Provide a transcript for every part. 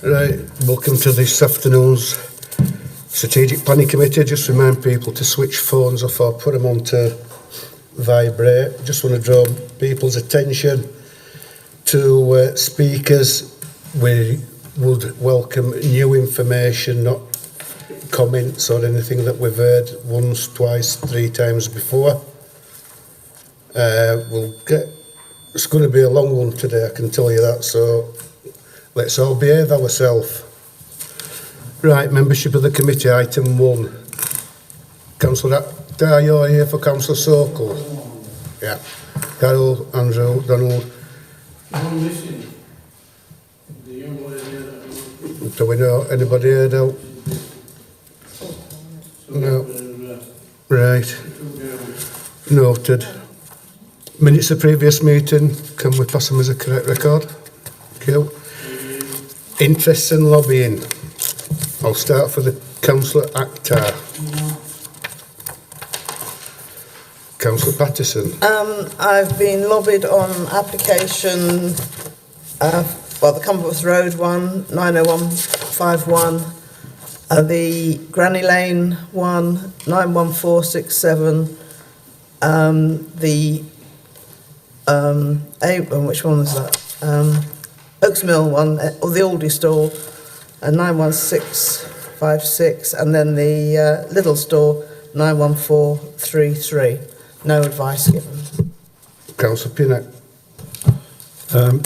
Right, welcome to this afternoon's Strategic Planning Committee. Just remind people to switch phones off or put them on to vibrate. Just want to draw people's attention to speakers. We would welcome new information, not comments or anything that we've heard once, twice, 3 times before. It's going to be a long one today, I can tell you that, so let's all behave ourselves. Right, membership of the committee, item 1. Councillor Dar, you're here for Councillor Sokol. Yeah. Carol, Andrew, Donald. I'm missing. The young lady. Do we know anybody here out? No. Right. Noted. Minutes of previous meeting, can we pass them as a correct record? Cool. Interests and lobbying. I'll start for the Councillor Akhtar. Councillor Patterson. I've been lobbied on application, the Cumberworth Road one, 90151, the Granny Lane one, 91467, which one was that? Oaks Mill one, or the Aldi store, 91656, and then the Little store, 91433. No advice given. Councillor Pinnock.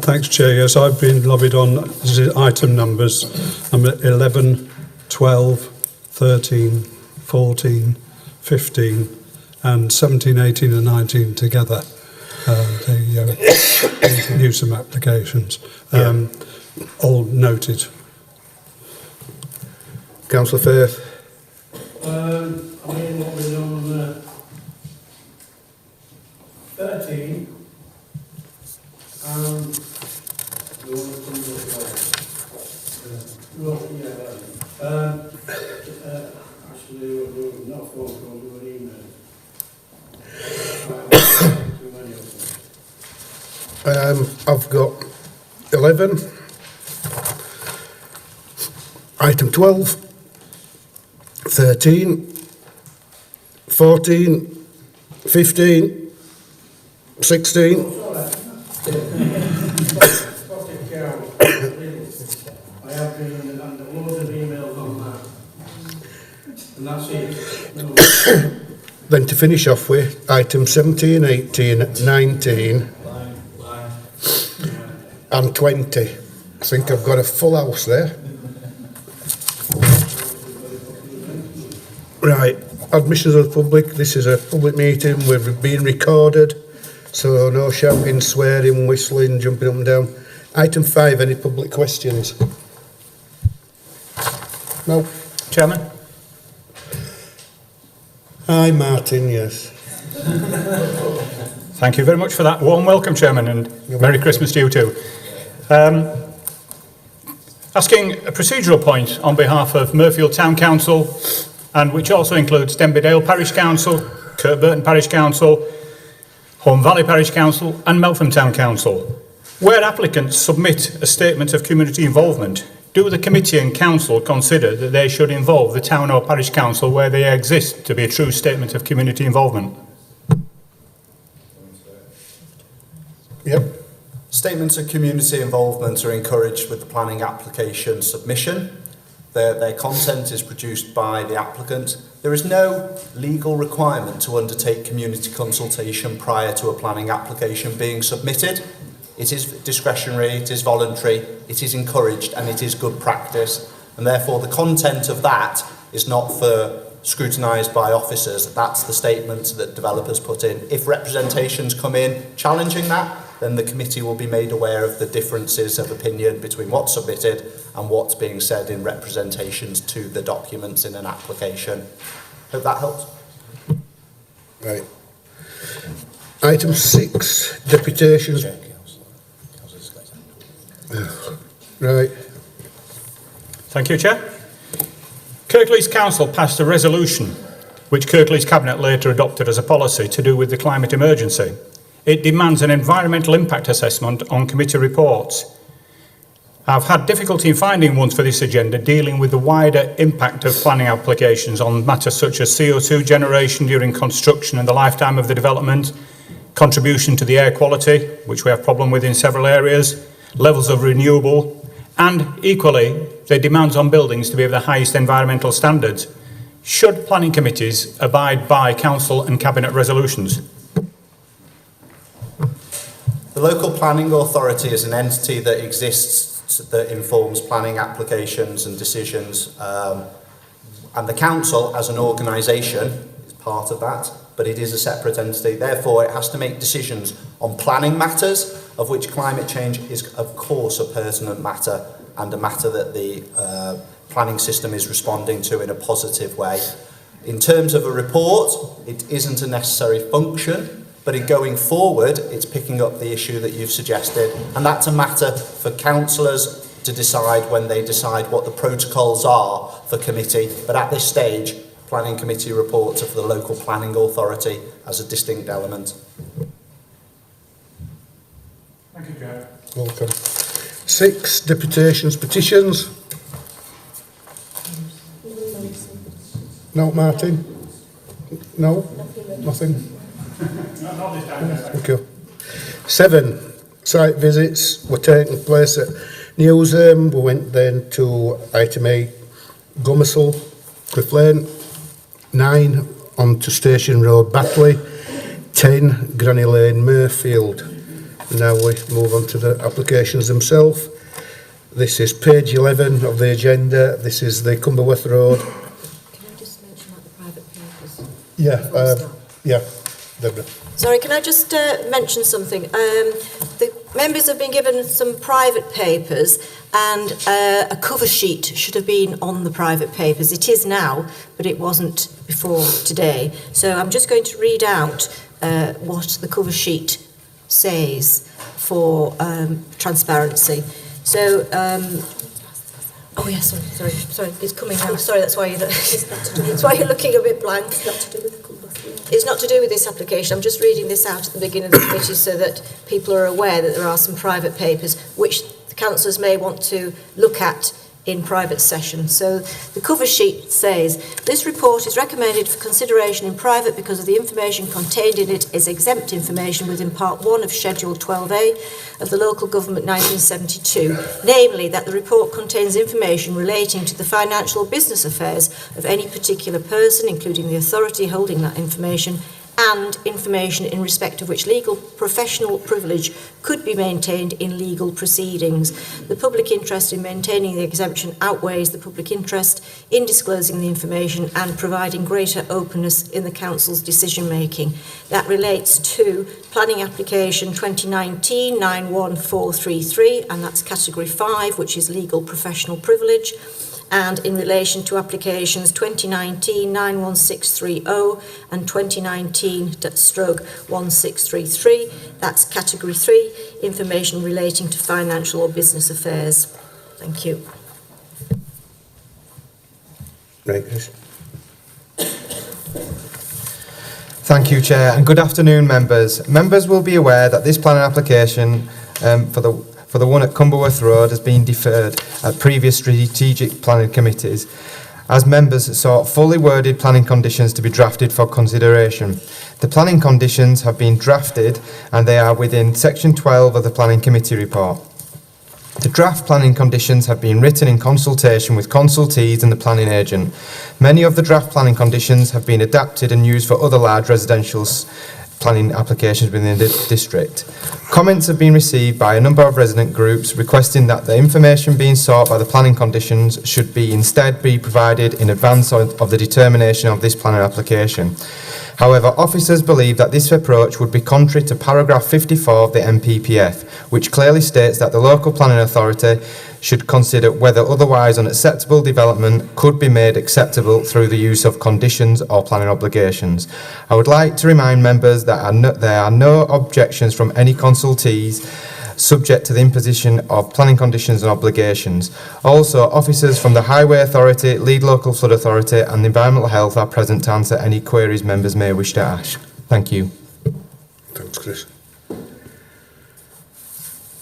Thanks, Chair. Yes, I've been lobbied on item numbers number 11, 12, 13, 14, 15 and 17, 18 and 19 together. The Newsom applications. All noted. Councillor Firth. I'm lobbied on 13. The one that comes actually, we're not phone calls, we're emails. Too many of them. I've got 11. Item 12. 13. 14. 15. 16. I have been under loads of emails on that. And that's it. No. Then to finish off with, item 17, 18, 19 and 20. I think I've got a full house there. Right, admissions of the public. This is a public meeting. We're being recorded, so no shouting, swearing, whistling, jumping up and down. Item 5, any public questions? No. Chairman. Hi, Martin, yes. Thank you very much for that warm welcome, Chairman, and Merry Christmas to you too. Asking a procedural point on behalf of Mirfield Town Council, and which also includes Denby Dale Parish Council, Kirkburton Parish Council, Home Valley Parish Council and Meltham Town Council. Where applicants submit a statement of community involvement, do the committee and council consider that they should involve the town or parish council where they exist to be a true statement of community involvement? Yep. Statements of community involvement are encouraged with the planning application submission. Their content is produced by the applicant. There is no legal requirement to undertake community consultation prior to a planning application being submitted. It is discretionary, it is voluntary, it is encouraged and it is good practice, and therefore the content of that is not for scrutinised by officers. That's the statement that developers put in. If representations come in challenging that, then the committee will be made aware of the differences of opinion between what's submitted and what's being said in representations to the documents in an application. Hope that helps. Right. Item 6, deputations. Right. Thank you, Chair. Kirklees Council passed a resolution which Kirklees Cabinet later adopted as a policy to do with the climate emergency. It demands an environmental impact assessment on committee reports. I've had difficulty in finding ones for this agenda dealing with the wider impact of planning applications on matters such as CO2 generation during construction and the lifetime of the development, contribution to the air quality, which we have problem with in several areas, levels of renewable, and equally, the demands on buildings to be of the highest environmental standards. Should planning committees abide by council and cabinet resolutions? The local planning authority is an entity that exists that informs planning applications and decisions, and the council as an organisation is part of that, but it is a separate entity. Therefore, it has to make decisions on planning matters, of which climate change is, of course, a pertinent matter and a matter that the planning system is responding to in a positive way. In terms of a report, it isn't a necessary function, but in going forward, it's picking up the issue that you've suggested, and that's a matter for councillors to decide when they decide what the protocols are for committee. But at this stage, planning committee reports are for the local planning authority as a distinct element. Thank you, Chair. Welcome. 6, deputations, petitions. No, Martin? No? Nothing? Thank you. 7, site visits were taking place at Newsham. We went then to item 8, Gomersall, Cliff Lane. 9, on to Station Road, Batley. 10, Granny Lane, Murfield. Now we move on to the applications themselves. This is page 11 of the agenda. This is the Cumberworth Road. Can I just mention about the private papers? Yeah, Deborah. Sorry, can I just mention something? The members have been given some private papers, and a cover sheet should have been on the private papers. It is now, but it wasn't before today. So I'm just going to read out what the cover sheet says for transparency. So, oh yes, sorry, it's coming now. Sorry, that's why you're looking a bit blank. It's not to do with this application. I'm just reading this out at the beginning of the committee so that people are aware that there are some private papers which the councillors may want to look at in private session. So the cover sheet says, this report is recommended for consideration in private because of the information contained in it is exempt information within Part 1 of Schedule 12A of the Local Government 1972, namely that the report contains information relating to the financial or business affairs of any particular person, including the authority holding that information, and information in respect of which legal professional privilege could be maintained in legal proceedings. The public interest in maintaining the exemption outweighs the public interest in disclosing the information and providing greater openness in the council's decision making. That relates to planning application 2019-91433, and that's category 5, which is legal professional privilege. And in relation to applications 2019-91630 and 2019-1633, that's category 3, information relating to financial or business affairs. Thank you. Right, Chris. Thank you, Chair, and good afternoon, members. Members will be aware that this planning application for the one at Cumberworth Road has been deferred at previous strategic planning committees, as members sought fully worded planning conditions to be drafted for consideration. The planning conditions have been drafted and they are within section 12 of the planning committee report. The draft planning conditions have been written in consultation with consultees and the planning agent. Many of the draft planning conditions have been adapted and used for other large residential planning applications within the district. Comments have been received by a number of resident groups requesting that the information being sought by the planning conditions should be instead be provided in advance of the determination of this planning application. However, officers believe that this approach would be contrary to paragraph 54 of the NPPF, which clearly states that the local planning authority should consider whether otherwise unacceptable development could be made acceptable through the use of conditions or planning obligations. I would like to remind members that there are no objections from any consultees subject to the imposition of planning conditions and obligations. Also, officers from the Highway Authority, Lead Local Flood Authority and Environmental Health are present to answer any queries members may wish to ask. Thank you. Thanks, Chris.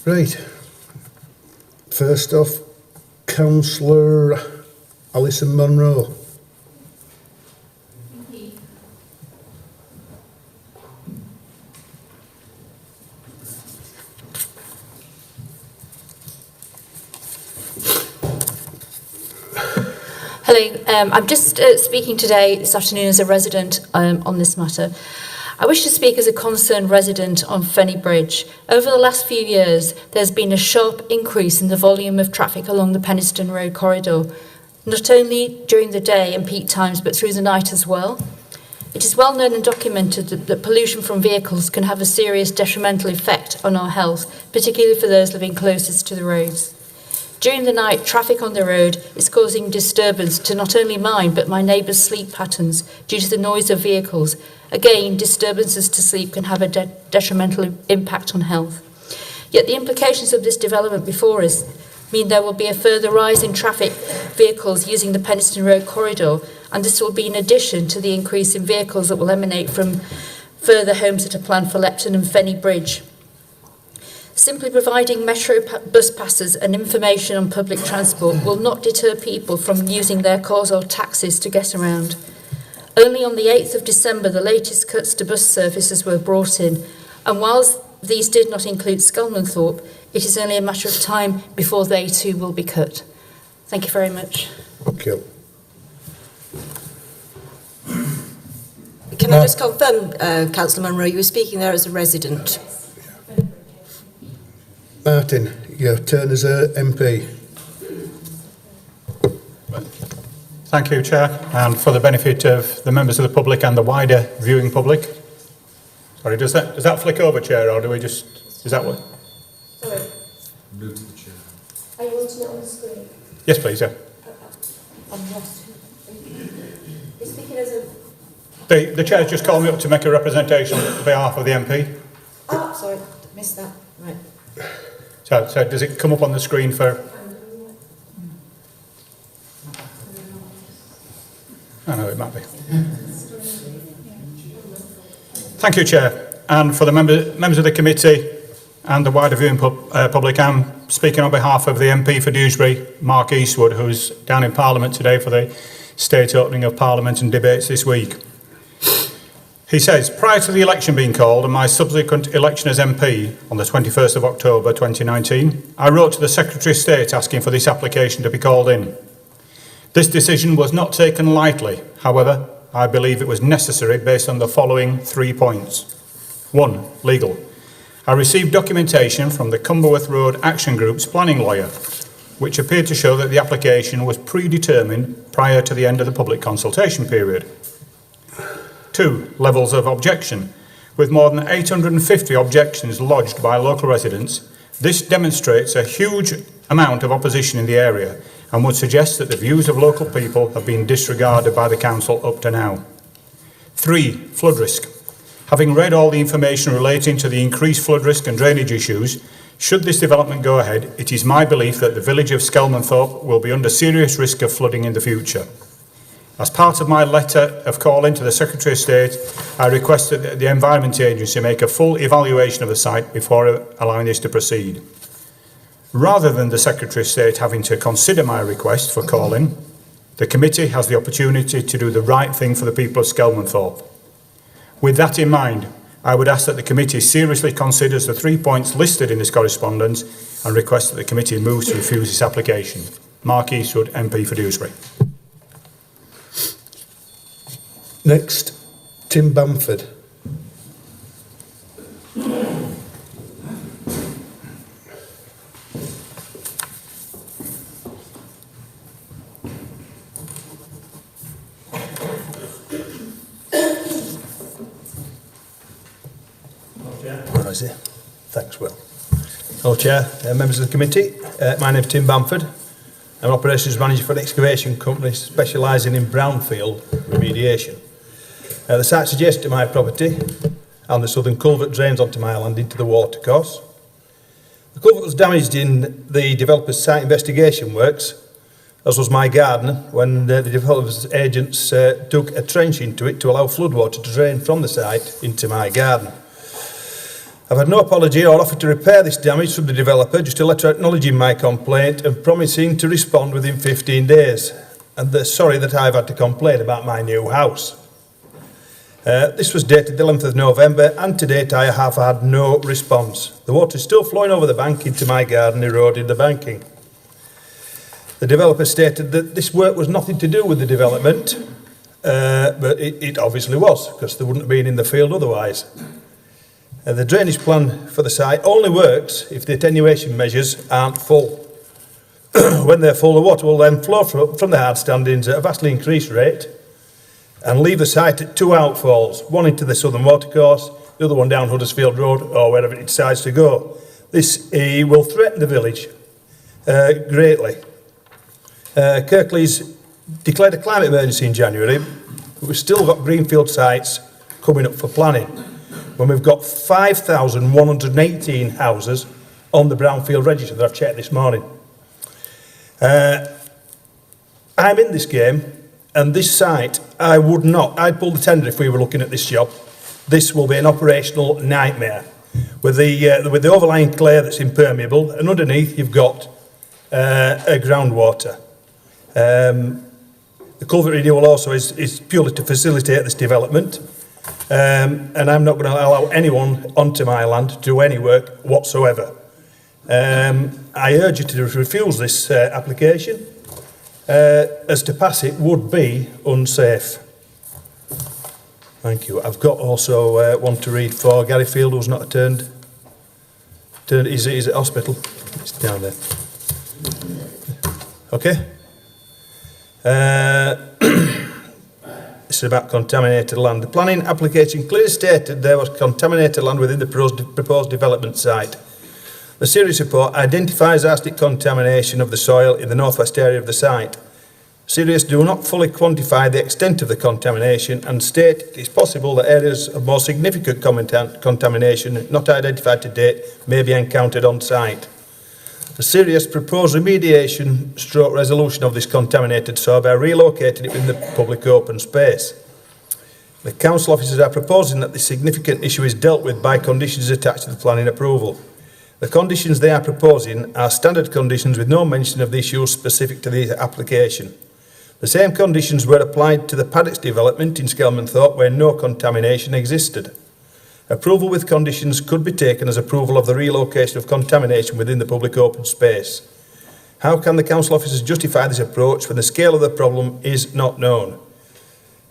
Right. First off, Councillor Alison Monroe. Hello, I'm just speaking today, this afternoon, as a resident on this matter. I wish to speak as a concerned resident on Fenny Bridge. Over the last few years, there's been a sharp increase in the volume of traffic along the Penistone Road corridor, not only during the day and peak times, but through the night as well. It is well known and documented that pollution from vehicles can have a serious detrimental effect on our health, particularly for those living closest to the roads. During the night, traffic on the road is causing disturbance to not only mine, but my neighbours' sleep patterns due to the noise of vehicles. Again, disturbances to sleep can have a detrimental impact on health. Yet the implications of this development before us mean there will be a further rise in traffic vehicles using the Penistone Road corridor, and this will be in addition to the increase in vehicles that will emanate from further homes that are planned for Lepton and Fenny Bridge. Simply providing metro bus passes and information on public transport will not deter people from using their cars or taxis to get around. Only on the 8th of December, the latest cuts to bus services were brought in, and whilst these did not include Skelmanthorpe, it is only a matter of time before they too will be cut. Thank you very much. Thank you. Can I just confirm, Councillor Monroe, you were speaking there as a resident? Martin, your turn as a MP. Thank you, Chair, and for the benefit of the members of the public and the wider viewing public. Sorry, does that flick over, Chair, or do we just, is that what? Sorry. Move to the chair. Are you wanting it on the screen? Yes, please, yeah. I'm lost. You're speaking as a... The Chair's just called me up to make a representation on behalf of the MP. Oh, sorry, missed that. Right. So does it come up on the screen for... I know it might be. Thank you, Chair. And for the members of the committee and the wider viewing public, I'm speaking on behalf of the MP for Dewsbury, Mark Eastwood, who's down in Parliament today for the state opening of Parliament and debates this week. He says, prior to the election being called and my subsequent election as MP on the 21st of October 2019, I wrote to the Secretary of State asking for this application to be called in. This decision was not taken lightly. However, I believe it was necessary based on the following 3 points. 1. Legal. I received documentation from the Cumberworth Road Action Group's planning lawyer, which appeared to show that the application was predetermined prior to the end of the public consultation period. 2. Levels of objection. With more than 850 objections lodged by local residents, this demonstrates a huge amount of opposition in the area and would suggest that the views of local people have been disregarded by the council up to now. 3. Flood risk. Having read all the information relating to the increased flood risk and drainage issues, should this development go ahead, it is my belief that the village of Skelmanthorpe will be under serious risk of flooding in the future. As part of my letter of calling to the Secretary of State, I requested that the Environment Agency make a full evaluation of the site before allowing this to proceed. Rather than the Secretary of State having to consider my request for calling, the committee has the opportunity to do the right thing for the people of Skelmanthorpe. With that in mind, I would ask that the committee seriously considers the 3 points listed in this correspondence and request that the committee moves to refuse this application. Mark Eastwood, MP for Dewsbury. Next, Tim Bamford. Where is he? Thanks, Will. Hello, Chair, members of the committee. My name's Tim Bamford. I'm Operations Manager for an excavation company specialising in brownfield remediation. The site's adjacent to my property and the southern culvert drains onto my land into the watercourse. The culvert was damaged in the developer's site investigation works, as was my garden, when the developer's agents dug a trench into it to allow floodwater to drain from the site into my garden. I've had no apology or offer to repair this damage from the developer, just a letter acknowledging my complaint and promising to respond within 15 days. And they're sorry that I've had to complain about my new house. This was dated the 11th of November, and to date I have had no response. The water is still flowing over the bank into my garden, eroding the banking. The developer stated that this work was nothing to do with the development, but it obviously was, because they wouldn't have been in the field otherwise. The drainage plan for the site only works if the attenuation measures aren't full. When they're full, the water will then flow from the hard standings at a vastly increased rate and leave the site at two outfalls, one into the southern watercourse, the other one down Huddersfield Road or wherever it decides to go. This will threaten the village greatly. Kirklees declared a climate emergency in January, but we've still got greenfield sites coming up for planning, when we've got 5,118 houses on the brownfield register that I've checked this morning. I'm in this game, and this site, I'd pull the tender if we were looking at this job. This will be an operational nightmare with the overlying clay that's impermeable, and underneath you've got a groundwater. The culvert renewal also is purely to facilitate this development, and I'm not going to allow anyone onto my land to do any work whatsoever. I urge you to refuse this application, as to pass it would be unsafe. Thank you. I've got also one to read for Gary Field, who's not returned. He's at hospital. It's down there. Okay. This is about contaminated land. The planning application clearly stated there was contaminated land within the proposed development site. The Sirius report identifies arsenic contamination of the soil in the northwest area of the site. Sirius do not fully quantify the extent of the contamination and state it is possible that areas of more significant contamination not identified to date may be encountered on site. The Sirius proposed remediation / resolution of this contaminated soil by relocating it in the public open space. The council officers are proposing that this significant issue is dealt with by conditions attached to the planning approval. The conditions they are proposing are standard conditions with no mention of the issues specific to the application. The same conditions were applied to the Paddocks development in Skelmanthorpe where no contamination existed. Approval with conditions could be taken as approval of the relocation of contamination within the public open space. How can the council officers justify this approach when the scale of the problem is not known?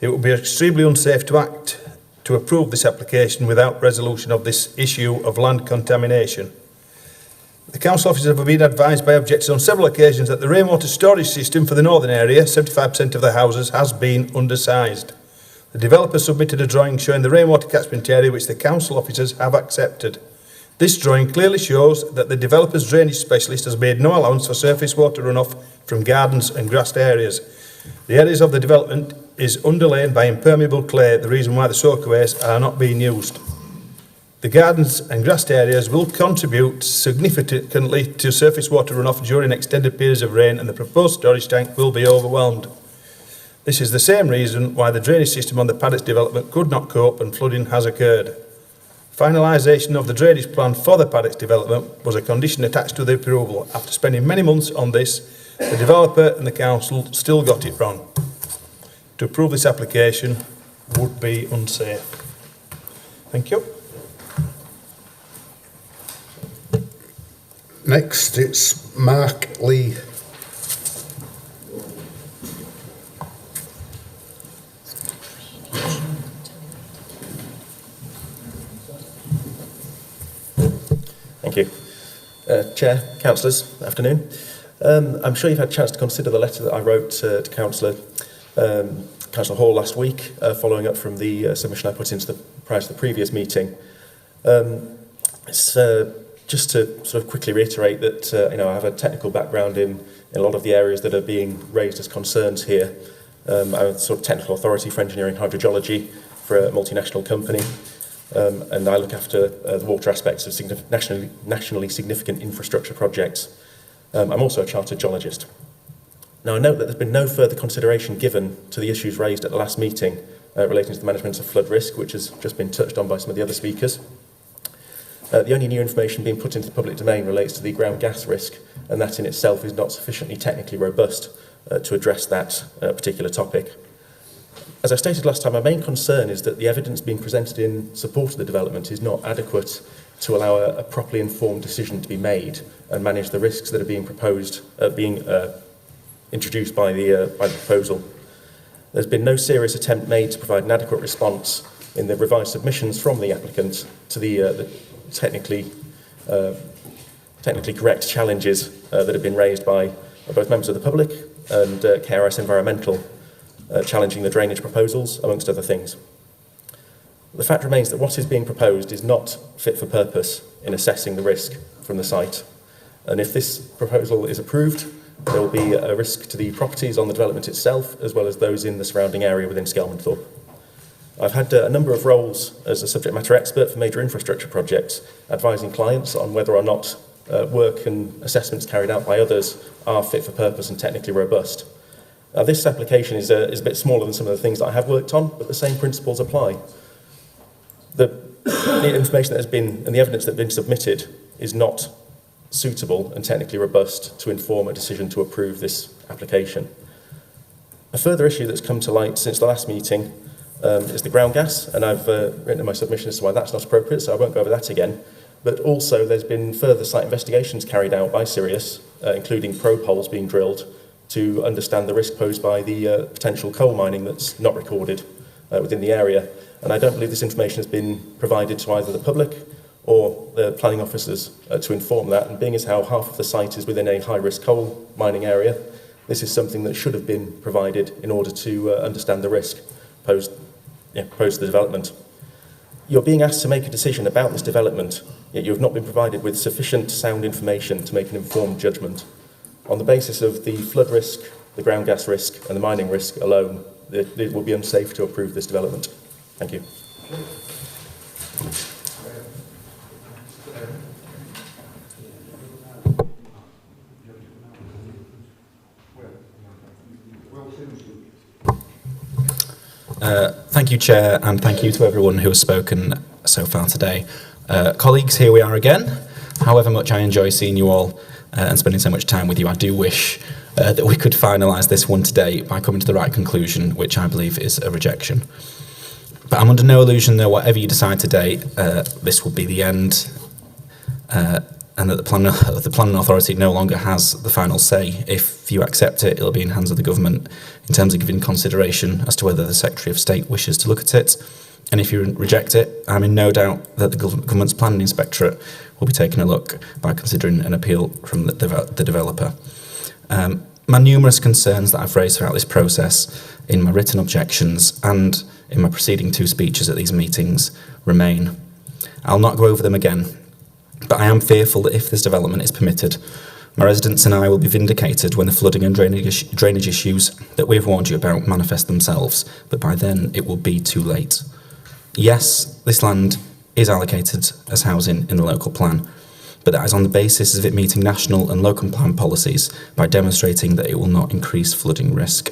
It would be extremely unsafe to approve this application without resolution of this issue of land contamination. The council officers have been advised by objectors on several occasions that the rainwater storage system for the northern area, 75% of the houses, has been undersized. The developer submitted a drawing showing the rainwater catchment area which the council officers have accepted. This drawing clearly shows that the developer's drainage specialist has made no allowance for surface water runoff from gardens and grassed areas. The areas of the development is underlain by impermeable clay, the reason why the soakaways are not being used. The gardens and grassed areas will contribute significantly to surface water runoff during extended periods of rain, and the proposed storage tank will be overwhelmed. This is the same reason why the drainage system on the Paddocks development could not cope and flooding has occurred. Finalisation of the drainage plan for the Paddocks development was a condition attached to the approval. After spending many months on this, the developer and the council still got it wrong. To approve this application would be unsafe. Thank you. Next, it's Mark Lee. Thank you. Chair, councillors, afternoon. I'm sure you've had a chance to consider the letter that I wrote to Councillor Hall last week, following up from the submission I put into prior to the previous meeting. It's just to sort of quickly reiterate that I have a technical background in a lot of the areas that are being raised as concerns here. I'm a sort of technical authority for engineering hydrogeology for a multinational company. And I look after the water aspects of nationally significant infrastructure projects. I'm also a chartered geologist. Now, I note that there's been no further consideration given to the issues raised at the last meeting relating to the management of flood risk, which has just been touched on by some of the other speakers. The only new information being put into the public domain relates to the ground gas risk, and that in itself is not sufficiently technically robust to address that particular topic. As I stated last time, my main concern is that the evidence being presented in support of the development is not adequate to allow a properly informed decision to be made and manage the risks that are being proposed, introduced by the proposal. There's been no serious attempt made to provide an adequate response in the revised submissions from the applicant to the technically correct challenges that have been raised by both members of the public and KRS Environmental, challenging the drainage proposals, amongst other things. The fact remains that what is being proposed is not fit for purpose in assessing the risk from the site. And if this proposal is approved, there will be a risk to the properties on the development itself, as well as those in the surrounding area within Skelmanthorpe. I've had a number of roles as a subject matter expert for major infrastructure projects, advising clients on whether or not work and assessments carried out by others are fit for purpose and technically robust. Now, this application is a bit smaller than some of the things that I have worked on, but the same principles apply. The information that has been, and the evidence that has been submitted is not suitable and technically robust to inform a decision to approve this application. A further issue that's come to light since the last meeting is the ground gas, and I've written in my submission as to why that's not appropriate, so I won't go over that again. But also there's been further site investigations carried out by Sirius, including probe holes being drilled to understand the risk posed by the potential coal mining that's not recorded within the area. And I don't believe this information has been provided to either the public or the planning officers to inform that. And being as how half of the site is within a high-risk coal mining area, this is something that should have been provided in order to understand the risk posed to the development. You're being asked to make a decision about this development, yet you have not been provided with sufficient sound information to make an informed judgment. On the basis of the flood risk, the ground gas risk and the mining risk alone, it will be unsafe to approve this development. Thank you. Thank you, Chair, and thank you to everyone who has spoken so far today. Colleagues, here we are again. However much I enjoy seeing you all and spending so much time with you, I do wish that we could finalise this one today by coming to the right conclusion, which I believe is a rejection. But I'm under no illusion that whatever you decide today, this will be the end, and that the planning authority no longer has the final say. If you accept it, it'll be in hands of the government in terms of giving consideration as to whether the Secretary of State wishes to look at it. And if you reject it, I'm in no doubt that the government's planning inspectorate will be taking a look by considering an appeal from the developer. My numerous concerns that I've raised throughout this process in my written objections and in my preceding two speeches at these meetings remain. I'll not go over them again, but I am fearful that if this development is permitted, my residents and I will be vindicated when the flooding and drainage issues that we've warned you about manifest themselves, but by then it will be too late. Yes, this land is allocated as housing in the local plan, but that is on the basis of it meeting national and local plan policies by demonstrating that it will not increase flooding risk.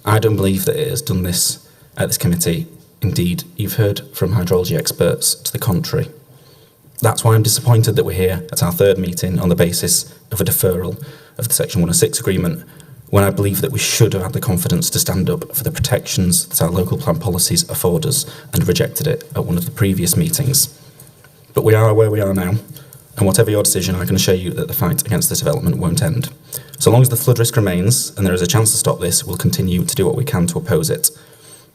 I don't believe that it has done this at this committee. Indeed, you've heard from hydrology experts to the contrary. That's why I'm disappointed that we're here at our third meeting on the basis of a deferral of the Section 106 agreement, when I believe that we should have had the confidence to stand up for the protections that our local plan policies afford us and rejected it at one of the previous meetings. But we are where we are now, and whatever your decision, I can assure you that the fight against this development won't end. So long as the flood risk remains and there is a chance to stop this, we'll continue to do what we can to oppose it.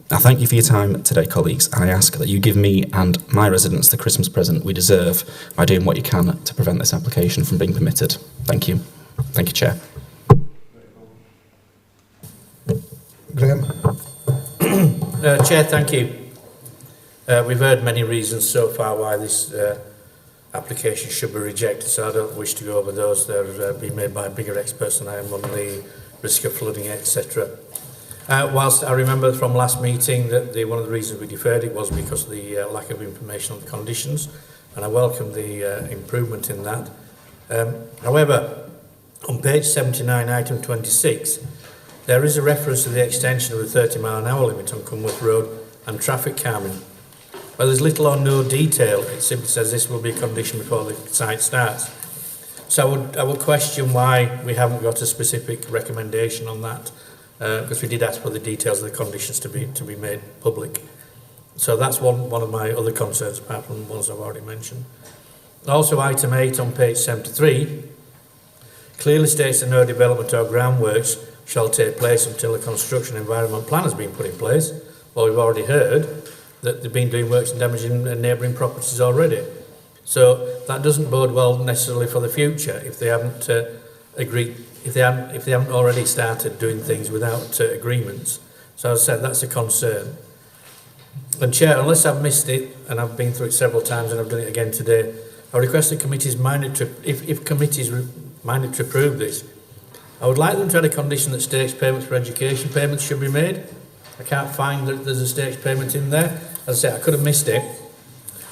I thank you for your time today, colleagues, and I ask that you give me and my residents the Christmas present we deserve by doing what you can to prevent this application from being permitted. Thank you. Thank you, Chair. Graham? Chair, thank you. We've heard many reasons so far why this application should be rejected, so I don't wish to go over those. They're being made by bigger experts than I am on the risk of flooding, etc. Whilst I remember from last meeting that one of the reasons we deferred it was because of the lack of information on the conditions, and I welcome the improvement in that. However, on page 79, item 26, there is a reference to the extension of the 30-mile-an-hour limit on Cunworth Road and traffic calming. Well, there's little or no detail. It simply says this will be a condition before the site starts. So I would question why we haven't got a specific recommendation on that, because we did ask for the details of the conditions to be made public. So that's one of my other concerns, apart from the ones I've already mentioned. Also, item 8 on page 73 clearly states that no development or groundworks shall take place until a construction environment plan has been put in place. Well, we've already heard that they've been doing works and damaging neighbouring properties already. So that doesn't bode well necessarily for the future if they haven't agreed, if they haven't already started doing things without agreements. So as I said, that's a concern. And Chair, unless I've missed it, and I've been through it several times and I've done it again today, I request the committee's minded to, if committees minded to approve this, I would like them to add a condition that stakes payments for education payments should be made. I can't find that there's a stakes payment in there. As I say, I could have missed it.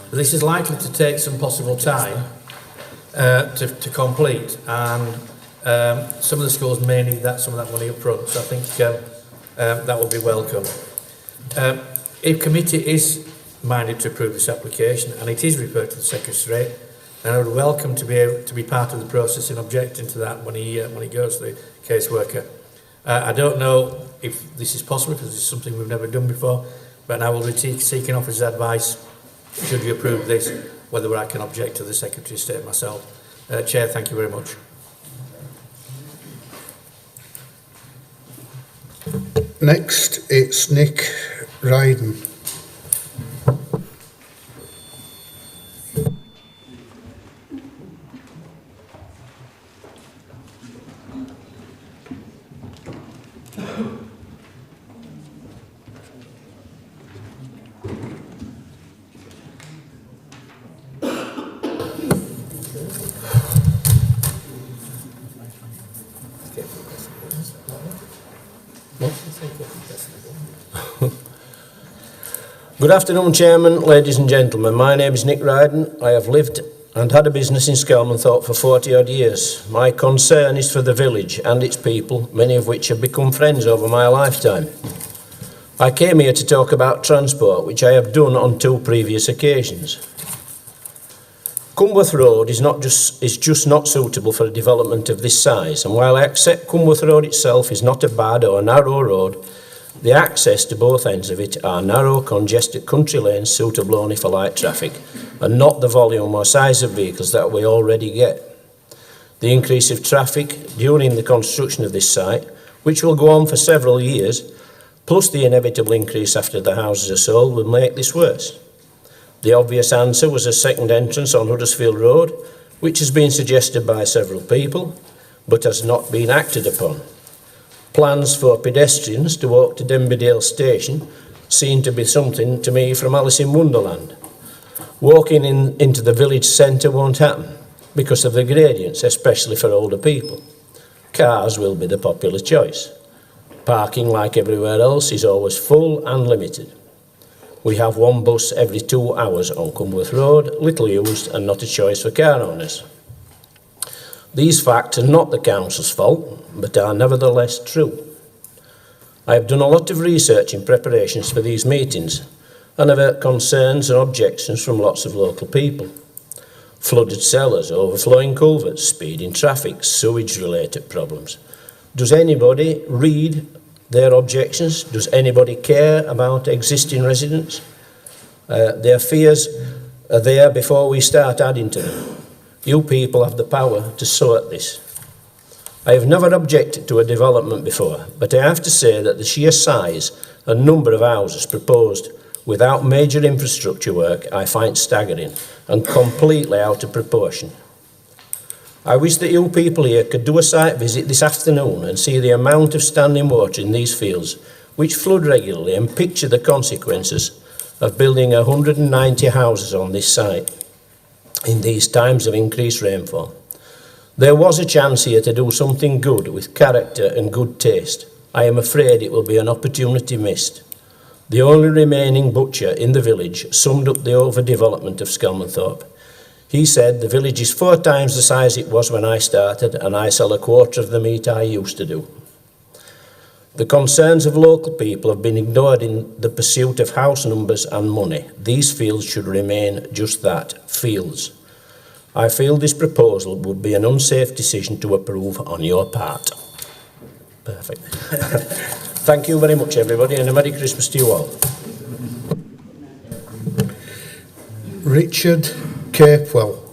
But this is likely to take some possible time to complete, and some of the schools may need some of that money up front. So I think that will be welcome. If committee is minded to approve this application and it is referred to the Secretariat, then I would welcome to be able to be part of the process in objecting to that when he goes to the caseworker. I don't know if this is possible because it's something we've never done before, but I will be seeking officer's advice should you approve this, whether I can object to the Secretary of State myself. Chair, thank you very much. Next, it's Nick Ryden. Good afternoon, Chairman, ladies and gentlemen. My name is Nick Ryden. I have lived and had a business in Skelmanthorpe for 40 odd years. My concern is for the village and its people, many of which have become friends over my lifetime. I came here to talk about transport, which I have done on 2 previous occasions. Cumworth Road is just not suitable for a development of this size, and while I accept Cumworth Road itself is not a bad or a narrow road, the access to both ends of it are narrow, congested country lanes suitable only for light traffic, and not the volume or size of vehicles that we already get. The increase of traffic during the construction of this site, which will go on for several years, plus the inevitable increase after the houses are sold, will make this worse. The obvious answer was a second entrance on Huddersfield Road, which has been suggested by several people, but has not been acted upon. Plans for pedestrians to walk to Denbydale Station seem to be something to me from Alice in Wonderland. Walking into the village centre won't happen because of the gradients, especially for older people. Cars will be the popular choice. Parking, like everywhere else, is always full and limited. We have 1 bus every 2 hours on Cumworth Road, little used and not a choice for car owners. These facts are not the council's fault, but are nevertheless true. I have done a lot of research in preparations for these meetings, and have heard concerns and objections from lots of local people. Flooded cellars, overflowing culverts, speeding traffic, sewage-related problems. Does anybody read their objections? Does anybody care about existing residents? Their fears are there before we start adding to them. You people have the power to sort this. I have never objected to a development before, but I have to say that the sheer size and number of houses proposed without major infrastructure work I find staggering and completely out of proportion. I wish that you people here could do a site visit this afternoon and see the amount of standing water in these fields, which flood regularly, and picture the consequences of building 190 houses on this site in these times of increased rainfall. There was a chance here to do something good with character and good taste. I am afraid it will be an opportunity missed. The only remaining butcher in the village summed up the overdevelopment of Skelmanthorpe. He said the village is 4 times the size it was when I started, and I sell 1/4 of the meat I used to do. The concerns of local people have been ignored in the pursuit of house numbers and money. These fields should remain just that, fields. I feel this proposal would be an unsafe decision to approve on your part. Perfect. Thank you very much, everybody, and a Merry Christmas to you all. Richard Capewell.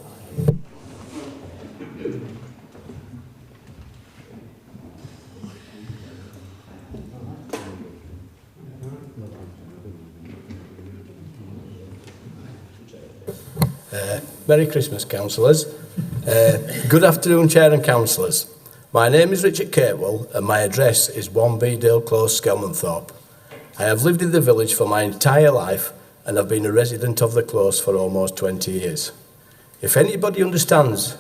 Merry Christmas, councillors. Good afternoon, Chair and councillors. My name is Richard Capewell and my address is 1B Dale Close, Skelmanthorpe. I have lived in the village for my entire life and have been a resident of the close for almost 20 years. If anybody understands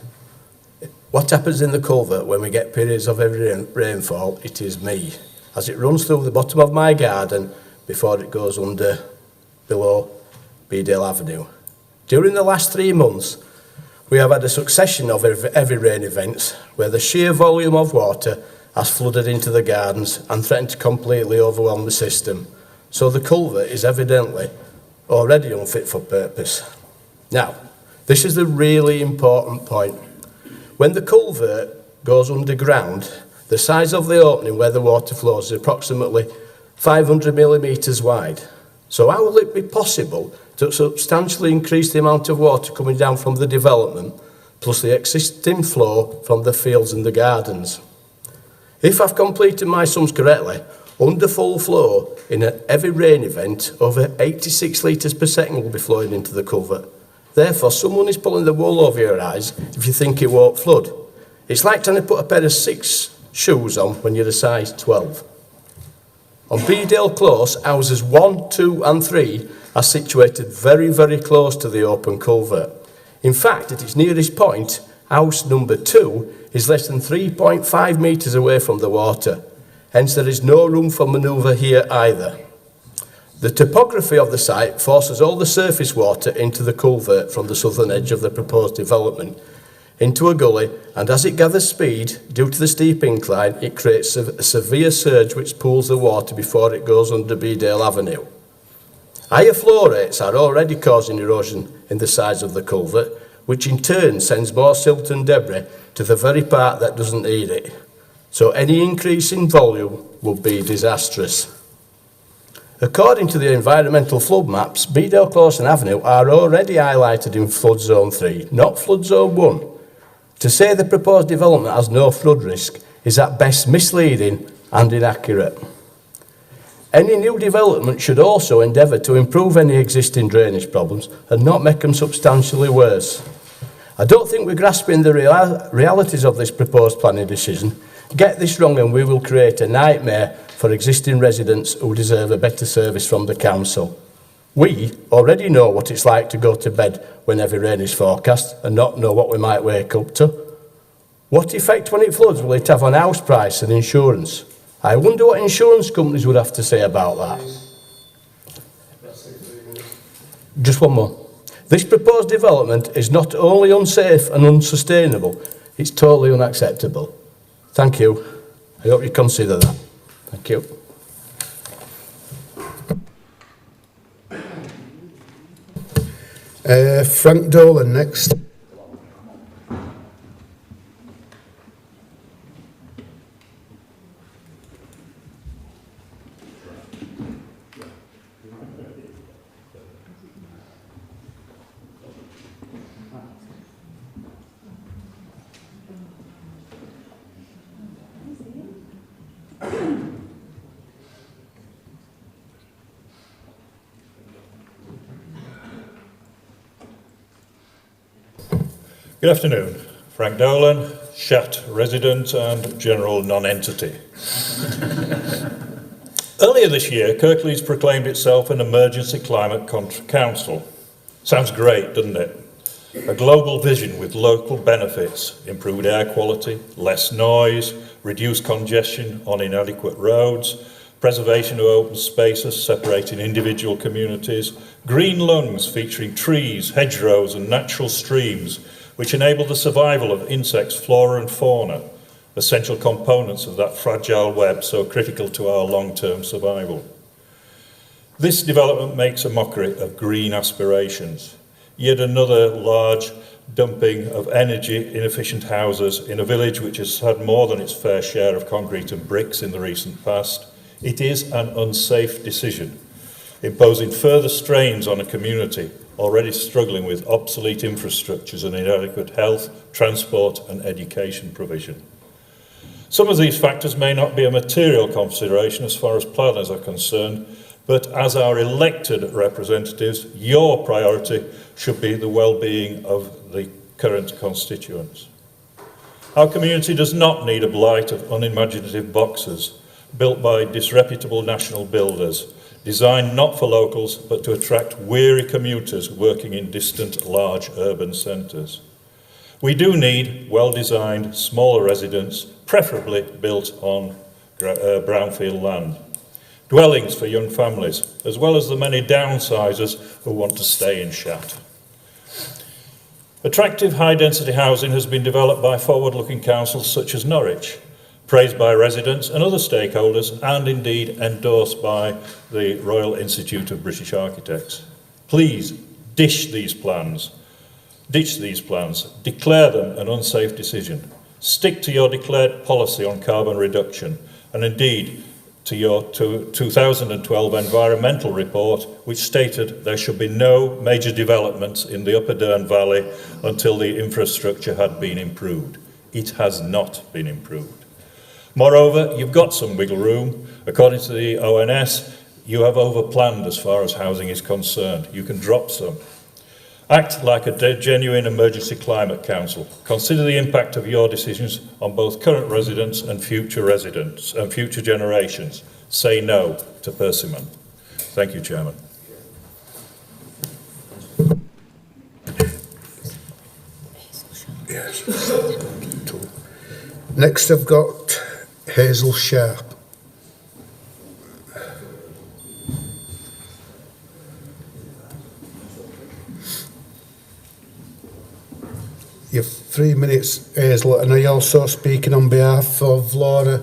what happens in the culvert when we get periods of heavy rainfall, it is me, as it runs through the bottom of my garden before it goes below Bedale Avenue. During the last 3 months, we have had a succession of heavy rain events where the sheer volume of water has flooded into the gardens and threatened to completely overwhelm the system. So the culvert is evidently already unfit for purpose. Now, this is the really important point. When the culvert goes underground, the size of the opening where the water flows is approximately 500 millimetres wide. So how will it be possible to substantially increase the amount of water coming down from the development, plus the existing flow from the fields and the gardens? If I've completed my sums correctly, under full flow in a heavy rain event, over 86 litres per second will be flowing into the culvert. Therefore, someone is pulling the wool over your eyes if you think it won't flood. It's like trying to put a pair of 6 shoes on when you're a size 12. On Bedale Close, houses 1, 2 and 3 are situated very, very close to the open culvert. In fact, at its nearest point, house number 2 is less than 3.5 metres away from the water. Hence, there is no room for manoeuvre here either. The topography of the site forces all the surface water into the culvert from the southern edge of the proposed development into a gully, and as it gathers speed, due to the steep incline, it creates a severe surge which pools the water before it goes under Bedale Avenue. Higher flow rates are already causing erosion in the sides of the culvert, which in turn sends more silt and debris to the very part that doesn't need it. So any increase in volume would be disastrous. According to the environmental flood maps, Bedale Close and Avenue are already highlighted in flood zone 3, not flood zone 1. To say the proposed development has no flood risk is at best misleading and inaccurate. Any new development should also endeavour to improve any existing drainage problems and not make them substantially worse. I don't think we're grasping the realities of this proposed planning decision. Get this wrong and we will create a nightmare for existing residents who deserve a better service from the council. We already know what it's like to go to bed when heavy rain is forecast and not know what we might wake up to. What effect when it floods will it have on house price and insurance? I wonder what insurance companies would have to say about that. Just one more. This proposed development is not only unsafe and unsustainable, it's totally unacceptable. Thank you. I hope you consider that. Thank you. Frank Dolan next. Good afternoon. Frank Dolan, Shat resident and general non-entity. Earlier this year, Kirklees proclaimed itself an emergency climate council. Sounds great, doesn't it? A global vision with local benefits, improved air quality, less noise, reduced congestion on inadequate roads, preservation of open spaces separating individual communities, green lungs featuring trees, hedgerows and natural streams, which enable the survival of insects, flora and fauna, essential components of that fragile web so critical to our long-term survival. This development makes a mockery of green aspirations. Yet another large dumping of energy-inefficient houses in a village which has had more than its fair share of concrete and bricks in the recent past. It is an unsafe decision, imposing further strains on a community already struggling with obsolete infrastructures and inadequate health, transport and education provision. Some of these factors may not be a material consideration as far as planners are concerned, but as our elected representatives, your priority should be the well-being of the current constituents. Our community does not need a blight of unimaginative boxes built by disreputable national builders, designed not for locals but to attract weary commuters working in distant, large urban centres. We do need well-designed, smaller residents, preferably built on brownfield land. Dwellings for young families, as well as the many downsizers who want to stay in Shat. Attractive high-density housing has been developed by forward-looking councils such as Norwich, praised by residents and other stakeholders, and indeed endorsed by the Royal Institute of British Architects. Please ditch these plans, declare them an unsafe decision, stick to your declared policy on carbon reduction, and indeed to your 2012 environmental report, which stated there should be no major developments in the Upper Dearne Valley until the infrastructure had been improved. It has not been improved. Moreover, you've got some wiggle room. According to the ONS, you have overplanned as far as housing is concerned. You can drop some. Act like a genuine emergency climate council. Consider the impact of your decisions on both current residents and future generations. Say no to Persimmon. Thank you, Chairman. Yes. Next I've got Hazel Sharp. You've 3 minutes, Hazel, and are you also speaking on behalf of Laura?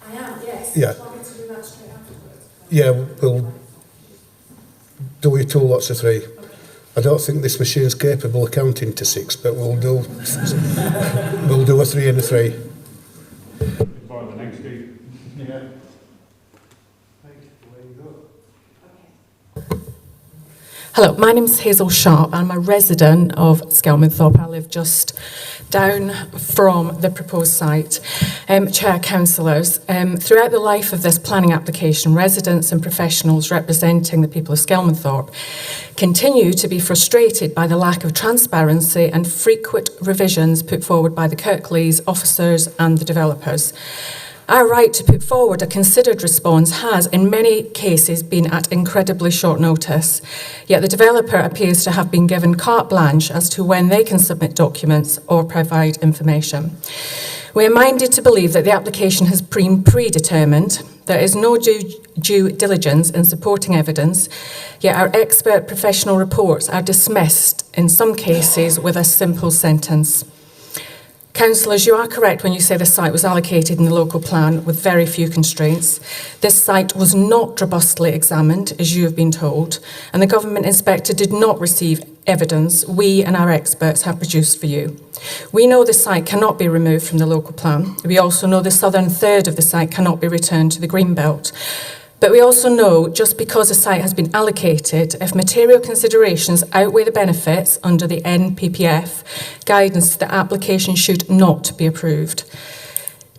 I am, yes. Yeah. Do you want me to do that straight afterwards? Yeah, we'll do your 2 lots of 3. I don't think this machine's capable of counting to 6, but we'll do a 3 and a 3. Hello, my name's Hazel Sharp. I'm a resident of Skelmanthorpe. I live just down from the proposed site. Chair, councillors, throughout the life of this planning application, residents and professionals representing the people of Skelmanthorpe continue to be frustrated by the lack of transparency and frequent revisions put forward by the Kirklees officers and the developers. Our right to put forward a considered response has, in many cases, been at incredibly short notice, yet the developer appears to have been given carte blanche as to when they can submit documents or provide information. We are minded to believe that the application has been predetermined. There is no due diligence in supporting evidence, yet our expert professional reports are dismissed, in some cases, with a simple sentence. Councillors, you are correct when you say the site was allocated in the local plan with very few constraints. This site was not robustly examined, as you have been told, and the government inspector did not receive evidence we and our experts have produced for you. We know the site cannot be removed from the local plan. We also know the southern third of the site cannot be returned to the Greenbelt. But we also know, just because a site has been allocated, if material considerations outweigh the benefits under the NPPF guidance, the application should not be approved.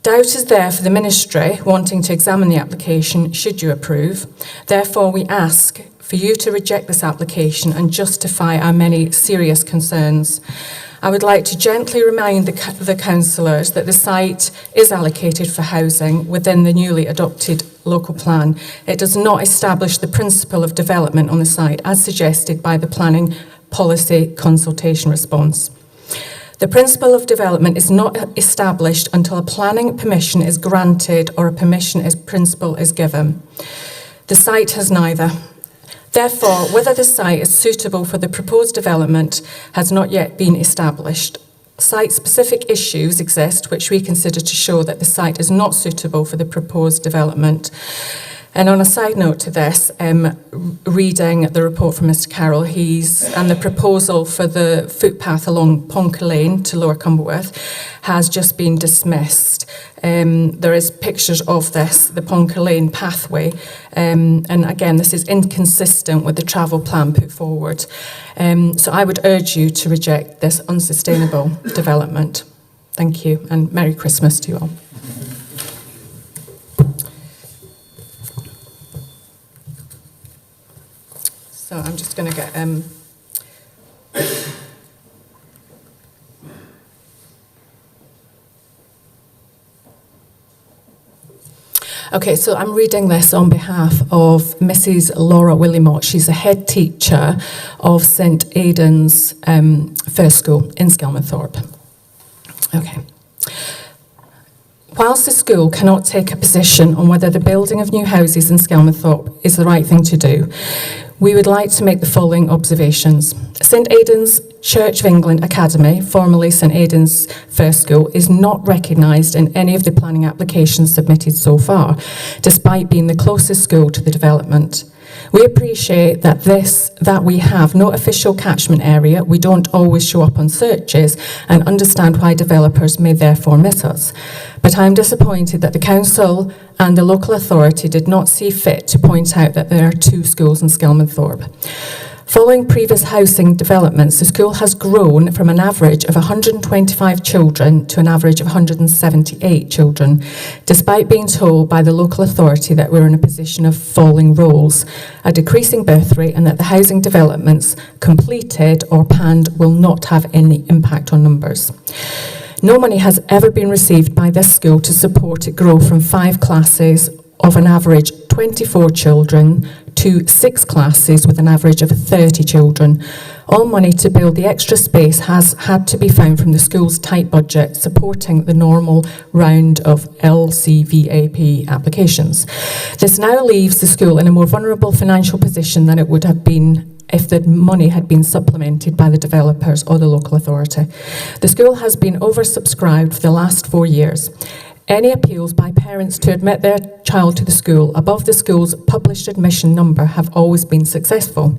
Doubt is there for the Ministry wanting to examine the application should you approve. Therefore, we ask for you to reject this application and justify our many serious concerns. I would like to gently remind the councillors that the site is allocated for housing within the newly adopted local plan. It does not establish the principle of development on the site as suggested by the planning policy consultation response. The principle of development is not established until a planning permission is granted or a permission as principle is given. The site has neither. Therefore, whether the site is suitable for the proposed development has not yet been established. Site-specific issues exist which we consider to show that the site is not suitable for the proposed development. And on a side note to this, reading the report from Mr Carroll, and the proposal for the footpath along Ponker Lane to Lower Cumberworth has just been dismissed. There is pictures of this, the Ponker Lane pathway, and again, this is inconsistent with the travel plan put forward. So I would urge you to reject this unsustainable development. Thank you, and Merry Christmas to you all. So I'm just going to get... Okay, so I'm reading this on behalf of Mrs. Laura Willimott. She's the head teacher of St Aidan's First School in Skelmanthorpe. Okay. Whilst the school cannot take a position on whether the building of new houses in Skelmanthorpe is the right thing to do, we would like to make the following observations. St Aidan's Church of England Academy, formerly St Aidan's First School, is not recognised in any of the planning applications submitted so far, despite being the closest school to the development. We appreciate that we have no official catchment area, we don't always show up on searches, and understand why developers may therefore miss us. But I'm disappointed that the council and the local authority did not see fit to point out that there are 2 schools in Skelmanthorpe. Following previous housing developments, the school has grown from an average of 125 children to an average of 178 children, despite being told by the local authority that we're in a position of falling roles, a decreasing birth rate, and that the housing developments completed or planned will not have any impact on numbers. No money has ever been received by this school to support it grow from 5 classes of an average 24 children to 6 classes with an average of 30 children. All money to build the extra space has had to be found from the school's tight budget, supporting the normal round of LCVAP applications. This now leaves the school in a more vulnerable financial position than it would have been if the money had been supplemented by the developers or the local authority. The school has been oversubscribed for the last 4 years. Any appeals by parents to admit their child to the school above the school's published admission number have always been successful.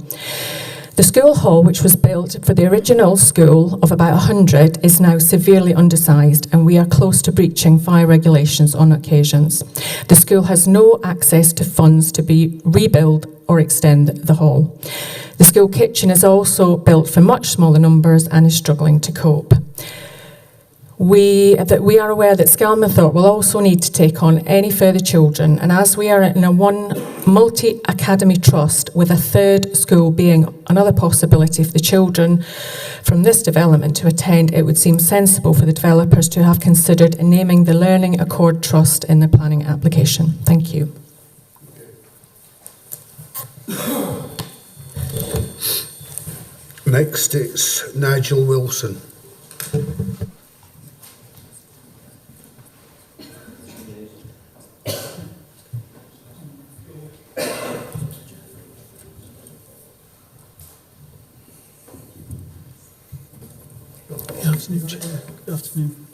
The school hall, which was built for the original school of about 100, is now severely undersized, and we are close to breaching fire regulations on occasions. The school has no access to funds to rebuild or extend the hall. The school kitchen is also built for much smaller numbers and is struggling to cope. We are aware that Skelmanthorpe will also need to take on any further children, and as we are in a one multi-academy trust, with a 3rd school being another possibility for the children from this development to attend, it would seem sensible for the developers to have considered naming the Learning Accord Trust in the planning application. Thank you. Next, it's Nigel Wilson. Good afternoon, Chair. Good afternoon.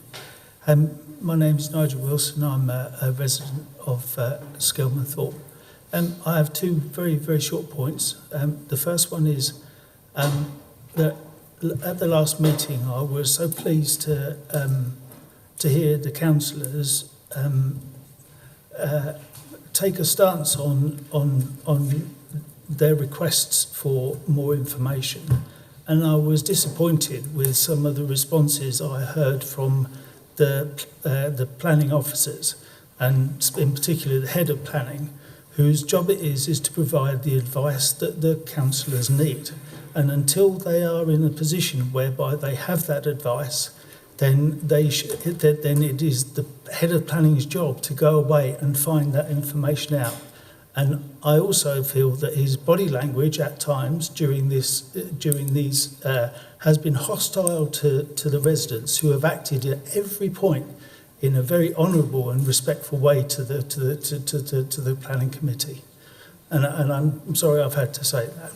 My name is Nigel Wilson. I'm a resident of Skelmanthorpe. I have 2 very, very short points. The first one is that at the last meeting, I was so pleased to hear the councillors take a stance on their requests for more information. And I was disappointed with some of the responses I heard from the planning officers, and in particular the head of planning, whose job it is to provide the advice that the councillors need. And until they are in a position whereby they have that advice, then then it is the head of planning's job to go away and find that information out. And I also feel that his body language at times during these has been hostile to the residents, who have acted at every point in a very honourable and respectful way to the planning committee. And I'm sorry I've had to say that.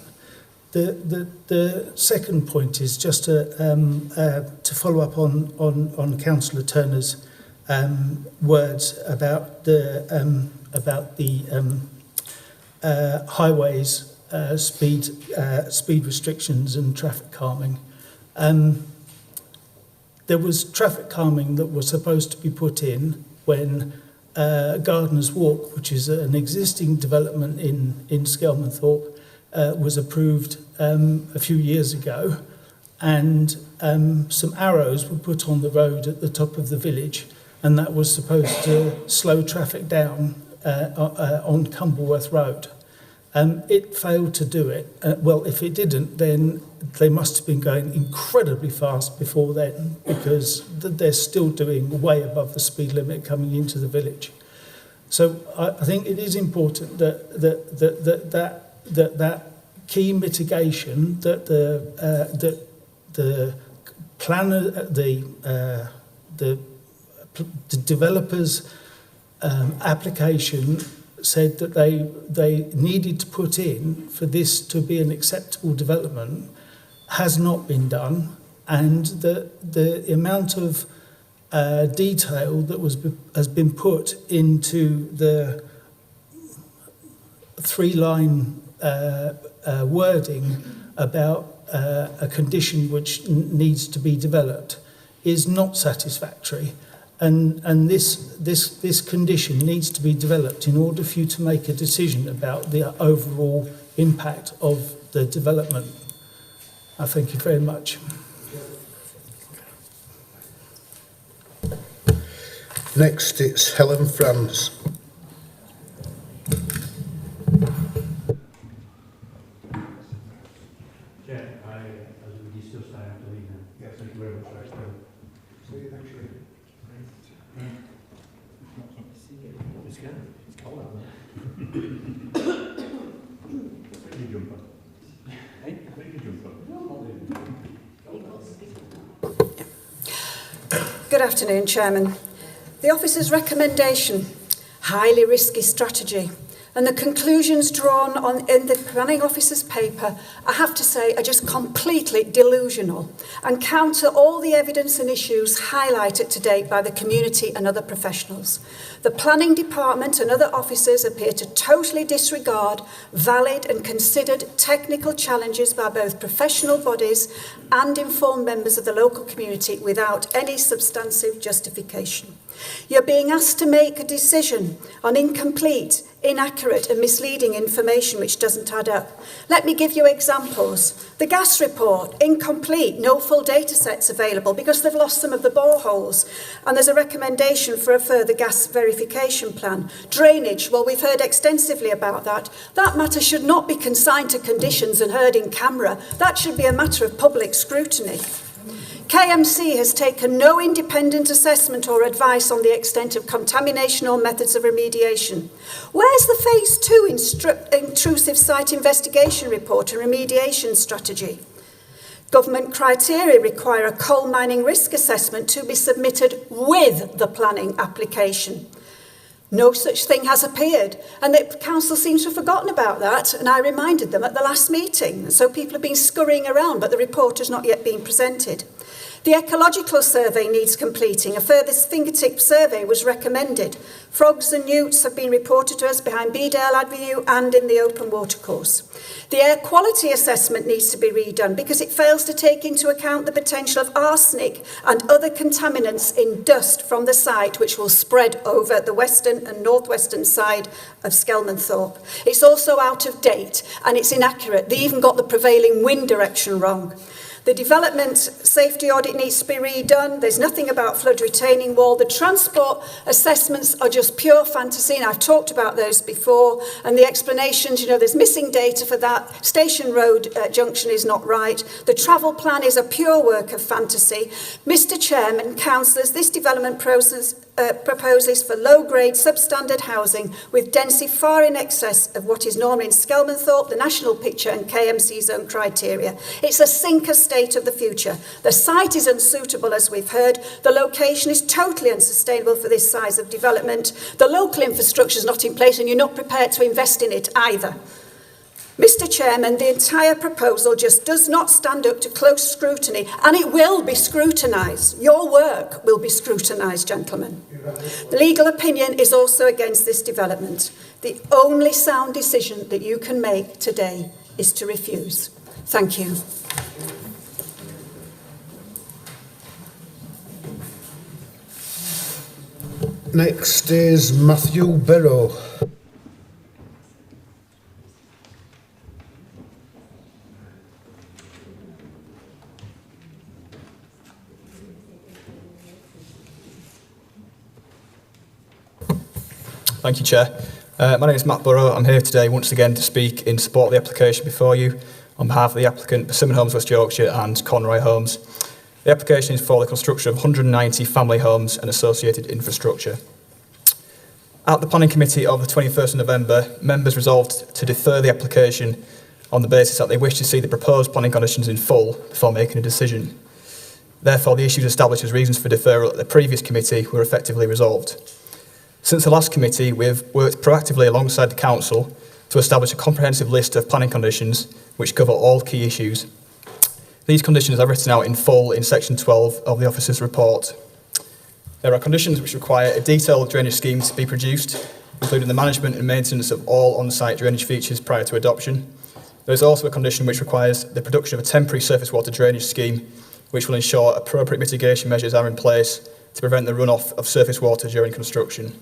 The second point is just to follow up on Councillor Turner's words about the highways, speed restrictions and traffic calming. There was traffic calming that was supposed to be put in when Gardeners Walk, which is an existing development in Skelmanthorpe, was approved a few years ago, and some arrows were put on the road at the top of the village, and that was supposed to slow traffic down on Cumbleworth Road. It failed to do it. Well, if it didn't, then they must have been going incredibly fast before then, because they're still doing way above the speed limit coming into the village. So I think it is important that key mitigation that the planner, the developers' application said that they needed to put in for this to be an acceptable development has not been done, and the amount of detail that has been put into the three-line wording about a condition which needs to be developed is not satisfactory. And this condition needs to be developed in order for you to make a decision about the overall impact of the development. I thank you very much. Next, it's Helen Franz. Chair, as we discussed, I have to leave now. Yes, thank you very much. See you next week. It's cold out there. Bring your jumper. Hey? Bring your jumper. Good afternoon, Chairman. The officer's recommendation, highly risky strategy, and the conclusions drawn in the planning officer's paper, I have to say, are just completely delusional and counter all the evidence and issues highlighted to date by the community and other professionals. The planning department and other officers appear to totally disregard valid and considered technical challenges by both professional bodies and informed members of the local community without any substantive justification. You're being asked to make a decision on incomplete, inaccurate and misleading information which doesn't add up. Let me give you examples. The gas report, incomplete, no full data sets available because they've lost some of the boreholes, and there's a recommendation for a further gas verification plan. Drainage, well, we've heard extensively about that. That matter should not be consigned to conditions and heard in camera. That should be a matter of public scrutiny. KMC has taken no independent assessment or advice on the extent of contamination or methods of remediation. Where's the Phase 2 intrusive site investigation report and remediation strategy? Government criteria require a coal mining risk assessment to be submitted with the planning application. No such thing has appeared, and the council seems to have forgotten about that, and I reminded them at the last meeting. So people have been scurrying around, but the report has not yet been presented. The ecological survey needs completing. A further fingertip survey was recommended. Frogs and newts have been reported to us behind Bedale Avenue and in the open watercourse. The air quality assessment needs to be redone because it fails to take into account the potential of arsenic and other contaminants in dust from the site, which will spread over the western and northwestern side of Skelmanthorpe. It's also out of date and it's inaccurate. They even got the prevailing wind direction wrong. The development safety audit needs to be redone. There's nothing about flood retaining wall. The transport assessments are just pure fantasy, and I've talked about those before. And the explanations, there's missing data for that. Station Road junction is not right. The travel plan is a pure work of fantasy. Mr. Chairman, councillors, this development process proposes for low-grade substandard housing with density far in excess of what is normal in Skelmanthorpe, the national picture and KMC's own criteria. It's a sinker state of the future. The site is unsuitable, as we've heard. The location is totally unsustainable for this size of development. The local infrastructure is not in place and you're not prepared to invest in it either. Mr Chairman, the entire proposal just does not stand up to close scrutiny, and it will be scrutinised. Your work will be scrutinised, gentlemen. The legal opinion is also against this development. The only sound decision that you can make today is to refuse. Thank you. Next is Matthew Barrow. Thank you, Chair. My name is Matt Burrow. I'm here today once again to speak in support of the application before you on behalf of the applicant Persimmon Homes West Yorkshire and Conroy Homes. The application is for the construction of 190 family homes and associated infrastructure. At the Planning Committee of the 21st of November, members resolved to defer the application on the basis that they wish to see the proposed planning conditions in full before making a decision. Therefore, the issues established as reasons for deferral at the previous committee were effectively resolved. Since the last committee, we have worked proactively alongside the Council to establish a comprehensive list of planning conditions which cover all key issues. These conditions are written out in full in section 12 of the officer's report. There are conditions which require a detailed drainage scheme to be produced, including the management and maintenance of all on-site drainage features prior to adoption. There is also a condition which requires the production of a temporary surface water drainage scheme, which will ensure appropriate mitigation measures are in place to prevent the runoff of surface water during construction.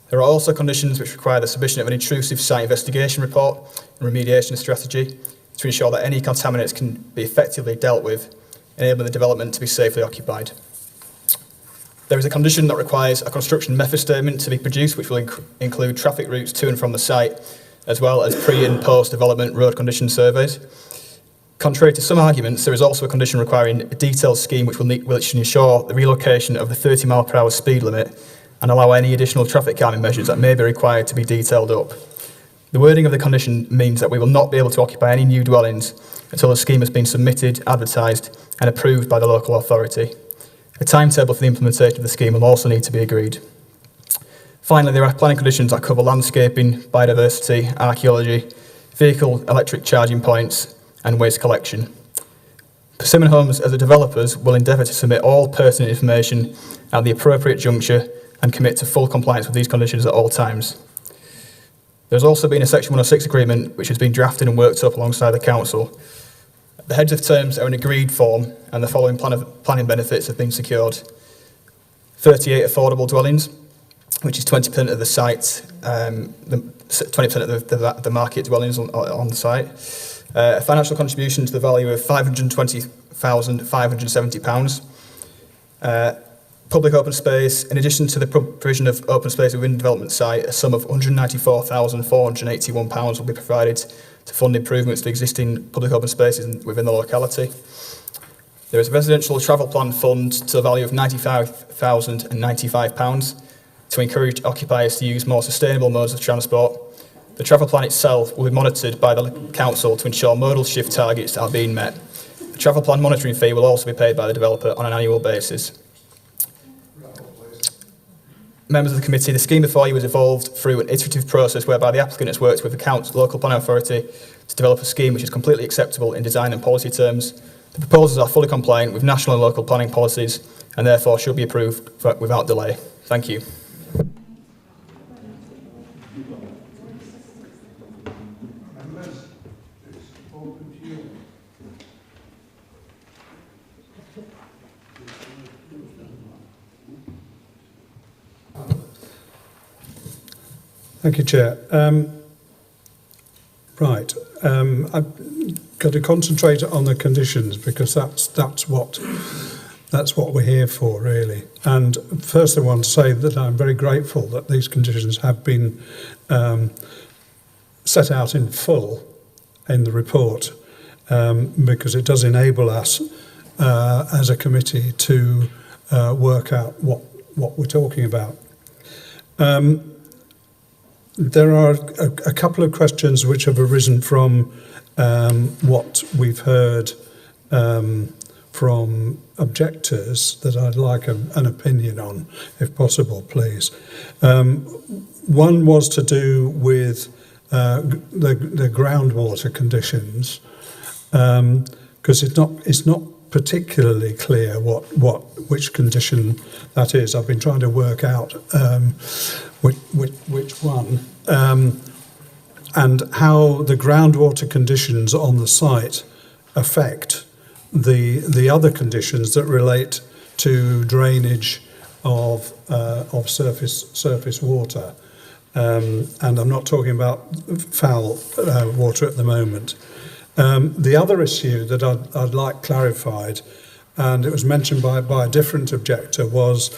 There are also conditions which require the submission of an intrusive site investigation report and remediation strategy to ensure that any contaminants can be effectively dealt with, enabling the development to be safely occupied. There is a condition that requires a construction method statement to be produced, which will include traffic routes to and from the site, as well as pre- and post-development road condition surveys. Contrary to some arguments, there is also a condition requiring a detailed scheme which will ensure the relocation of the 30-mile-per-hour speed limit and allow any additional traffic calming measures that may be required to be detailed up. The wording of the condition means that we will not be able to occupy any new dwellings until the scheme has been submitted, advertised and approved by the local authority. A timetable for the implementation of the scheme will also need to be agreed. Finally, there are planning conditions that cover landscaping, biodiversity, archaeology, vehicle electric charging points and waste collection. Persimmon Homes, as the developers, will endeavour to submit all pertinent information at the appropriate juncture and commit to full compliance with these conditions at all times. There has also been a Section 106 agreement which has been drafted and worked up alongside the Council. The heads of terms are in agreed form and the following planning benefits have been secured. 38 affordable dwellings, which is 20% of the site, 20% of the market dwellings on the site. A financial contribution to the value of £520,570. Public open space, in addition to the provision of open space within the development site, a sum of £194,481 will be provided to fund improvements to existing public open spaces within the locality. There is a residential travel plan fund to the value of £95,095 to encourage occupiers to use more sustainable modes of transport. The travel plan itself will be monitored by the Council to ensure modal shift targets are being met. The travel plan monitoring fee will also be paid by the developer on an annual basis. Members of the committee, the scheme before you was evolved through an iterative process whereby the applicant has worked with the local planning authority to develop a scheme which is completely acceptable in design and policy terms. The proposals are fully compliant with national and local planning policies and therefore should be approved without delay. Thank you. Thank you, Chair. I've got to concentrate on the conditions because that's what we're here for, really. And first, I want to say that I'm very grateful that these conditions have been set out in full in the report because it does enable us as a committee to work out what we're talking about. There are a couple of questions which have arisen from what we've heard from objectors that I'd like an opinion on, if possible, please. One was to do with the groundwater conditions, because it's not particularly clear which condition that is. I've been trying to work out which one, and how the groundwater conditions on the site affect the other conditions that relate to drainage of surface water. And I'm not talking about foul water at the moment. The other issue that I'd like clarified, and it was mentioned by a different objector, was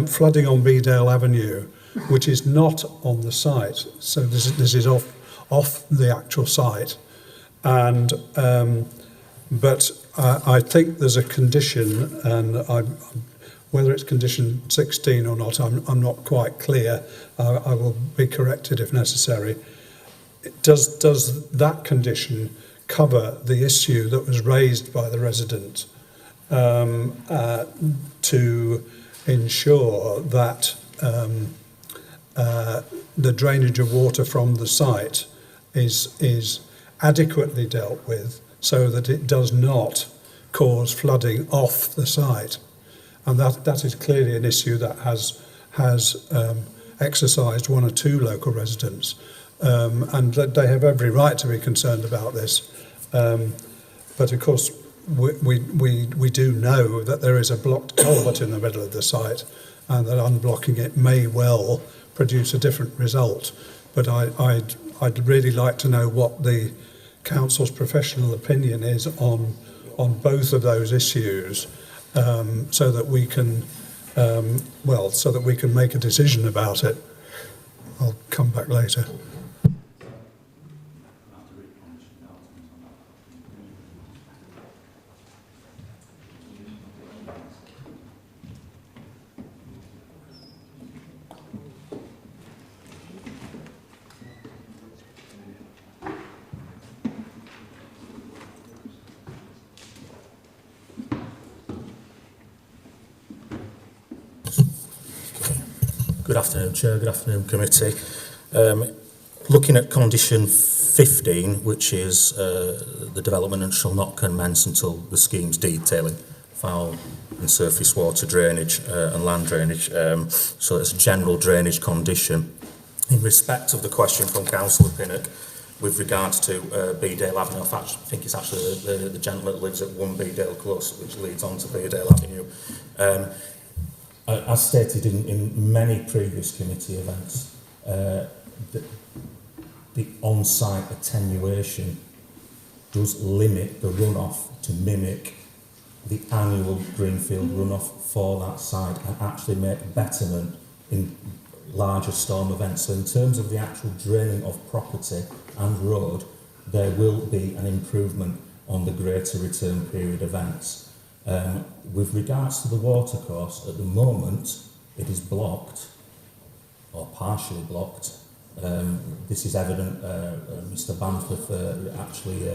flooding on Beedale Avenue, which is not on the site. So this is off the actual site, and but I think there's a condition, and whether it's condition 16 or not, I'm not quite clear. I will be corrected if necessary. Does that condition cover the issue that was raised by the resident to ensure that the drainage of water from the site is adequately dealt with, so that it does not cause flooding off the site? And that is clearly an issue that has exercised one or two local residents, and they have every right to be concerned about this. But of course, we do know that there is a blocked culvert in the middle of the site, and that unblocking it may well produce a different result. But I'd really like to know what the council's professional opinion is on both of those issues, so that we can make a decision about it. I'll come back later. Good afternoon, Chair. Good afternoon, Committee. Looking at condition 15, which is the development shall not commence until the scheme's detailing foul and surface water drainage and land drainage. So it's a general drainage condition. In respect of the question from Councillor Pinnock with regards to Beedale Avenue, I think it's actually the gentleman that lives at 1 Beedale Close, which leads on to Beedale Avenue. As stated in many previous committee events, the on-site attenuation does limit the runoff to mimic the annual Greenfield runoff for that site and actually make betterment in larger storm events. So in terms of the actual draining of property and road, there will be an improvement on the greater return period events. With regards to the watercourse, at the moment it is blocked or partially blocked. This is evident. Mr. Bamford actually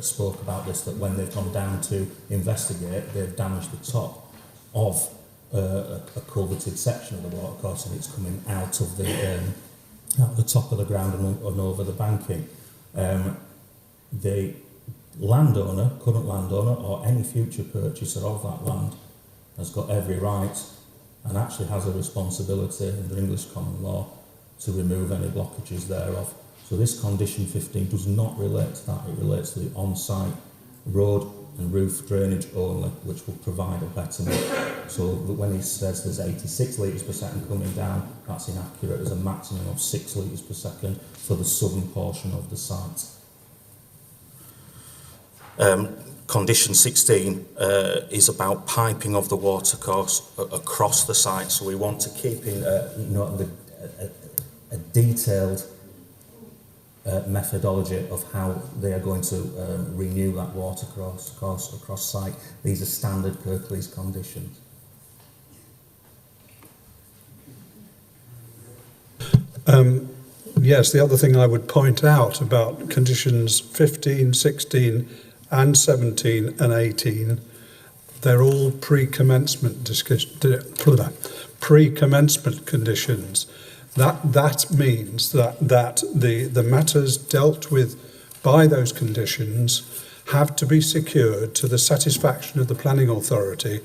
spoke about this, that when they've gone down to investigate, they've damaged the top of a culverted section of the watercourse, and it's coming out of the top of the ground and over the banking. The landowner, current landowner, or any future purchaser of that land has got every right and actually has a responsibility under English common law to remove any blockages thereof. So this condition 15 does not relate to that. It relates to the on-site road and roof drainage only, which will provide a betterment. So that when he says there's 86 litres per second coming down, that's inaccurate. There's a maximum of 6 litres per second for the southern portion of the site. Condition 16 is about piping of the watercourse across the site. So we want to keep in a detailed methodology of how they are going to renew that watercourse across site. These are standard Kirklees conditions. Yes, the other thing I would point out about conditions 15, 16 and 17 and 18, they're all pre-commencement conditions. That means that the matters dealt with by those conditions have to be secured to the satisfaction of the planning authority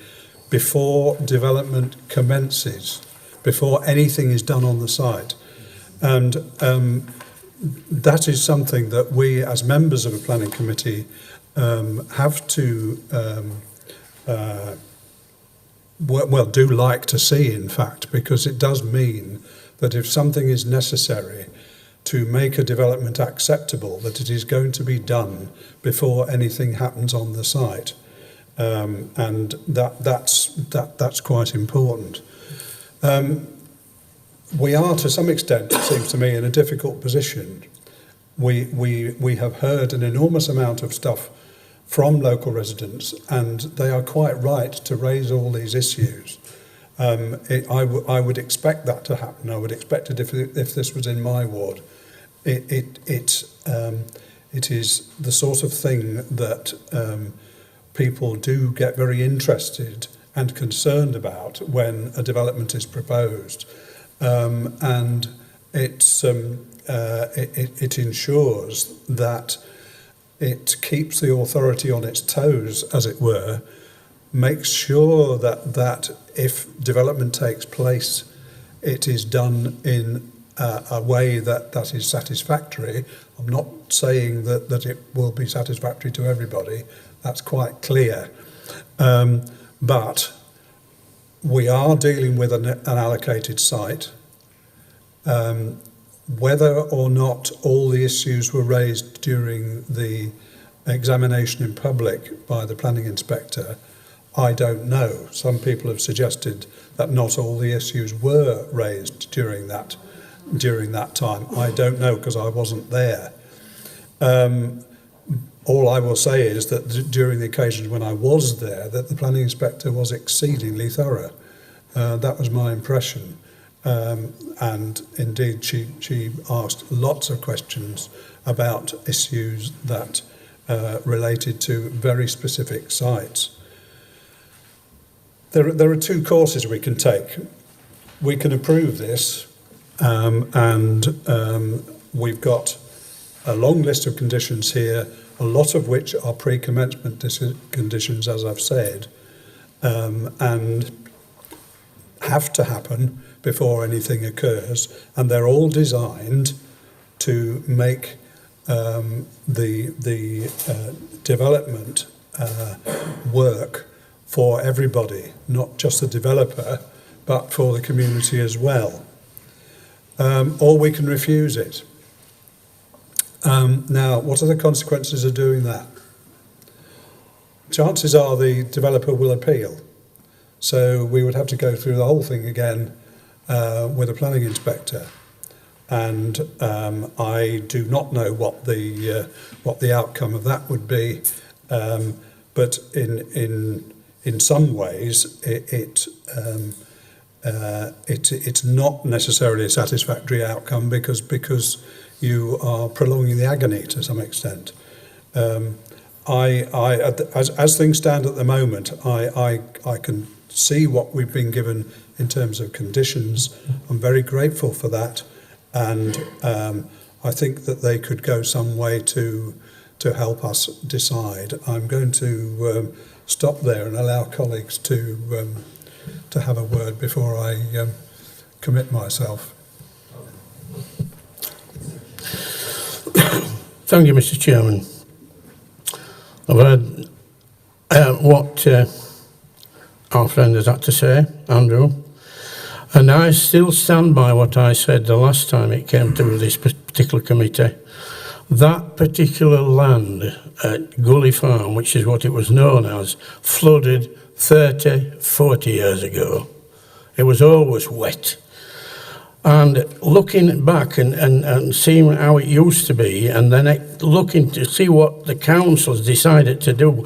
before development commences, before anything is done on the site. And that is something that we, as members of a planning committee, have to do like to see, in fact, because it does mean that if something is necessary to make a development acceptable, that it is going to be done before anything happens on the site. And that's quite important. We are, to some extent, it seems to me, in a difficult position. We have heard an enormous amount of stuff from local residents, and they are quite right to raise all these issues. I would expect that to happen. I would expect it if this was in my ward. It is the sort of thing that people do get very interested and concerned about when a development is proposed, and it ensures that it keeps the authority on its toes, as it were, makes sure that if development takes place, it is done in a way that is satisfactory. I'm not saying that it will be satisfactory to everybody. That's quite clear. But we are dealing with an allocated site. Whether or not all the issues were raised during the examination in public by the planning inspector, I don't know. Some people have suggested that not all the issues were raised during that time. I don't know, because I wasn't there. All I will say is that during the occasions when I was there, that the planning inspector was exceedingly thorough. That was my impression. And indeed, she asked lots of questions about issues that related to very specific sites. There are two courses we can take. We can approve this, and we've got a long list of conditions here, a lot of which are pre-commencement conditions, as I've said, and have to happen before anything occurs, and they're all designed to make the development work for everybody, not just the developer, but for the community as well. Or we can refuse it. Now, what are the consequences of doing that? Chances are the developer will appeal. So we would have to go through the whole thing again with a planning inspector. And I do not know what the outcome of that would be. But in some ways, it's not necessarily a satisfactory outcome because you are prolonging the agony to some extent. As things stand at the moment, I can see what we've been given in terms of conditions. I'm very grateful for that, and I think that they could go some way to help us decide. I'm going to stop there and allow colleagues to have a word before I commit myself. Thank you, Mr. Chairman. I've heard what our friend has had to say, Andrew, and I still stand by what I said the last time it came to this particular committee. That particular land at Gully Farm, which is what it was known as, flooded 30, 40 years ago. It was always wet. And looking back and seeing how it used to be, and then looking to see what the council's decided to do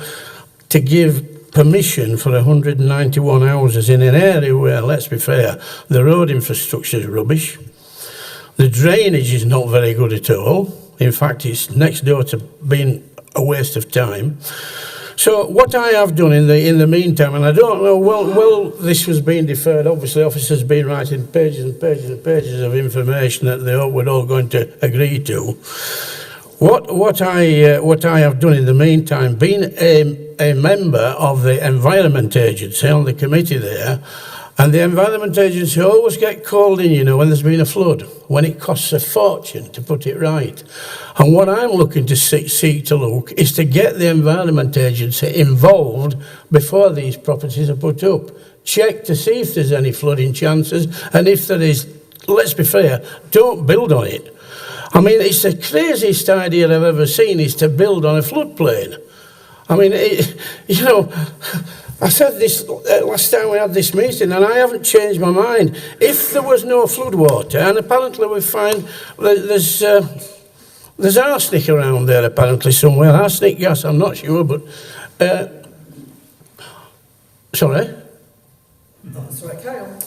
to give permission for 191 houses in an area where, let's be fair, the road infrastructure is rubbish. The drainage is not very good at all. In fact, it's next door to being a waste of time. So what I have done in the meantime, and I don't know, well, this was being deferred. Obviously, officers have been writing pages and pages and pages of information that they were all going to agree to. What I have done in the meantime, being a member of the Environment Agency on the committee there, and the Environment Agency always get called in, you know, when there's been a flood, when it costs a fortune to put it right. And what I'm looking to seek to look is to get the Environment Agency involved before these properties are put up. Check to see if there's any flooding chances, and if there is, let's be fair, don't build on it. I mean, it's the craziest idea I've ever seen is to build on a floodplain. I mean, you know, I said this last time we had this meeting, and I haven't changed my mind. If there was no floodwater, and apparently we find there's arsenic around there apparently somewhere, arsenic gas, I'm not sure, but... sorry? That's right, carry on.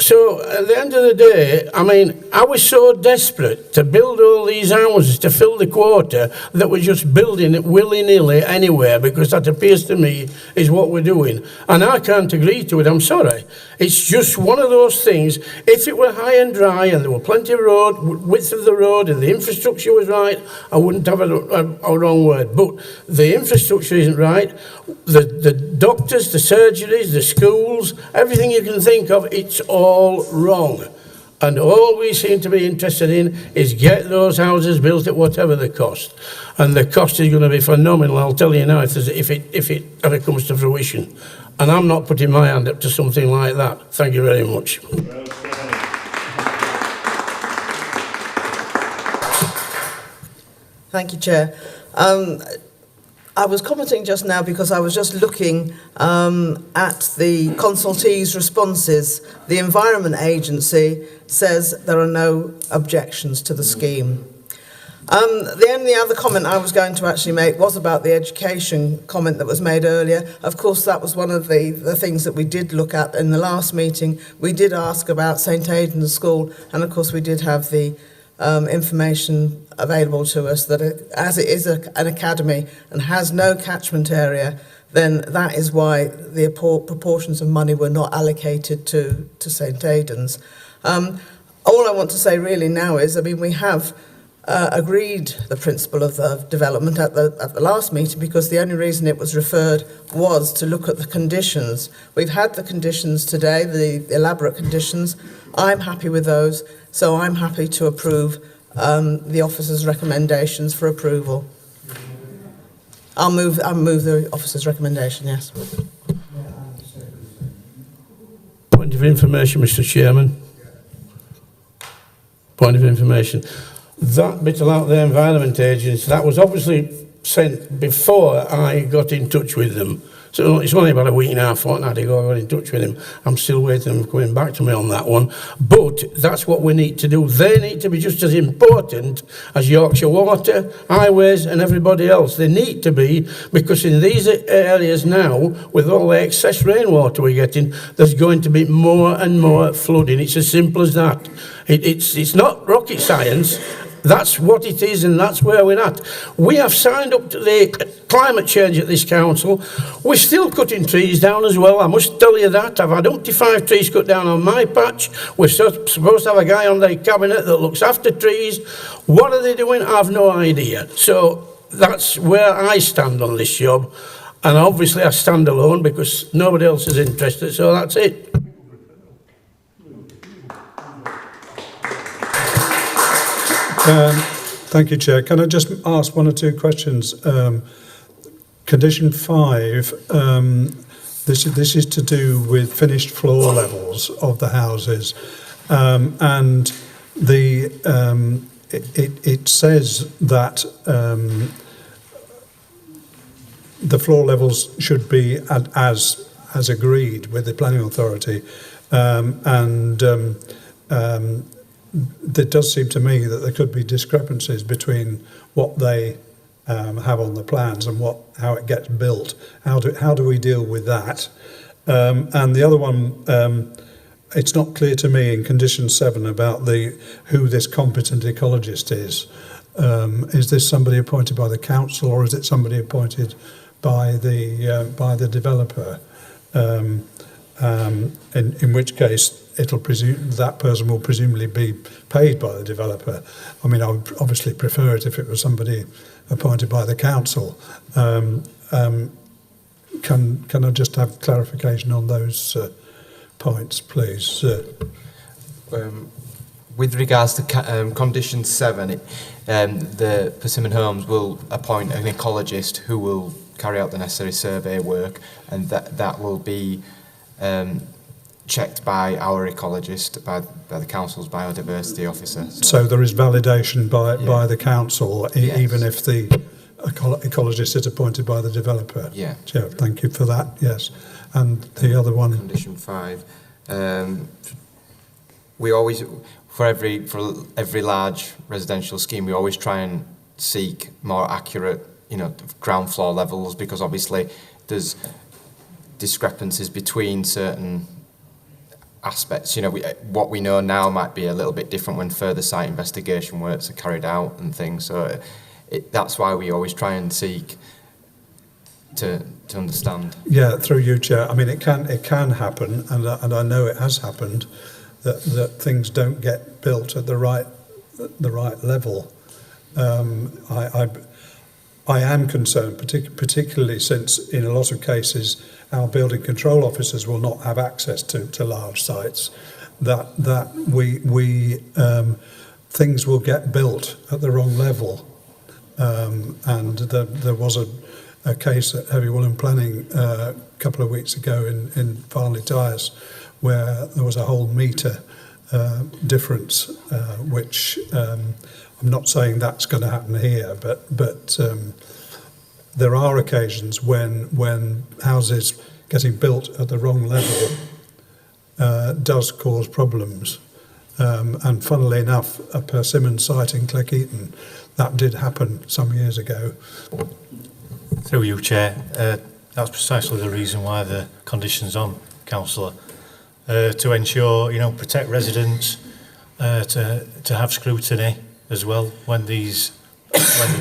So, at the end of the day, I mean, I was so desperate to build all these houses to fill the quarter that we're just building it willy-nilly anywhere, because that appears to me is what we're doing. And I can't agree to it, I'm sorry. It's just one of those things. If it were high and dry and there were plenty of road, width of the road, and the infrastructure was right, I wouldn't have a wrong word. But the infrastructure isn't right. The doctors, the surgeries, the schools, everything you can think of, it's all wrong. And all we seem to be interested in is get those houses built at whatever the cost. And the cost is going to be phenomenal, I'll tell you now, if it ever comes to fruition. And I'm not putting my hand up to something like that. Thank you very much. Thank you, Chair. I was commenting just now because I was just looking at the consultees' responses. The Environment Agency says there are no objections to the scheme. The only other comment I was going to actually make was about the education comment that was made earlier. Of course, that was one of the things that we did look at in the last meeting. We did ask about St Aidan's School, and of course we did have the information available to us that as it is an academy and has no catchment area, then that is why the proportions of money were not allocated to St Aidan's. All I want to say really now is, I mean, we have agreed the principle of the development at the last meeting, because the only reason it was referred was to look at the conditions. We've had the conditions today, the elaborate conditions. I'm happy with those, so I'm happy to approve the officer's recommendations for approval. I'll move the officer's recommendation, yes. Point of information, Mr. Chairman. Point of information. That bit about the Environment Agency, that was obviously sent before I got in touch with them. So it's only about a week and a half, fortnight ago I got in touch with him. I'm still waiting for coming back to me on that one. But that's what we need to do. They need to be just as important as Yorkshire Water, Highways and everybody else. They need to be, because in these areas now, with all the excess rainwater we're getting, there's going to be more and more flooding. It's as simple as that. It's not rocket science. That's what it is, and that's where we're at. We have signed up to the climate change at this council. We're still cutting trees down as well, I must tell you that. I've had up to 5 trees cut down on my patch. We're supposed to have a guy on the cabinet that looks after trees. What are they doing? I have no idea. So that's where I stand on this job. And obviously I stand alone because nobody else is interested, so that's it. Thank you, Chair. Can I just ask 1 or 2 questions? Condition 5, this is to do with finished floor levels of the houses, and it says that the floor levels should be as agreed with the planning authority, there does seem to me that there could be discrepancies between what they have on the plans and how it gets built. How do we deal with that? And the other one, it's not clear to me in condition 7 about who this competent ecologist is. Is this somebody appointed by the council, or is it somebody appointed by the developer? In which case, that person will presumably be paid by the developer. I mean, I would obviously prefer it if it was somebody appointed by the council. Can I just have clarification on those points, please? With regards to condition 7, the Persimmon Homes will appoint an ecologist who will carry out the necessary survey work, and that will be checked by our ecologist, by the council's biodiversity officer. So there is validation by the council, even if the ecologist is appointed by the developer. Yeah. Thank you for that. Yes, and the other one. Condition 5. We always, for every large residential scheme, we always try and seek more accurate, ground floor levels, because obviously there's discrepancies between certain aspects. What we know now might be a little bit different when further site investigation works are carried out and things. So that's why we always try and seek to understand. Yeah, through you, Chair. I mean, it can happen, and I know it has happened that things don't get built at the right level. I am concerned, particularly since in a lot of cases our building control officers will not have access to large sites. That we things will get built at the wrong level, and there was a case at Heavy Woolen Planning a couple of weeks ago in Farnley Tyres, where there was a whole metre difference, which I'm not saying that's going to happen here, but there are occasions when houses getting built at the wrong level does cause problems. And funnily enough, a Persimmon site in Cleckheaton, that did happen some years ago. Through you, Chair. That's precisely the reason why the condition's on, Councillor. To ensure, protect residents, to have scrutiny as well when the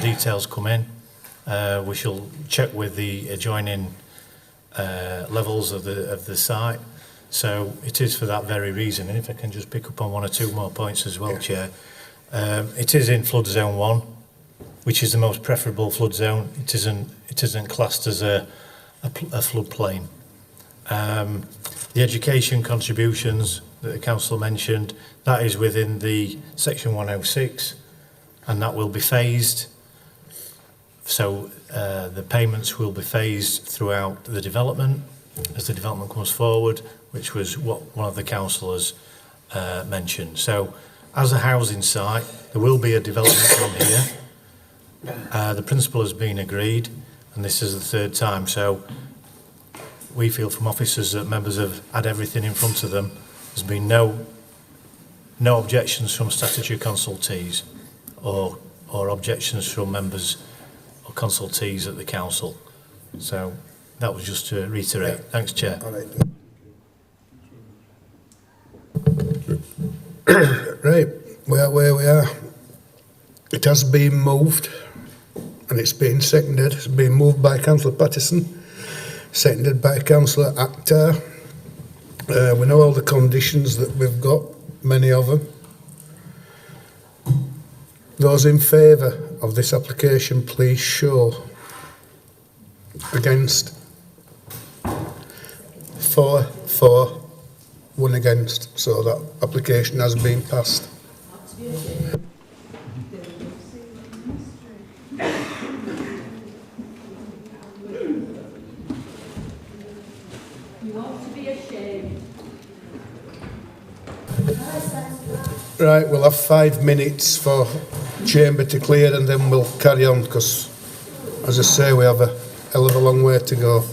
details come in. We shall check with the adjoining levels of the site. So it is for that very reason. And if I can just pick up on one or two more points as well, Chair. It is in flood zone 1, which is the most preferable flood zone. It isn't classed as a floodplain. The education contributions that the council mentioned, that is within the section 106, and that will be phased. So the payments will be phased throughout the development as the development comes forward, which was what one of the councillors mentioned. So as a housing site, there will be a development on here. The principle has been agreed, and this is the third time. So we feel from officers that members have had everything in front of them. There's been no objections from statutory consultees or objections from members or consultees at the council. So that was just to reiterate. Thanks, Chair. Right, we are where we are. It has been moved, and it's been seconded. It's been moved by Councillor Pattison, seconded by Councillor Akhtar. We know all the conditions that we've got, many of them. Those in favour of this application, please show. Against? 4, 1 against. So that application has been passed. Right, we'll have 5 minutes for chamber to clear, and then we'll carry on, because, as I say, we have a hell of a long way to go.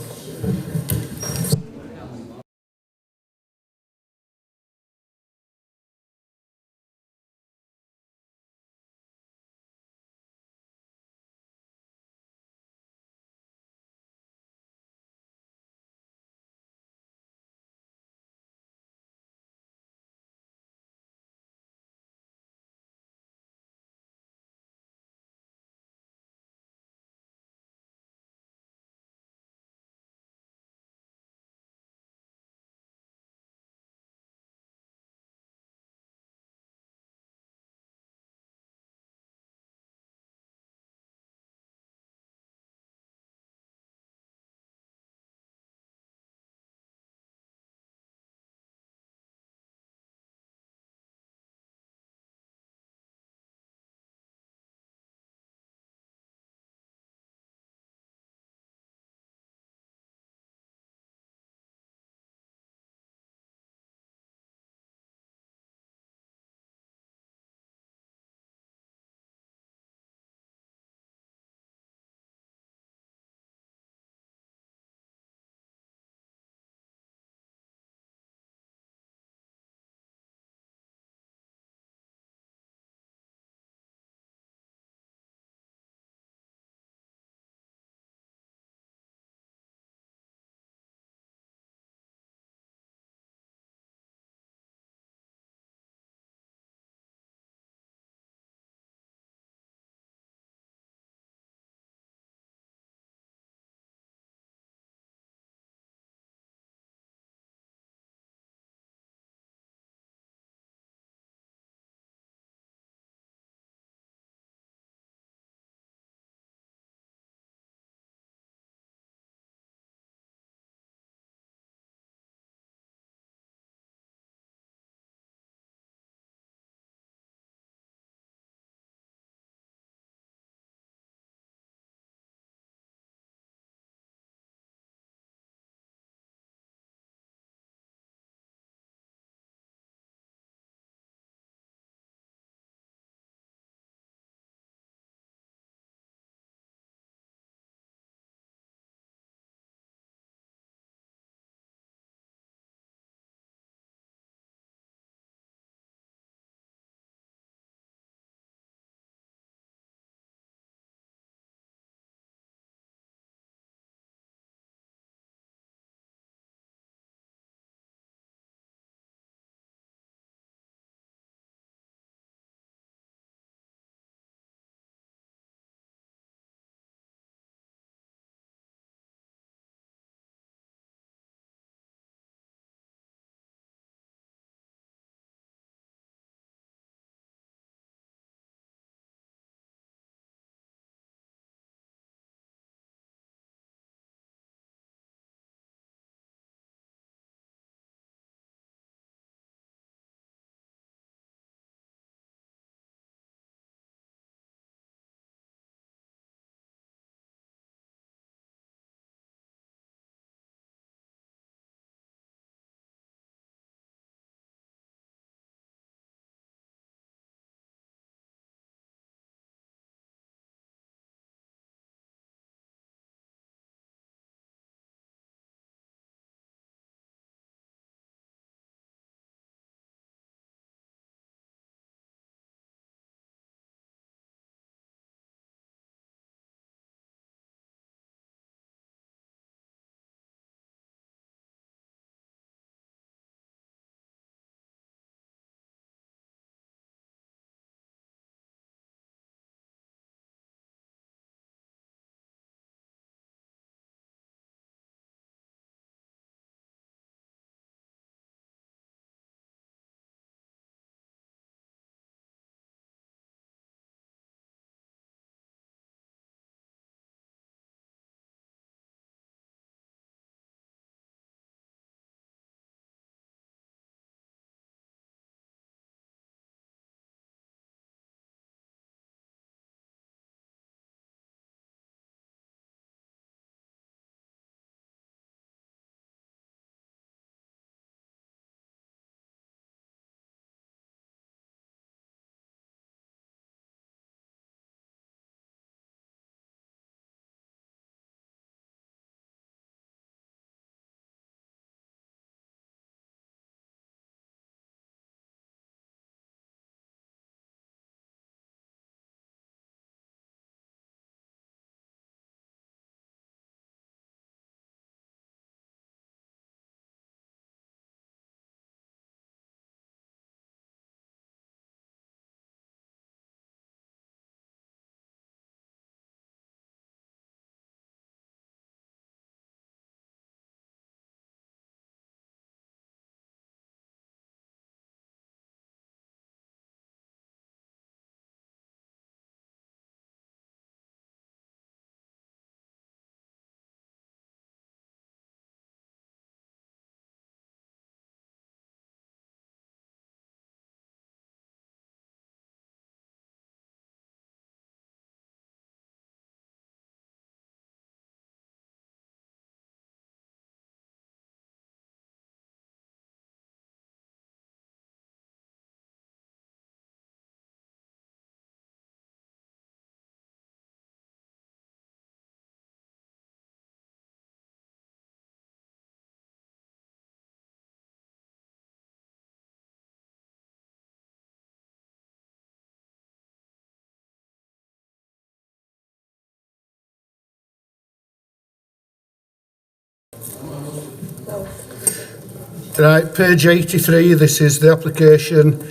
Right, page 83, this is the application,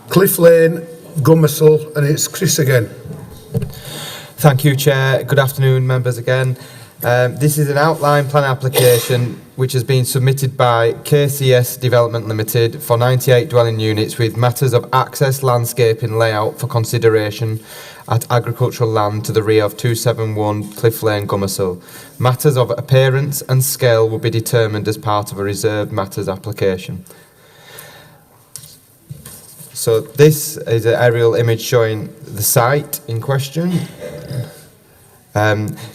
Cliff Lane, Gummersall, and it's Chris again. Thank you, Chair. Good afternoon, members again. This is an outline plan application which has been submitted by KCS Development Limited for 98 dwelling units with matters of access, landscaping, layout for consideration at agricultural land to the rear of 271 Cliff Lane, Gummersall. Matters of appearance and scale will be determined as part of a reserved matters application. So this is an aerial image showing the site in question.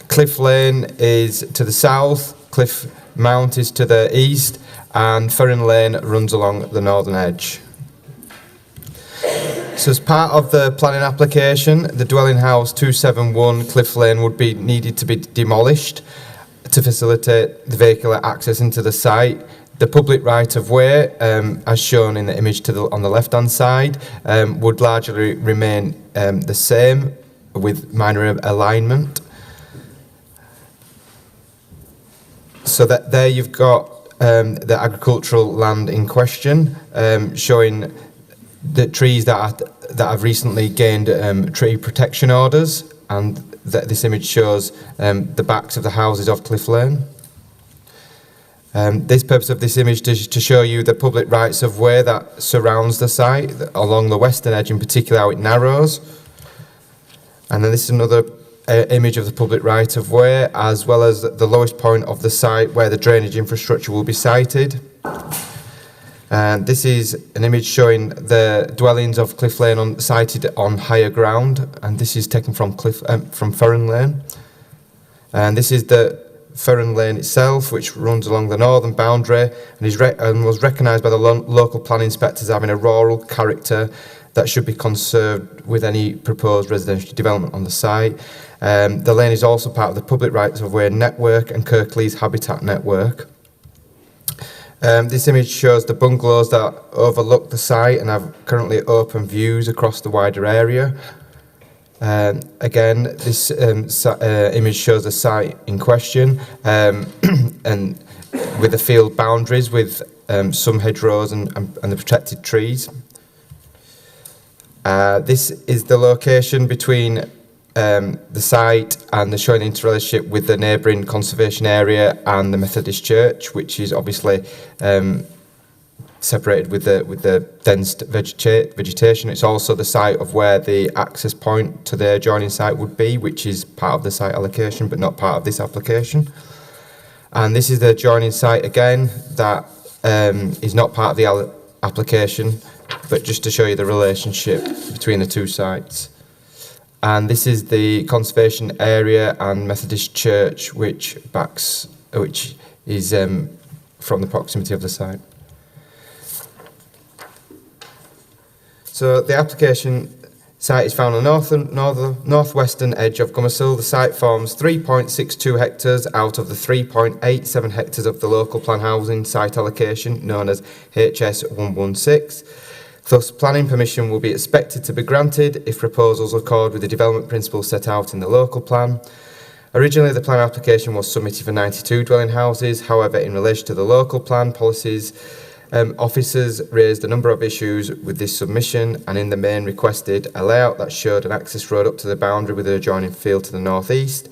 Cliff Lane is to the south, Cliff Mount is to the east, and Ferren Lane runs along the northern edge. So as part of the planning application, the dwelling house 271 Cliff Lane would be needed to be demolished to facilitate the vehicular access into the site. The public right-of-way, as shown in the image on the left-hand side, would largely remain the same with minor alignment. So that there you've got the agricultural land in question, showing the trees that have recently gained tree protection orders, and this image shows the backs of the houses of Cliff Lane. This purpose of this image is to show you the public rights of way that surrounds the site, along the western edge in particular, how it narrows. And then this is another image of the public right of way, as well as the lowest point of the site where the drainage infrastructure will be sited. And this is an image showing the dwellings of Cliff Lane sited on higher ground, and this is taken from Ferren Lane. And this is the Ferren Lane itself, which runs along the northern boundary and was recognised by the local planning inspectors having a rural character that should be conserved with any proposed residential development on the site. The lane is also part of the public rights of way network and Kirklees Habitat Network. This image shows the bungalows that overlook the site and have currently open views across the wider area. Again, this image shows the site in question and with the field boundaries with some hedgerows and the protected trees. This is the location between the site and the showing interrelationship with the neighbouring conservation area and the Methodist Church, which is obviously separated with the dense vegetation. It's also the site of where the access point to the adjoining site would be, which is part of the site allocation but not part of this application. And this is the adjoining site again that is not part of the application, but just to show you the relationship between the two sites. And this is the conservation area and Methodist Church, which is from the proximity of the site. So the application site is found on the northwestern edge of Gummersall. The site forms 3.62 hectares out of the 3.87 hectares of the local plan housing site allocation, known as HS 116. Thus, planning permission will be expected to be granted if proposals accord with the development principles set out in the local plan. Originally, the plan application was submitted for 92 dwelling houses. However, in relation to the local plan policies, officers raised a number of issues with this submission and in the main requested a layout that showed an access road up to the boundary with an adjoining field to the northeast,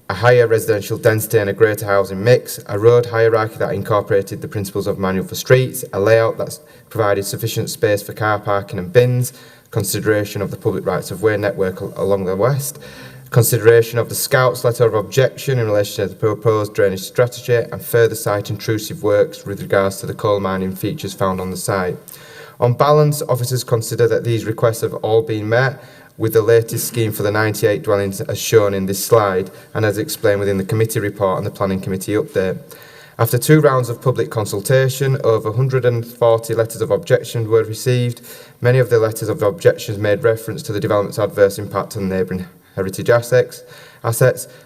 a higher residential density and a greater housing mix, a road hierarchy that incorporated the principles of manual for streets, a layout that provided sufficient space for car parking and bins, consideration of the public rights of way network along the west, consideration of the Scouts letter of objection in relation to the proposed drainage strategy, and further site intrusive works with regards to the coal mining features found on the site. On balance, officers consider that these requests have all been met with the latest scheme for the 98 dwellings as shown in this slide and as explained within the committee report and the planning committee update. After 2 rounds of public consultation, over 140 letters of objection were received. Many of the letters of objections made reference to the development's adverse impact on neighbouring heritage assets,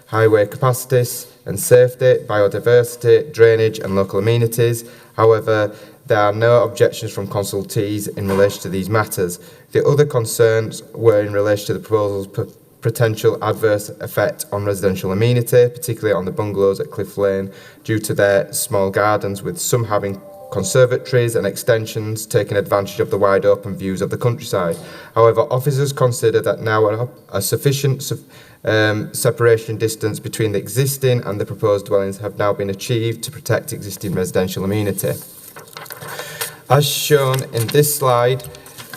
highway capacities and safety, biodiversity, drainage and local amenities. However, there are no objections from consultees in relation to these matters. The other concerns were in relation to the proposals potential adverse effect on residential amenity, particularly on the bungalows at Cliff Lane, due to their small gardens, with some having conservatories and extensions taking advantage of the wide open views of the countryside. However, officers consider that now a sufficient separation distance between the existing and the proposed dwellings have now been achieved to protect existing residential amenity. As shown in this slide,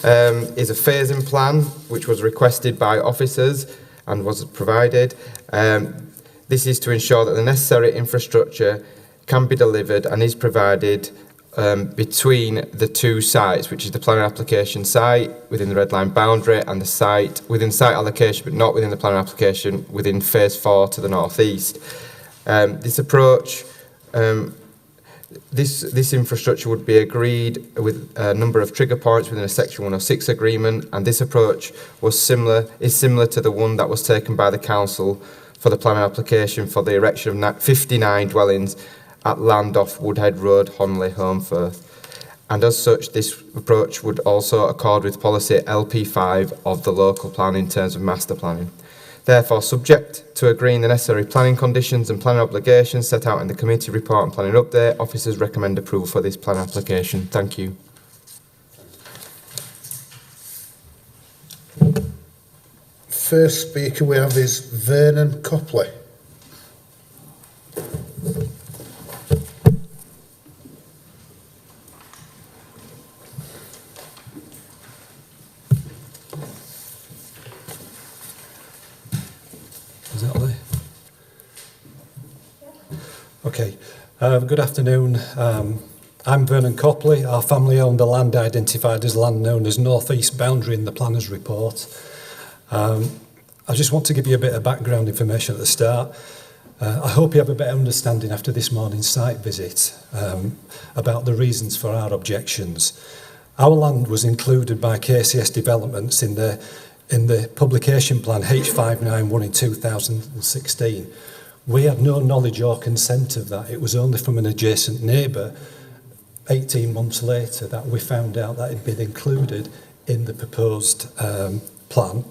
is a phasing plan which was requested by officers and was provided. This is to ensure that the necessary infrastructure can be delivered and is provided between the two sites, which is the planning application site within the red line boundary and the site within site allocation, but not within the planning application within phase 4 to the northeast. This approach, this infrastructure would be agreed with a number of trigger points within a Section 106 agreement, and this approach is similar to the one that was taken by the council for the planning application for the erection of 59 dwellings at land off Woodhead Road, Honley, Holmfirth. And as such, this approach would also accord with policy LP5 of the local plan in terms of master planning. Therefore, subject to agreeing the necessary planning conditions and planning obligations set out in the committee report and planning update, officers recommend approval for this plan application. Thank you. First speaker we have is Vernon Copley. Is that there? Okay. Good afternoon. I'm Vernon Copley. Our family owned the land identified as land known as North East Boundary in the planner's report. I just want to give you a bit of background information at the start. I hope you have a better understanding after this morning's site visit about the reasons for our objections. Our land was included by KCS Developments in the publication plan H591 in 2016. We had no knowledge or consent of that. It was only from an adjacent neighbour 18 months later that we found out that it had been included in the proposed plan.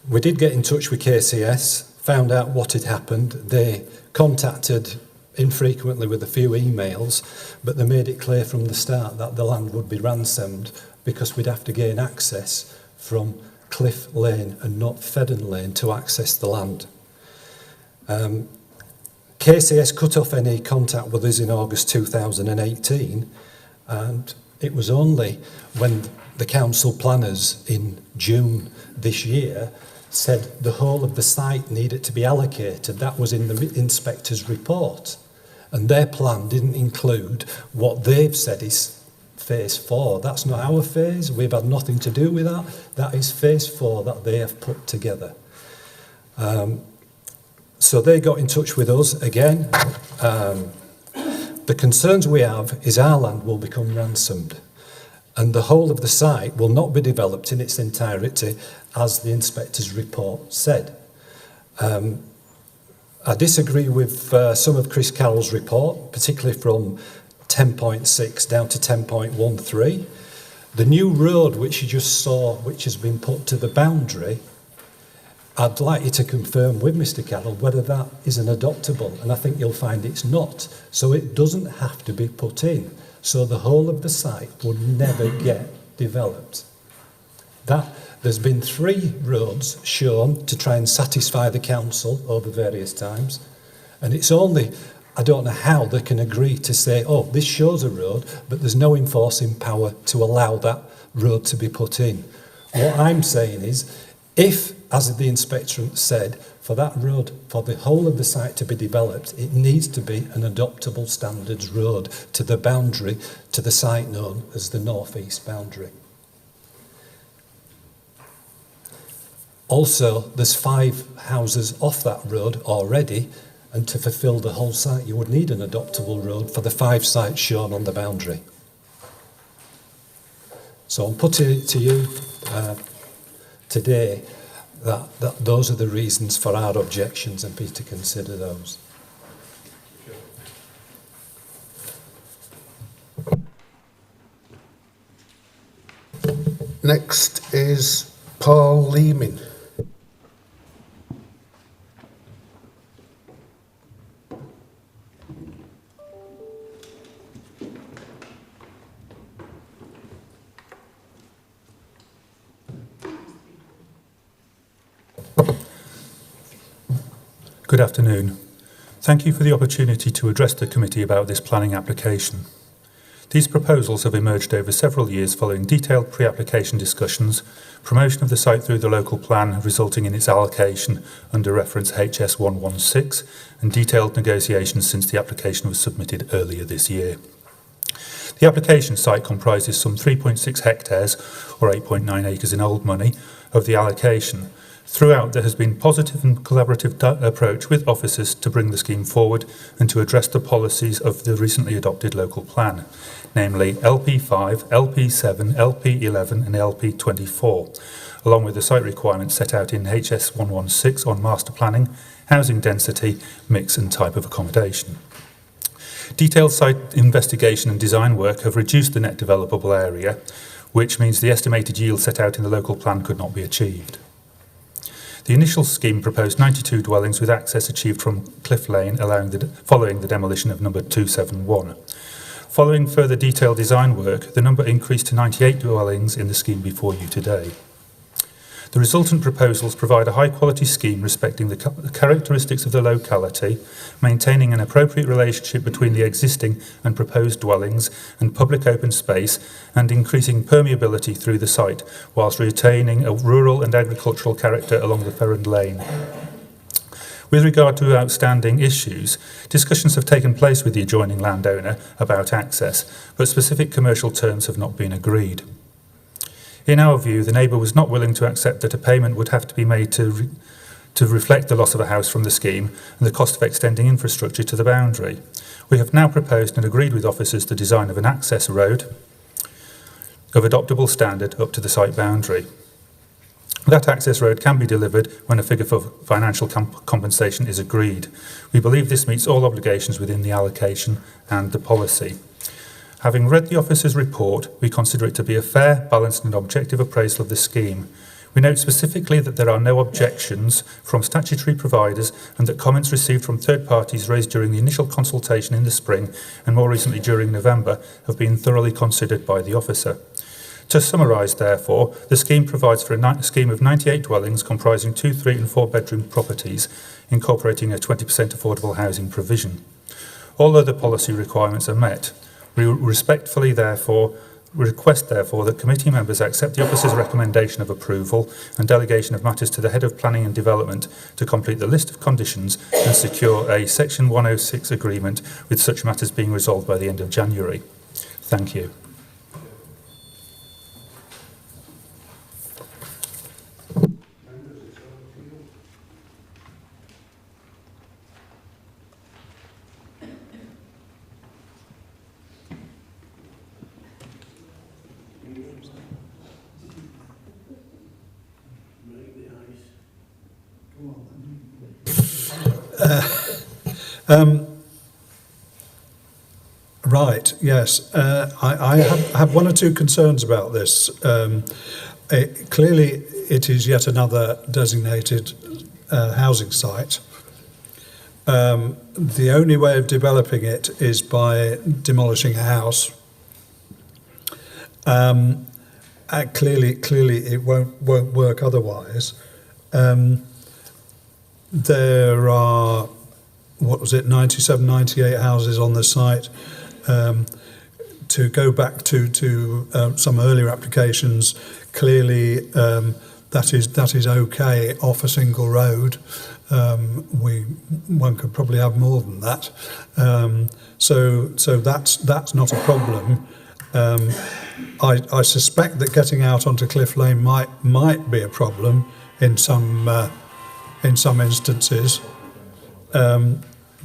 We did get in touch with KCS, found out what had happened. They contacted infrequently with a few emails, but they made it clear from the start that the land would be ransomed because we'd have to gain access from Cliff Lane and not Fedden Lane to access the land. KCS cut off any contact with us in August 2018, and it was only when the council planners in June this year said the whole of the site needed to be allocated. That was in the inspector's report, and their plan didn't include what they've said is phase 4. That's not our phase. We've had nothing to do with that. That is phase 4 that they have put together. So they got in touch with us again. The concerns we have is our land will become ransomed, and the whole of the site will not be developed in its entirety, as the inspector's report said. I disagree with some of Chris Carroll's report, particularly from 10.6 down to 10.13. The new road which you just saw, which has been put to the boundary, I'd like you to confirm with Mr. Carroll whether that is an adoptable, and I think you'll find it's not. So it doesn't have to be put in. So the whole of the site would never get developed. There's been 3 roads shown to try and satisfy the council over various times, and it's only, I don't know how they can agree to say, oh, this shows a road, but there's no enforcing power to allow that road to be put in. What I'm saying is, if, as the inspector said, for that road, for the whole of the site to be developed, it needs to be an adoptable standards road to the boundary, to the site known as the North East Boundary. Also, there's 5 houses off that road already, and to fulfil the whole site, you would need an adoptable road for the 5 sites shown on the boundary. So I'm putting it to you today that those are the reasons for our objections, and please to consider those. Next is Paul Leeming. Good afternoon. Thank you for the opportunity to address the committee about this planning application. These proposals have emerged over several years following detailed pre-application discussions, promotion of the site through the local plan resulting in its allocation under reference HS 116 and detailed negotiations since the application was submitted earlier this year. The application site comprises some 3.6 hectares, or 8.9 acres in old money, of the allocation. Throughout, there has been positive and collaborative approach with officers to bring the scheme forward and to address the policies of the recently adopted local plan, namely LP5, LP7, LP11 and LP24, along with the site requirements set out in HS 116 on master planning, housing density, mix and type of accommodation. Detailed site investigation and design work have reduced the net developable area, which means the estimated yield set out in the local plan could not be achieved. The initial scheme proposed 92 dwellings with access achieved from Cliff Lane following the demolition of number 271. Following further detailed design work, the number increased to 98 dwellings in the scheme before you today. The resultant proposals provide a high-quality scheme respecting the characteristics of the locality, maintaining an appropriate relationship between the existing and proposed dwellings and public open space, and increasing permeability through the site, whilst retaining a rural and agricultural character along the Ferrand Lane. With regard to outstanding issues, discussions have taken place with the adjoining landowner about access, but specific commercial terms have not been agreed. In our view, the neighbour was not willing to accept that a payment would have to be made to reflect the loss of a house from the scheme and the cost of extending infrastructure to the boundary. We have now proposed and agreed with officers the design of an access road of adoptable standard up to the site boundary. That access road can be delivered when a figure for financial compensation is agreed. We believe this meets all obligations within the allocation and the policy. Having read the officer's report, we consider it to be a fair, balanced and objective appraisal of the scheme. We note specifically that there are no objections from statutory providers and that comments received from third parties raised during the initial consultation in the spring and more recently during November have been thoroughly considered by the officer. To summarise, therefore, the scheme provides for a scheme of 98 dwellings comprising 2, 3 and 4 bedroom properties, incorporating a 20% affordable housing provision. All other policy requirements are met. We respectfully, therefore, request, therefore, that committee members accept the officer's recommendation of approval and delegation of matters to the Head of Planning and Development to complete the list of conditions and secure a Section 106 agreement with such matters being resolved by the end of January. Thank you. Right, yes. I have one or two concerns about this. Clearly, it is yet another designated housing site. The only way of developing it is by demolishing a house. Clearly, it won't work otherwise. There are, 97, 98 houses on the site. To go back to some earlier applications, clearly that is okay off a single road. One could probably have more than that. So that's not a problem. I suspect that getting out onto Cliff Lane might be a problem in some instances.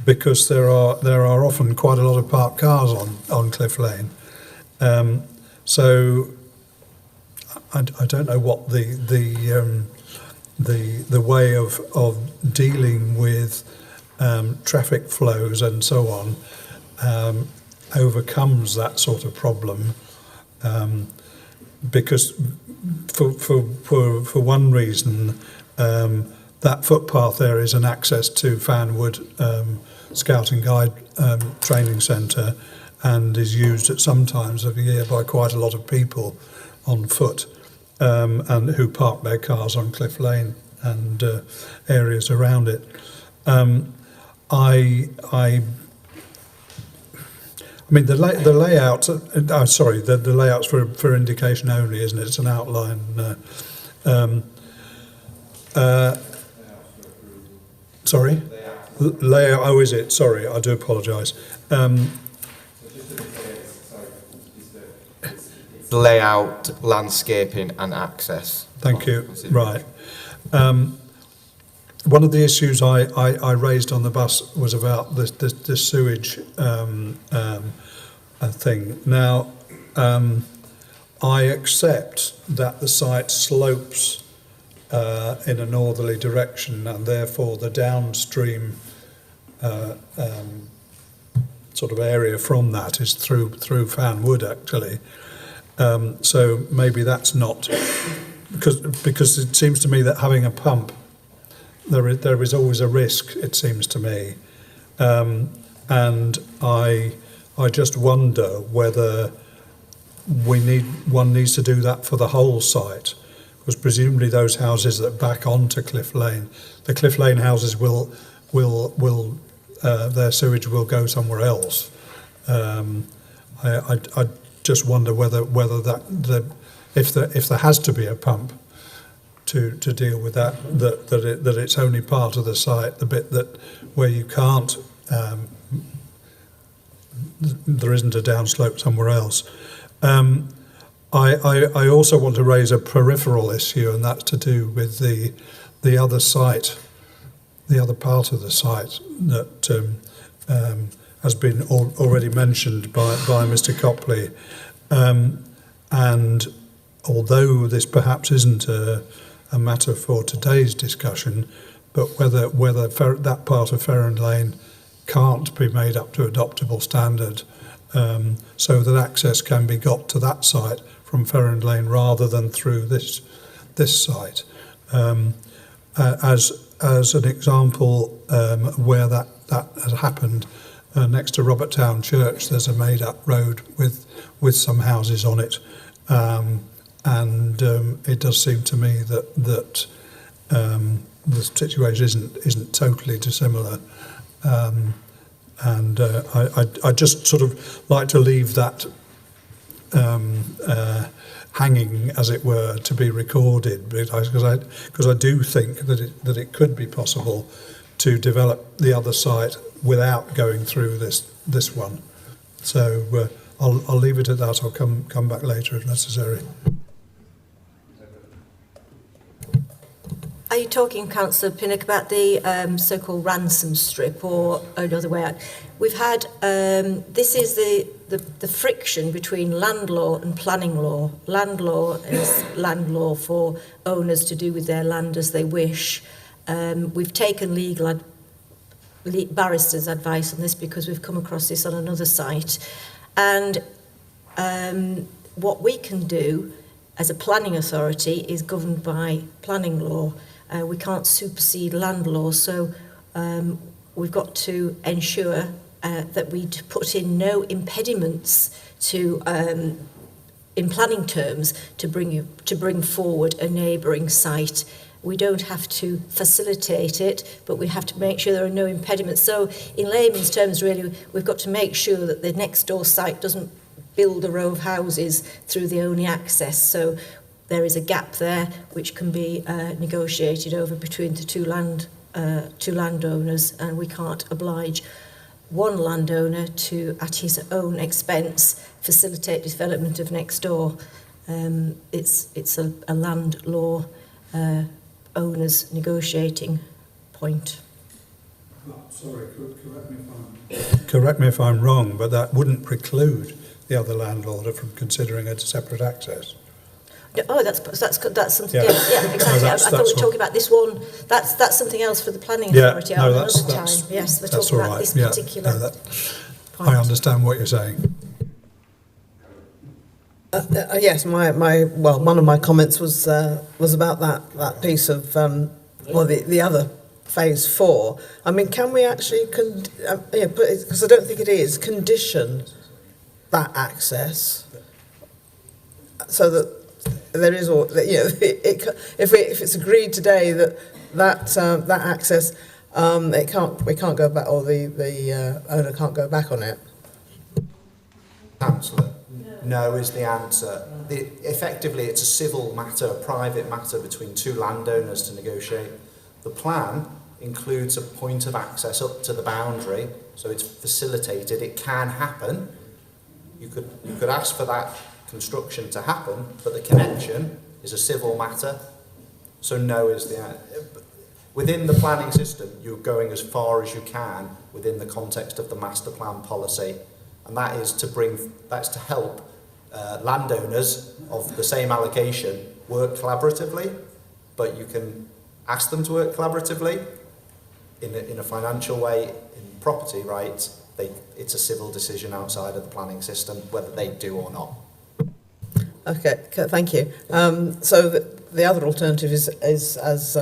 Because there are often quite a lot of parked cars on Cliff Lane. So I don't know what the way of dealing with traffic flows and so on overcomes that sort of problem. Because for one reason, that footpath there is an access to Fanwood Scout and Guide Training Centre and is used at some times of the year by quite a lot of people on foot and who park their cars on Cliff Lane and areas around it. I mean, the layout. Sorry, the layout's for indication only, isn't it? It's an outline. Sorry, layout. Oh, is it? Sorry, I do apologise. Layout, landscaping, and access. Thank you. Right. One of the issues I raised on the bus was about the sewage thing. Now, I accept that the site slopes in a northerly direction, and therefore the downstream sort of area from that is through Fan Wood, actually. So maybe that's not, because it seems to me that having a pump, there is always a risk, it seems to me, and I just wonder whether one needs to do that for the whole site, because presumably those houses that back onto Cliff Lane, the Cliff Lane houses will their sewage will go somewhere else. I just wonder whether that if there has to be a pump to deal with that it's only part of the site, the bit that where you can't, there isn't a downslope somewhere else. I also want to raise a peripheral issue, and that's to do with the other site, the other part of the site that has been already mentioned by Mr. Copley. And although this perhaps isn't a matter for today's discussion, but whether that part of Ferron Lane can't be made up to adoptable standard, so that access can be got to that site from Ferron Lane rather than through this site. As an example, where that has happened, next to Robert Town Church, there's a made-up road with some houses on it, and it does seem to me that the situation isn't totally dissimilar, and I just sort of like to leave that hanging, as it were, to be recorded, because I do think that it could be possible to develop the other site without going through this one. So I'll leave it at that. I'll come back later if necessary. Are you talking, Councillor Pinnock, about the so-called ransom strip, or another way out? We've had, this is the friction between land law and planning law. Land law is land law for owners to do with their land as they wish. We've taken barristers' advice on this because we've come across this on another site. And what we can do as a planning authority is governed by planning law. We can't supersede land law, so we've got to ensure that we put in no impediments to, in planning terms, to bring forward a neighbouring site. We don't have to facilitate it, but we have to make sure there are no impediments. So in layman's terms, really, we've got to make sure that the next door site doesn't build a row of houses through the only access. So there is a gap there which can be negotiated over between the two landowners, and we can't oblige one landowner to, at his own expense, facilitate development of next door. It's a land law owners negotiating point. Sorry, correct me if I'm wrong, but that wouldn't preclude the other landlord from considering a separate access. Oh, that's something. Yeah. Yeah, exactly. I thought we were talking about this one. That's something else for the planning authority. No, another time. Yes, we're talking about this particular. I understand what you're saying. Yes, one of my comments was about that piece of the other phase 4. I mean, can we actually because I don't think it is condition that access so that there is, or if it's agreed today that access, we can't go back, or the owner can't go back on it. Councillor, no is the answer. Effectively, it's a civil matter, a private matter between two landowners to negotiate. The plan includes a point of access up to the boundary, so it's facilitated. It can happen. You could ask for that construction to happen, but the connection is a civil matter. So no is the answer. Within the planning system, you're going as far as you can within the context of the master plan policy, and that's to help landowners of the same allocation work collaboratively, but you can ask them to work collaboratively in a financial way. In property rights, it's a civil decision outside of the planning system whether they do or not. Okay, thank you. So the other alternative is as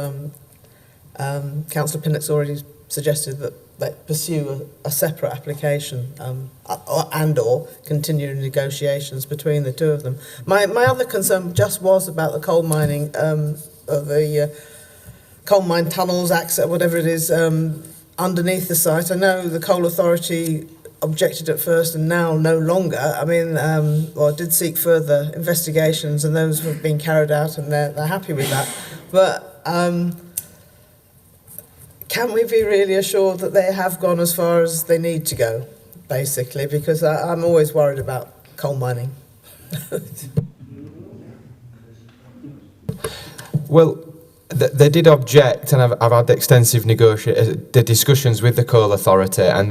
Councillor Pinnock's already suggested, that they pursue a separate application and/or continue negotiations between the two of them. My other concern just was about the coal mining, the coal mine tunnels, access, whatever it is, underneath the site. I know the Coal Authority objected at first and now no longer. I mean, did seek further investigations, and those have been carried out, and they're happy with that. But can we be really assured that they have gone as far as they need to go, basically? Because I'm always worried about coal mining. Well, they did object, and I've had extensive the discussions with the Coal Authority, and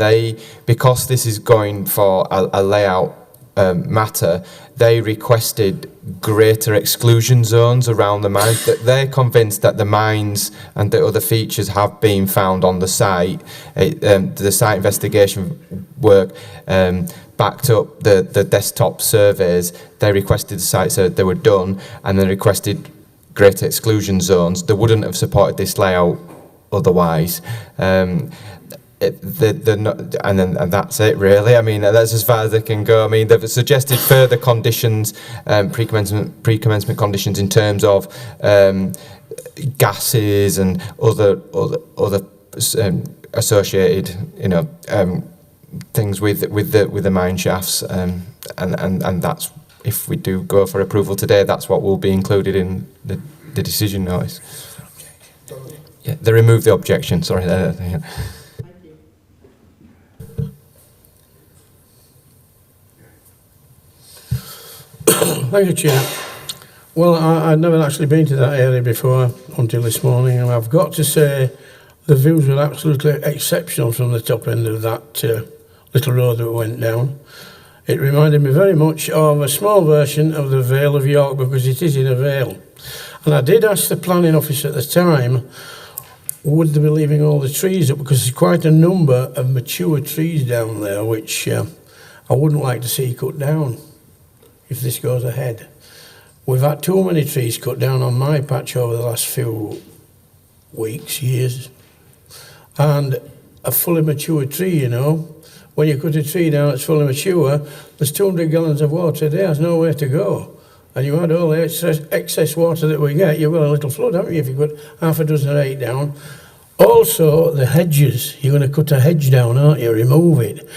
because this is going for a layout matter, they requested greater exclusion zones around the mine. They're convinced that the mines and the other features have been found on the site. The site investigation work backed up the desktop surveys. They requested the site, so they were done, and they requested greater exclusion zones. They wouldn't have supported this layout otherwise. And that's it, really. I mean, that's as far as they can go. I mean, they've suggested further conditions, pre-commencement conditions in terms of gases and other associated, things with the mine shafts, and that's, if we do go for approval today, that's what will be included in the decision notice. Yeah, they removed the objection. Sorry. Thank you, Chair. Well, I'd never actually been to that area before until this morning, and I've got to say the views were absolutely exceptional from the top end of that little road that went down. It reminded me very much of a small version of the Vale of York, because it is in a vale. And I did ask the planning office at the time, would they be leaving all the trees up, because there's quite a number of mature trees down there which I wouldn't like to see cut down if this goes ahead. We've had too many trees cut down on my patch over the last few weeks, years. And a fully mature tree, when you cut a tree down that's fully mature, there's 200 gallons of water a day, there's nowhere to go. And you add all the excess water that we get, you've got a little flood, haven't you, if you put half a dozen or 8 down. Also, the hedges, you're going to cut a hedge down, aren't you, remove it.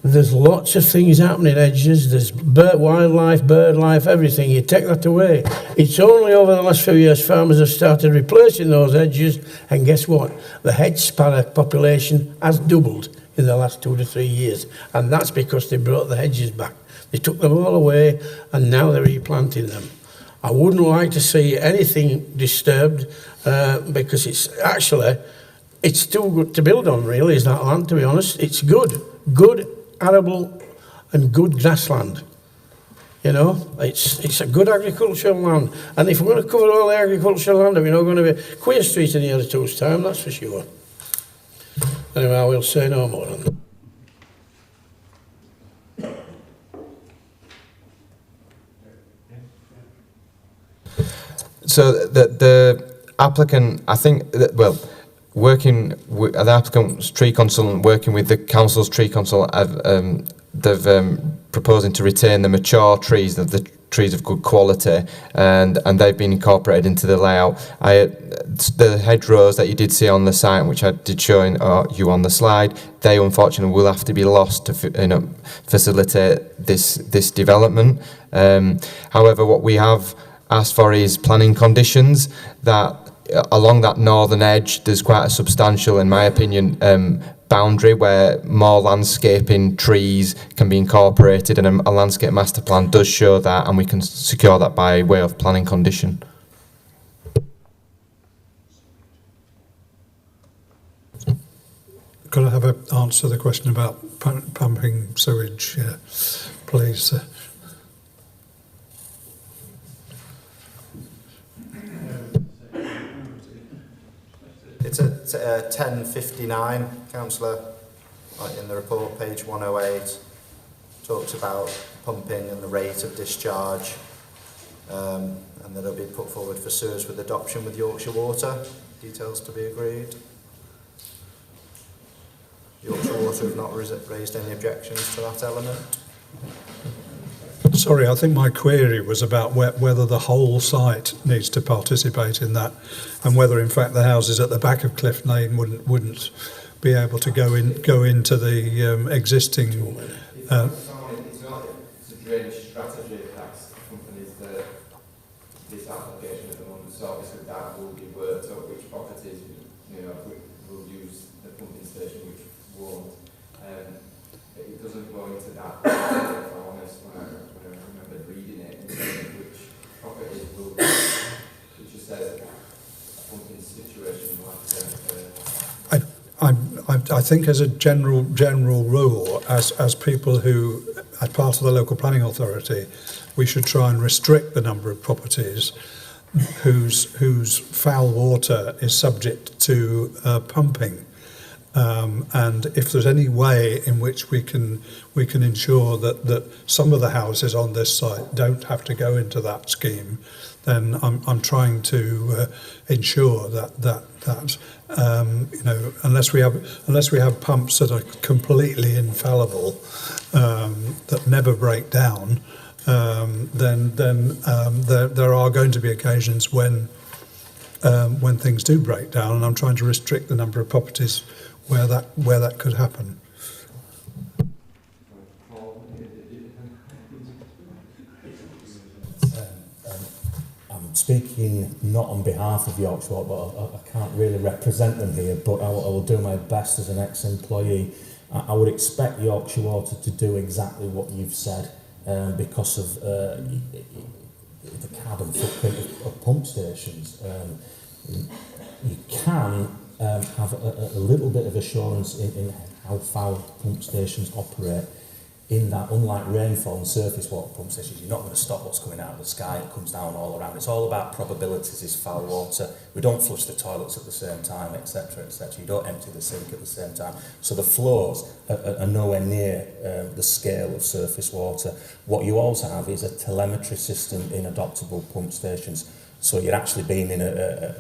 There's lots of things happening, hedges, there's wildlife, bird life, everything, you take that away. It's only over the last few years farmers have started replacing those hedges, and guess what? The hedge sparrow population has doubled in the last 2 to 3 years, and that's because they brought the hedges back. They took them all away, and now they're replanting them. I wouldn't like to see anything disturbed, because it's too good to build on, really, is that land, to be honest. It's good arable and good grassland. It's a good agricultural land. And if we're going to cover all the agricultural land, we're not going to be Queen Street in the other two's time, that's for sure. Anyway, I will say no more on that. So the applicant, I think, working with the applicant's tree consultant, working with the council's tree consultant, they've proposing to retain the mature trees, the trees of good quality, and they've been incorporated into the layout. The hedgerows that you did see on the site, which I did show you on the slide, they unfortunately will have to be lost to facilitate this development. However, what we have asked for is planning conditions that along that northern edge, there's quite a substantial, in my opinion, boundary where more landscaping, trees can be incorporated, and a landscape master plan does show that, and we can secure that by way of planning condition. Could I have an answer to the question about pumping sewage, please? It's at 1059, Councillor, in the report, page 108, talks about pumping and the rate of discharge, and that it'll be put forward for sewers with adoption with Yorkshire Water. Details to be agreed. Yorkshire Water have not raised any objections to that element. Sorry, I think my query was about whether the whole site needs to participate in that, and whether, in fact, the houses at the back of Cliff Lane wouldn't be able to go into the existing. It's a drainage strategy that's accompanies this application at the moment. So obviously that will be worked out which properties will use the pumping station, which won't. It doesn't go into that. If I'm honest, when I remember reading it, and which properties will, which just says a pumping situation will have to. I think, as a general rule, as people who are part of the local planning authority, we should try and restrict the number of properties whose foul water is subject to pumping. And if there's any way in which we can ensure that some of the houses on this site don't have to go into that scheme, then I'm trying to ensure that unless we have pumps that are completely infallible, that never break down, then there are going to be occasions when things do break down, and I'm trying to restrict the number of properties where that could happen. I'm speaking not on behalf of Yorkshire Water, but I can't really represent them here, but I will do my best as an ex-employee. I would expect Yorkshire Water to do exactly what you've said, because of the carbon footprint of pump stations. You can have a little bit of assurance in how foul pump stations operate, in that, unlike rainfall and surface water pump stations, you're not going to stop what's coming out of the sky. It comes down all around. It's all about probabilities, is foul water. We don't flush the toilets at the same time, etc., etc. You don't empty the sink at the same time. So the flows are nowhere near the scale of surface water. What you also have is a telemetry system in adoptable pump stations. So you're actually being in a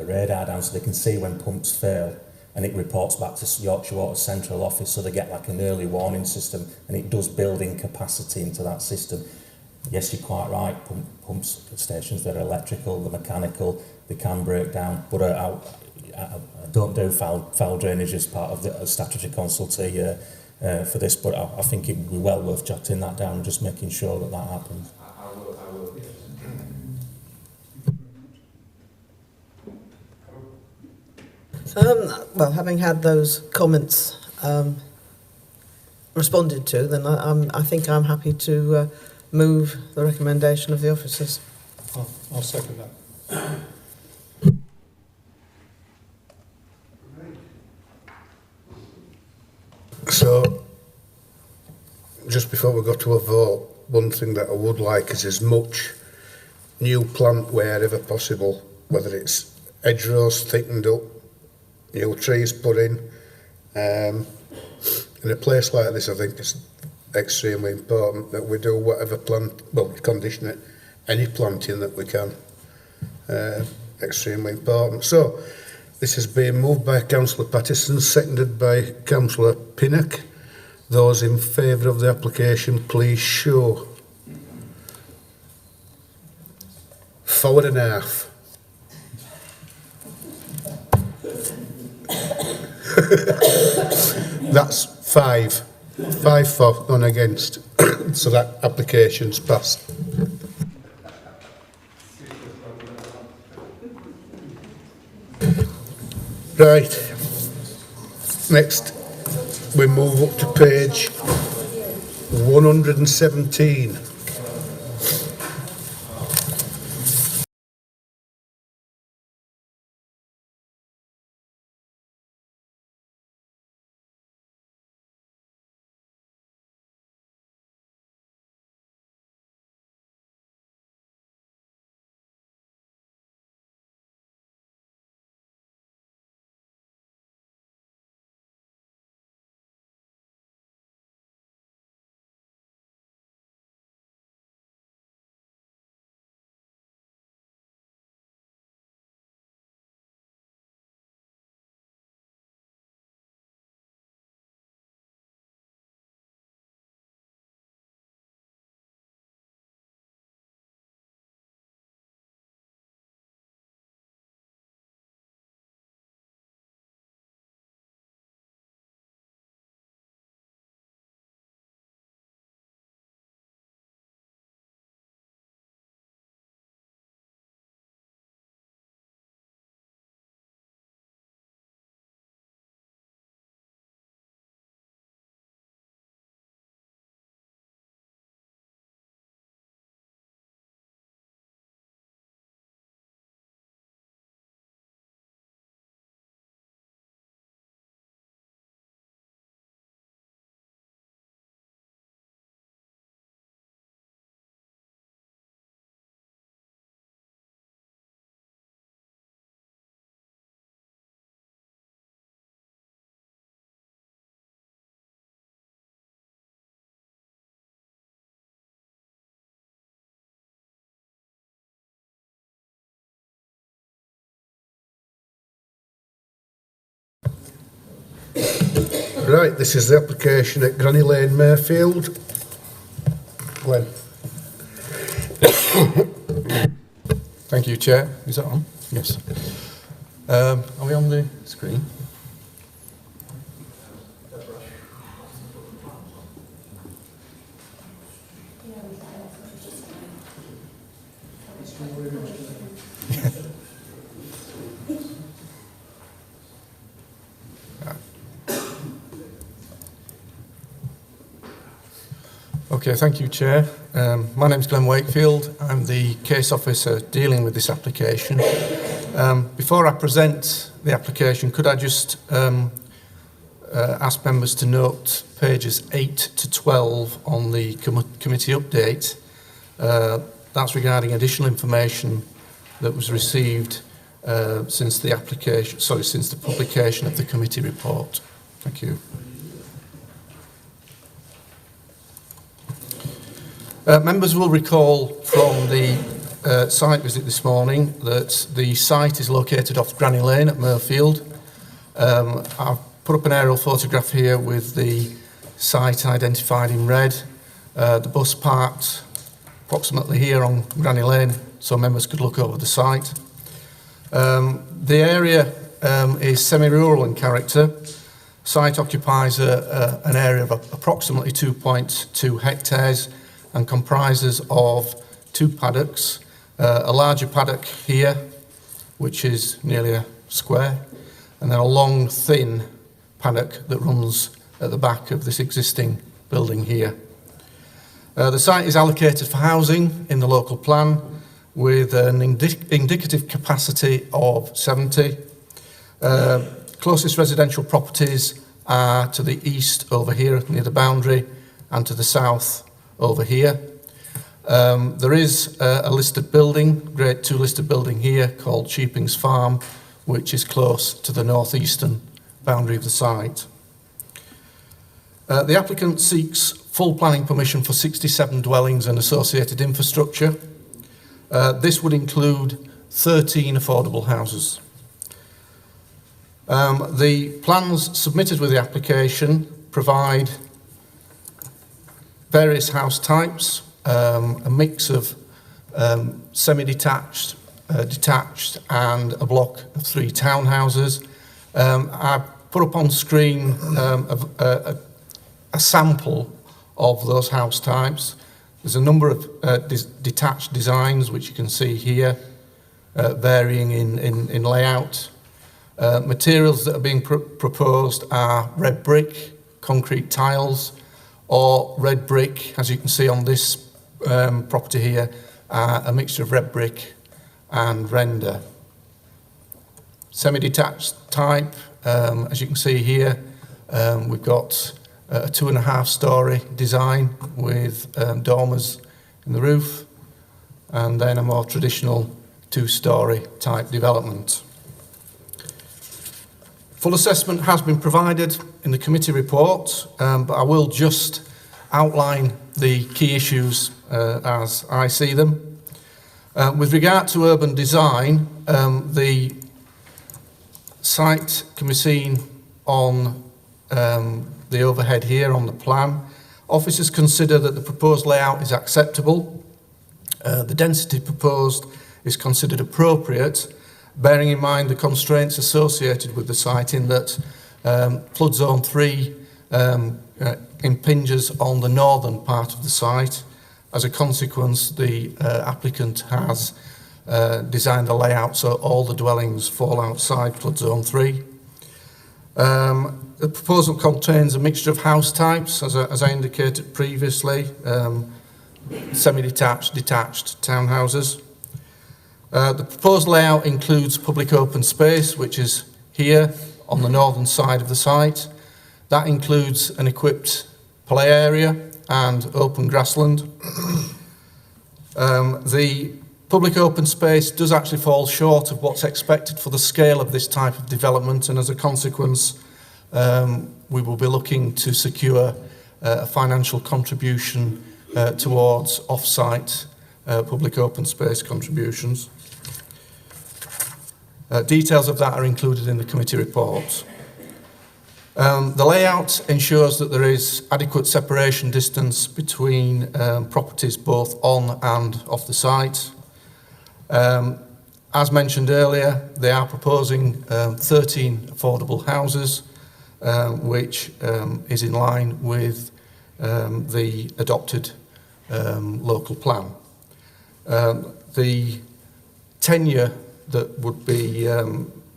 radar down, so they can see when pumps fail, and it reports back to Yorkshire Water's central office, so they get like an early warning system, and it does build in capacity into that system. Yes, you're quite right, pump stations that are electrical, the mechanical, they can break down, but I don't do foul drainage as part of the statutory consultee for this, but I think it would be well worth jotting that down and just making sure that happens. I will. Well, having had those comments responded to, then I think I'm happy to move the recommendation of the officers. I'll second that. So, just before we go to a vote, one thing that I would like is as much new plant wherever possible, whether it's hedgerows thickened up, new trees put in. In a place like this, I think it's extremely important that we do whatever condition it, any planting that we can. Extremely important. So, this has been moved by Councillor Pattison, seconded by Councillor Pinnock. Those in favour of the application, please show. 4.5. That's 5. 5 for, none against. So that application's passed. Right. Next, we move up to page 117. Right, this is the application at Granny Lane, Mayfield. Glenn. Thank you, Chair. Is that on? Yes. Are we on the screen? Okay, thank you, Chair. My name's Glenn Wakefield. I'm the case officer dealing with this application. Before I present the application, could I just ask members to note pages 8 to 12 on the committee update. That's regarding additional information that was received since the publication of the committee report. Thank you. Members will recall from the site visit this morning that the site is located off Granny Lane at Murfield. I've put up an aerial photograph here with the site identified in red. The bus parked approximately here on Granny Lane, so members could look over the site. The area is semi-rural in character. Site occupies an area of approximately 2.2 hectares and comprises of 2 paddocks, a larger paddock here, which is nearly a square, and then a long, thin paddock that runs at the back of this existing building here. The site is allocated for housing in the local plan with an indicative capacity of 70. Closest residential properties are to the east over here near the boundary and to the south over here. There is a listed building, Grade 2 listed building here called Cheapings Farm, which is close to the northeastern boundary of the site. The applicant seeks full planning permission for 67 dwellings and associated infrastructure. This would include 13 affordable houses. The plans submitted with the application provide various house types, a mix of semi-detached, detached, and a block of 3 townhouses. I put up on screen a sample of those house types. There's a number of detached designs which you can see here, varying in layout. Materials that are being proposed are red brick, concrete tiles, or red brick, as you can see on this property here, a mixture of red brick and render. Semi-detached type, as you can see here, we've got a 2.5-storey design with dormers in the roof, and then a more traditional 2-storey type development. Full assessment has been provided in the committee report, but I will just outline the key issues as I see them. With regard to urban design, the site can be seen on the overhead here on the plan. Officers consider that the proposed layout is acceptable. The density proposed is considered appropriate, bearing in mind the constraints associated with the site in that flood zone 3 impinges on the northern part of the site. As a consequence, the applicant has designed the layout so all the dwellings fall outside flood zone 3. The proposal contains a mixture of house types, as I indicated previously, semi-detached, detached townhouses. The proposed layout includes public open space, which is here on the northern side of the site. That includes an equipped play area and open grassland. The public open space does actually fall short of what's expected for the scale of this type of development, and as a consequence, we will be looking to secure a financial contribution towards off-site public open space contributions. Details of that are included in the committee report. The layout ensures that there is adequate separation distance between properties both on and off the site. As mentioned earlier, they are proposing 13 affordable houses, which is in line with the adopted local plan. The tenure that would be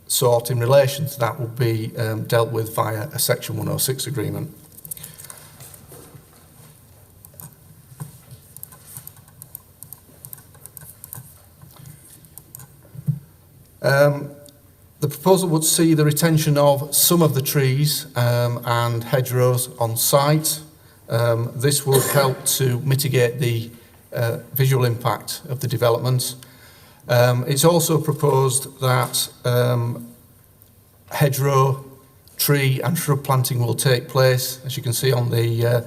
sought in relation to that would be dealt with via a Section 106 agreement. The proposal would see the retention of some of the trees and hedgerows on site. This would help to mitigate the visual impact of the development. It's also proposed that hedgerow, tree and shrub planting will take place, as you can see on the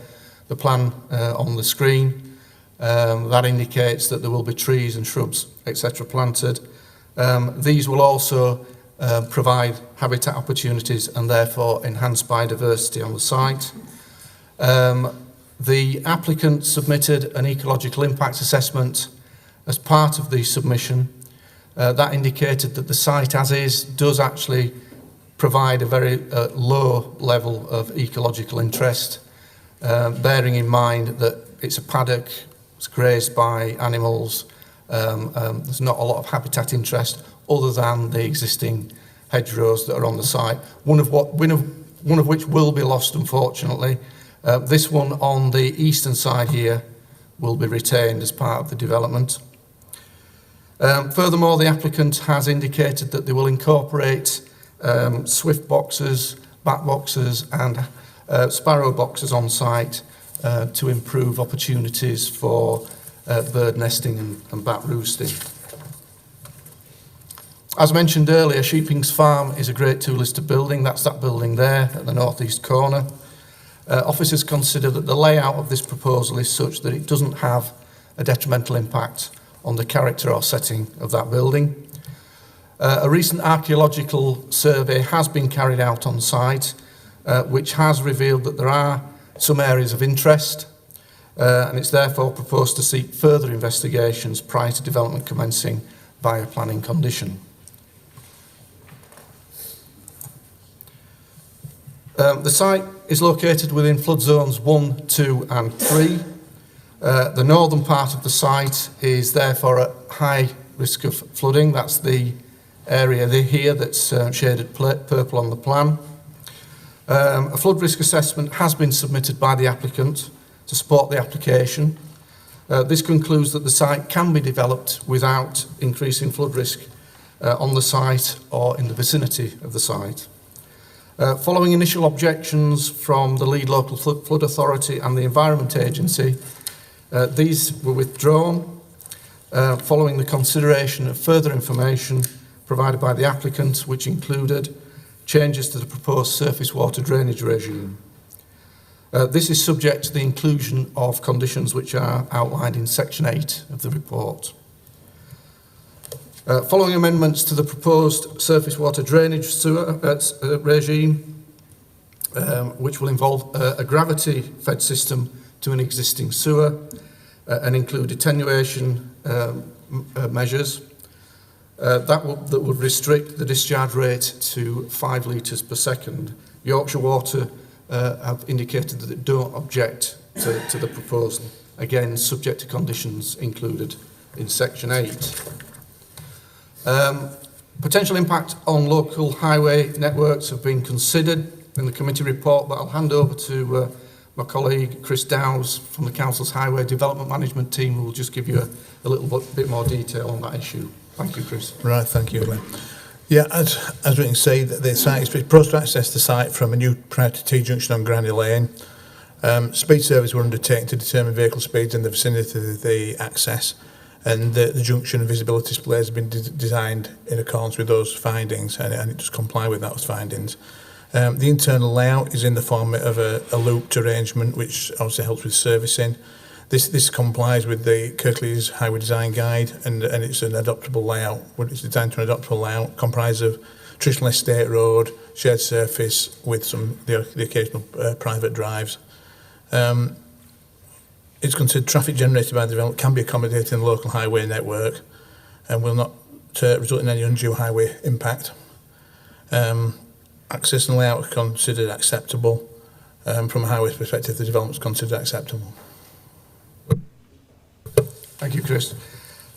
plan on the screen. That indicates that there will be trees and shrubs, etc. planted. These will also provide habitat opportunities and therefore enhance biodiversity on the site. The applicant submitted an ecological impact assessment as part of the submission. That indicated that the site as is does actually provide a very low level of ecological interest, bearing in mind that it's a paddock, it's grazed by animals, there's not a lot of habitat interest other than the existing hedgerows that are on the site, one of which will be lost, unfortunately. This one on the eastern side here will be retained as part of the development. Furthermore, the applicant has indicated that they will incorporate swift boxes, bat boxes and sparrow boxes on site to improve opportunities for bird nesting and bat roosting. As mentioned earlier, Sheepings Farm is a great two-listed building. That's that building there at the northeast corner. Officers consider that the layout of this proposal is such that it doesn't have a detrimental impact on the character or setting of that building. A recent archaeological survey has been carried out on site, which has revealed that there are some areas of interest. and it's therefore proposed to seek further investigations prior to development commencing by a planning condition. The site is located within flood zones 1, 2 and 3. The northern part of the site is therefore at high risk of flooding. That's the area here that's shaded purple on the plan. A flood risk assessment has been submitted by the applicant to support the application. This concludes that the site can be developed without increasing flood risk on the site or in the vicinity of the site. Following initial objections from the lead local flood authority and the Environment Agency, these were withdrawn following the consideration of further information provided by the applicant, which included changes to the proposed surface water drainage regime. This is subject to the inclusion of conditions which are outlined in Section 8 of the report. Following amendments to the proposed surface water drainage sewer regime, which will involve a gravity-fed system to an existing sewer and include attenuation measures, that would restrict the discharge rate to 5 litres per second. Yorkshire Water have indicated that they don't object to the proposal, again subject to conditions included in Section 8. Potential impact on local highway networks have been considered in the committee report, but I'll hand over to my colleague Chris Dowes from the Council's Highway Development Management team, who will just give you a little bit more detail on that issue. Thank you, Chris. Right, thank you, Glenn. Yeah, as we can see, the site is proposed to access the site from a new prior to T-junction on Granny Lane. Speed surveys were undertaken to determine vehicle speeds in the vicinity of the access, and the junction and visibility displays have been designed in accordance with those findings, and it does comply with those findings. The internal layout is in the form of a looped arrangement, which obviously helps with servicing. This complies with the Kirklees Highway Design Guide, and it's an adoptable layout. It's designed to an adoptable layout, comprised of traditional estate road, shared surface with the occasional private drives. It's considered traffic generated by the development can be accommodated in the local highway network and will not result in any undue highway impact. Access and layout are considered acceptable. From a highway perspective, the development is considered acceptable. Thank you, Chris.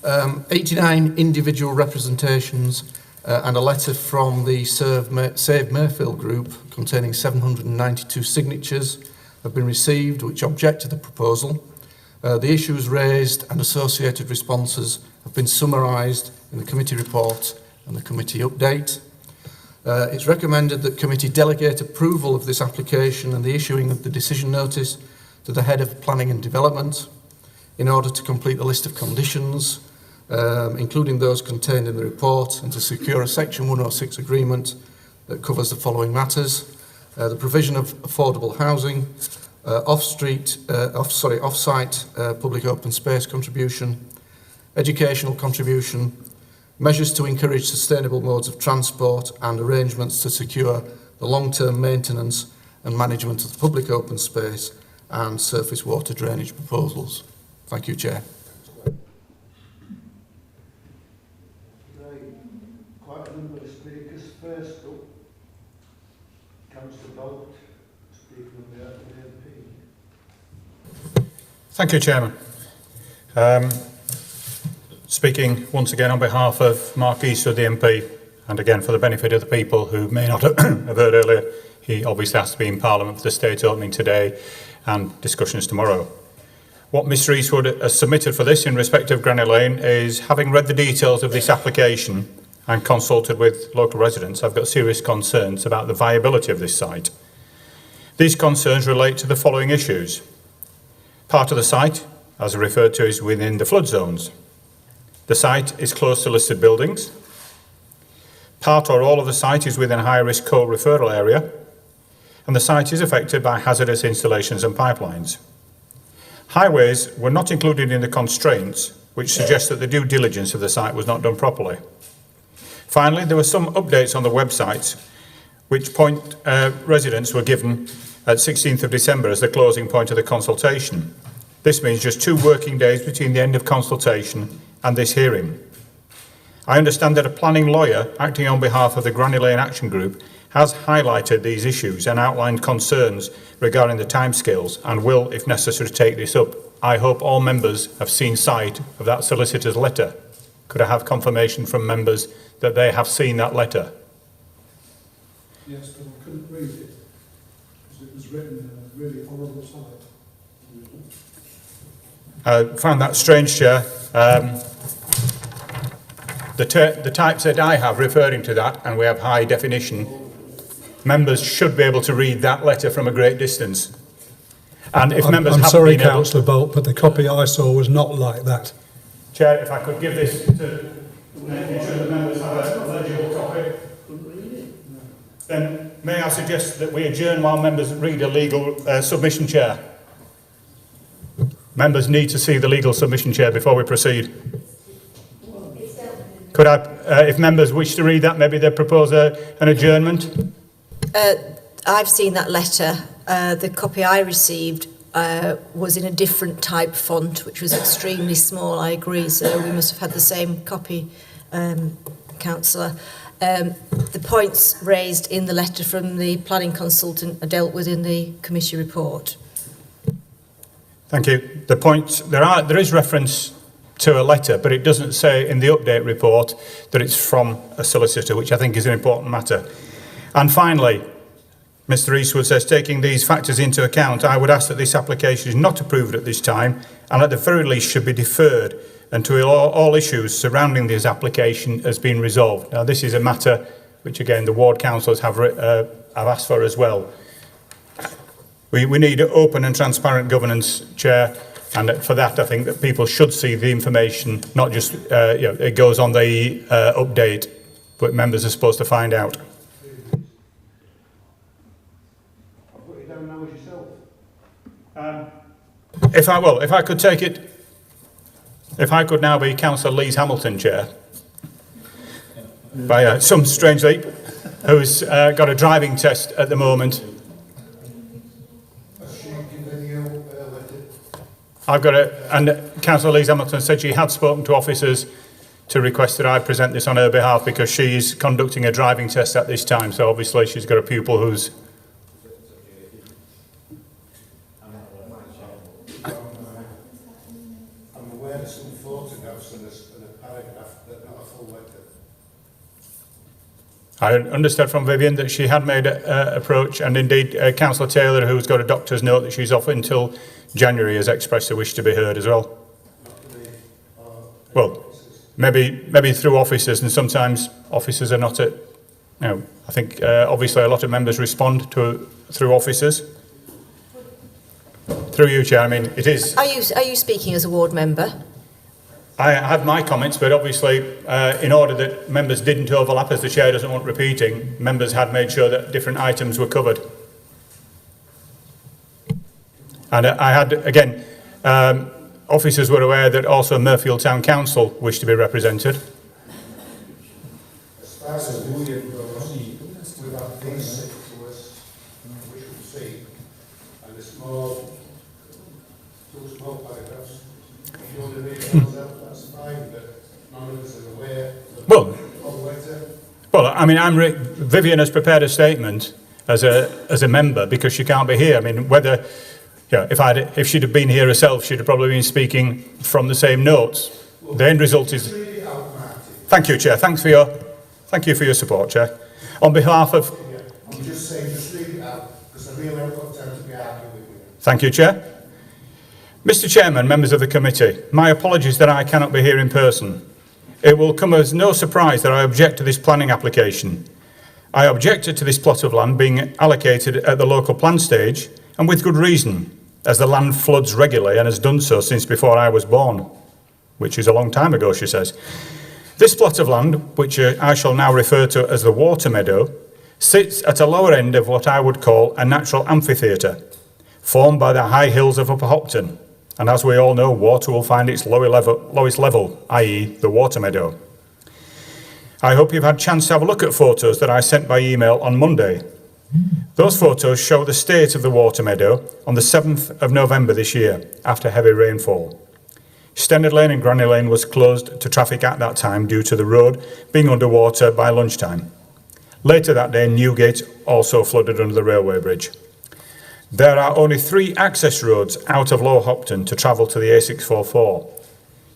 89 individual representations and a letter from the Save Mayfield group containing 792 signatures have been received which object to the proposal. The issues raised and associated responses have been summarised in the committee report and the committee update. It's recommended that committee delegate approval of this application and the issuing of the decision notice to the head of planning and development in order to complete the list of conditions, including those contained in the report, and to secure a Section 106 agreement that covers the following matters: the provision of affordable housing, off-site public open space contribution, educational contribution, measures to encourage sustainable modes of transport, and arrangements to secure the long-term maintenance and management of the public open space and surface water drainage proposals. Thank you, Chair. Quite a number of speakers. First up, Councillor Bolt, speaking on behalf of the MP. Thank you, Chairman. Speaking once again on behalf of Mark Easter, the MP, and again for the benefit of the people who may not have heard earlier, he obviously has to be in Parliament for the state opening today and discussions tomorrow. What Mr Eastwood has submitted for this in respect of Granny Lane is, having read the details of this application and consulted with local residents, I've got serious concerns about the viability of this site. These concerns relate to the following issues. Part of the site, as I referred to, is within the flood zones. The site is close to listed buildings. Part or all of the site is within a high-risk coal referral area, and the site is affected by hazardous installations and pipelines. Highways were not included in the constraints, which suggest that the due diligence of the site was not done properly. Finally, there were some updates on the website, which residents were given at 16th of December as the closing point of the consultation. This means just 2 working days between the end of consultation and this hearing. I understand that a planning lawyer acting on behalf of the Granny Lane Action Group has highlighted these issues and outlined concerns regarding the timescales and will, if necessary, take this up. I hope all members have seen sight of that solicitor's letter. Could I have confirmation from members that they have seen that letter? Yes, but I couldn't read it because it was written in a really horrible type. I found that strange, Chair. The typeset I have referring to that, and we have high definition, members should be able to read that letter from a great distance. And if members I'm haven't sorry, been able- Councillor Bolt, but the copy I saw was not like that. Chair, if I could give this to make sure the members have a legible copy. Then may I suggest that we adjourn while members read a legal submission, Chair? Members need to see the legal submission, Chair, before we proceed. Could I, if members wish to read that, maybe they propose an adjournment? I've seen that letter. The copy I received was in a different type font, which was extremely small, I agree, so we must have had the same copy, Councillor. The points raised in the letter from the planning consultant are dealt with in the committee report. Thank you. The point, there is reference to a letter, but it doesn't say in the update report that it's from a solicitor, which I think is an important matter. And finally, Mr Eastwood says, taking these factors into account, I would ask that this application is not approved at this time and at the very least should be deferred until all issues surrounding this application has been resolved. Now, this is a matter which, again, the ward councillors have asked for as well. We need open and transparent governance, Chair, and for that I think that people should see the information, not just, it goes on the update, but members are supposed to find out. If I could take it, if I could now be Councillor Lees Hamilton, Chair, by some strange leap, who's got a driving test at the moment. I've got it, and Councillor Lees Hamilton said she had spoken to officers to request that I present this on her behalf because she's conducting a driving test at this time, so obviously she's got a pupil who's... I'm aware of some photographs and a paragraph, but not a full letter. I understood from Vivian that she had made an approach, and indeed Councillor Taylor, who's got a doctor's note that she's off until January, has expressed a wish to be heard as well. Well, maybe through officers, and sometimes officers are not at, I think obviously a lot of members respond through officers. Through you, Chair, I mean, it is... Are you speaking as a ward member? I had my comments, but obviously in order that members didn't overlap, as the Chair doesn't want repeating, members had made sure that different items were covered. And I had, again, officers were aware that also Murfield Town Council wished to be represented. As far as the union goes, we've had these six to us, which we see, and the two small paragraphs. If you want to read those out, that's fine, but none of us are aware of the letter. Well, I mean, Vivian has prepared a statement as a member because she can't be here. I mean, whether... Yeah, if she'd have been here herself, she'd have probably been speaking from the same notes. The end result is... Thank you, Chair. Thank you for your support, Chair. On behalf of... I'm just saying, just read it out, because I really haven't got time to be arguing with you. Thank you, Chair. Mr Chairman, members of the committee, my apologies that I cannot be here in person. It will come as no surprise that I object to this planning application. I objected to this plot of land being allocated at the local plan stage, and with good reason, as the land floods regularly and has done so since before I was born, which is a long time ago, she says. This plot of land, which I shall now refer to as the Water Meadow, sits at a lower end of what I would call a natural amphitheatre, formed by the high hills of Upper Hopton, and as we all know, water will find its lowest level, i.e. the Water Meadow. I hope you've had a chance to have a look at photos that I sent by email on Monday. Those photos show the state of the water meadow on the 7th of November this year, after heavy rainfall. Stennard Lane and Granny Lane was closed to traffic at that time due to the road being underwater by lunchtime. Later that day, Newgate also flooded under the railway bridge. There are only 3 access roads out of Lower Hopton to travel to the A644.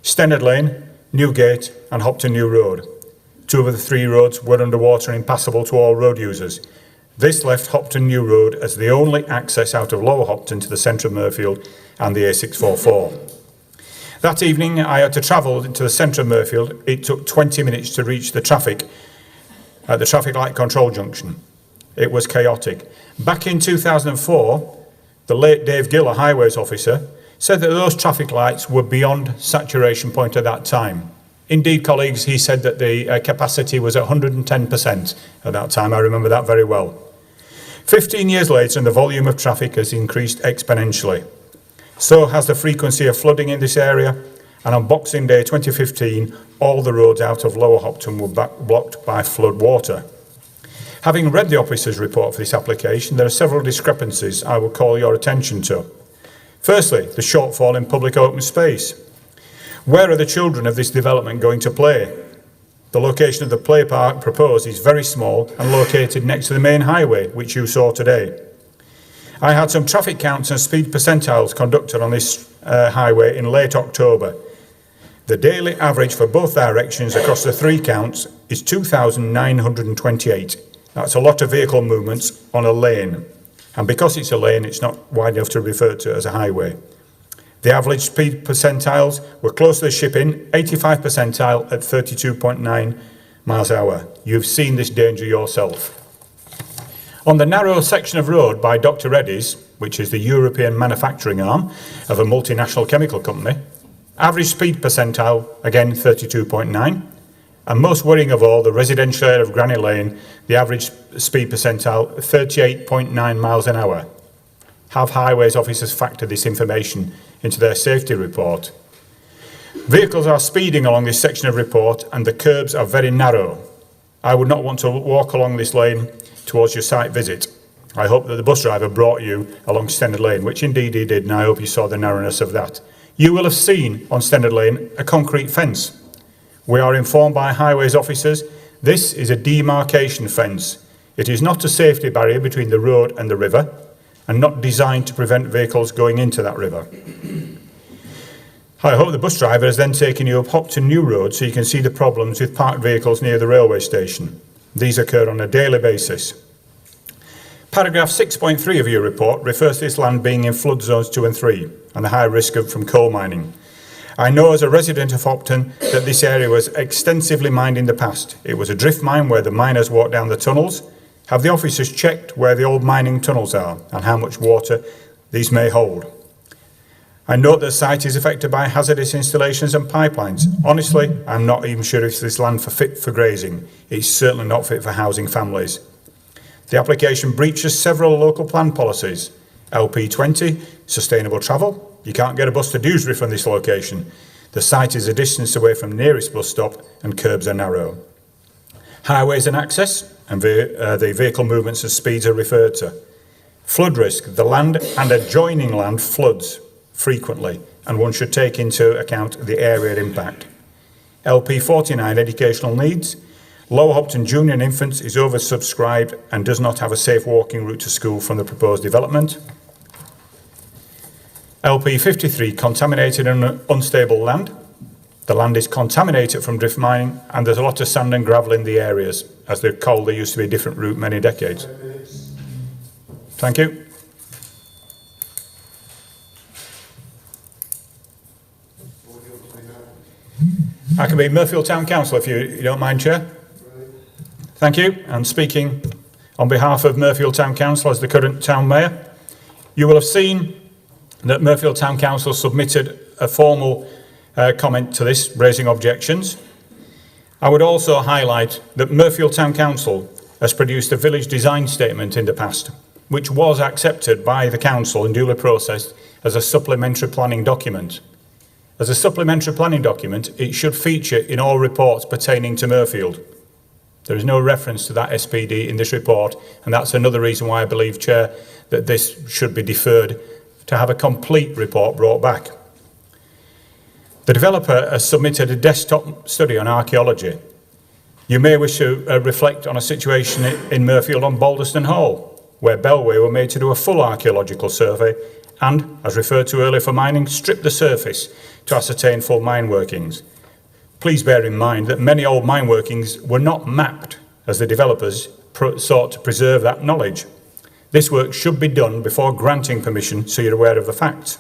Stennard Lane, Newgate and Hopton New Road. 2 of the 3 roads were underwater and impassable to all road users. This left Hopton New Road as the only access out of Lower Hopton to the centre of Mirfield and the A644. That evening I had to travel into the centre of Mirfield. It took 20 minutes to reach the traffic at the traffic light control junction. It was chaotic. Back in 2004, the late Dave Gill, a highways officer, said that those traffic lights were beyond saturation point at that time. Indeed, colleagues, he said that the capacity was at 110% at that time. I remember that very well. 15 years later, and the volume of traffic has increased exponentially. So has the frequency of flooding in this area, and on Boxing Day 2015, all the roads out of Lower Hopton were blocked by flood water. Having read the officer's report for this application, there are several discrepancies I will call your attention to. Firstly, the shortfall in public open space. Where are the children of this development going to play? The location of the play park proposed is very small and located next to the main highway, which you saw today. I had some traffic counts and speed percentiles conducted on this highway in late October. The daily average for both directions across the 3 counts is 2,928. That's a lot of vehicle movements on a lane. And because it's a lane, it's not wide enough to refer to as a highway. The average speed percentiles were close to the shipping, 85 percentile at 32.9 miles an hour. You've seen this danger yourself. On the narrow section of road by Dr. Reddy's, which is the European manufacturing arm of a multinational chemical company, average speed percentile, again 32.9. And most worrying of all, the residential area of Granny Lane, the average speed percentile 38.9 miles an hour. Have highways officers factored this information into their safety report? Vehicles are speeding along this section of report and the curbs are very narrow. I would not want to walk along this lane towards your site visit. I hope that the bus driver brought you along Stennard Lane, which indeed he did, and I hope you saw the narrowness of that. You will have seen on Stennard Lane a concrete fence. We are informed by highways officers this is a demarcation fence. It is not a safety barrier between the road and the river and not designed to prevent vehicles going into that river. I hope the bus driver has then taken you up Hopton New Road so you can see the problems with parked vehicles near the railway station. These occur on a daily basis. Paragraph 6.3 of your report refers to this land being in flood zones 2 and 3 and the high risk from coal mining. I know as a resident of Hopton that this area was extensively mined in the past. It was a drift mine where the miners walked down the tunnels. Have the officers checked where the old mining tunnels are and how much water these may hold? I note that the site is affected by hazardous installations and pipelines. Honestly, I'm not even sure if this land is fit for grazing. It's certainly not fit for housing families. The application breaches several local plan policies. LP20, sustainable travel. You can't get a bus to Dewsbury from this location. The site is a distance away from the nearest bus stop and curbs are narrow. Highways and access and the vehicle movements and speeds are referred to. Flood risk. The land and adjoining land floods frequently and one should take into account the area impact. LP49, educational needs. Lower Hopton Junior and Infants is oversubscribed and does not have a safe walking route to school from the proposed development. LP53, contaminated and unstable land. The land is contaminated from drift mining and there's a lot of sand and gravel in the areas. As they're coal, there used to be a different route many decades. Thank you. I can be Mirfield Town Council if you don't mind, Chair. Thank you. And speaking on behalf of Mirfield Town Council as the current Town Mayor, you will have seen that Mirfield Town Council submitted a formal comment to this, raising objections. I would also highlight that Mirfield Town Council has produced a village design statement in the past, which was accepted by the council and duly processed as a supplementary planning document. As a supplementary planning document, it should feature in all reports pertaining to Mirfield. There is no reference to that SPD in this report, and that's another reason why I believe, Chair, that this should be deferred to have a complete report brought back. The developer has submitted a desktop study on archaeology. You may wish to reflect on a situation in Mirfield on Balderston Hall, where Bellway were made to do a full archaeological survey and, as referred to earlier for mining, strip the surface to ascertain full mine workings. Please bear in mind that many old mine workings were not mapped, as the developers sought to preserve that knowledge. This work should be done before granting permission, so you're aware of the facts.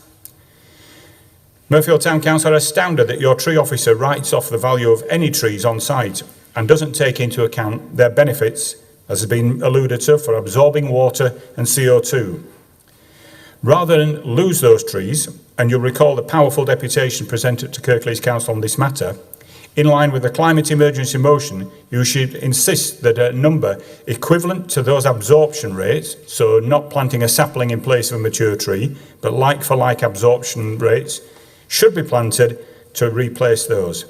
Mirfield Town Council are astounded that your tree officer writes off the value of any trees on site and doesn't take into account their benefits, as has been alluded to, for absorbing water and CO2. Rather than lose those trees, and you'll recall the powerful deputation presented to Kirklees Council on this matter, in line with the climate emergency motion, you should insist that a number equivalent to those absorption rates, so not planting a sapling in place of a mature tree, but like-for-like absorption rates, should be planted to replace those.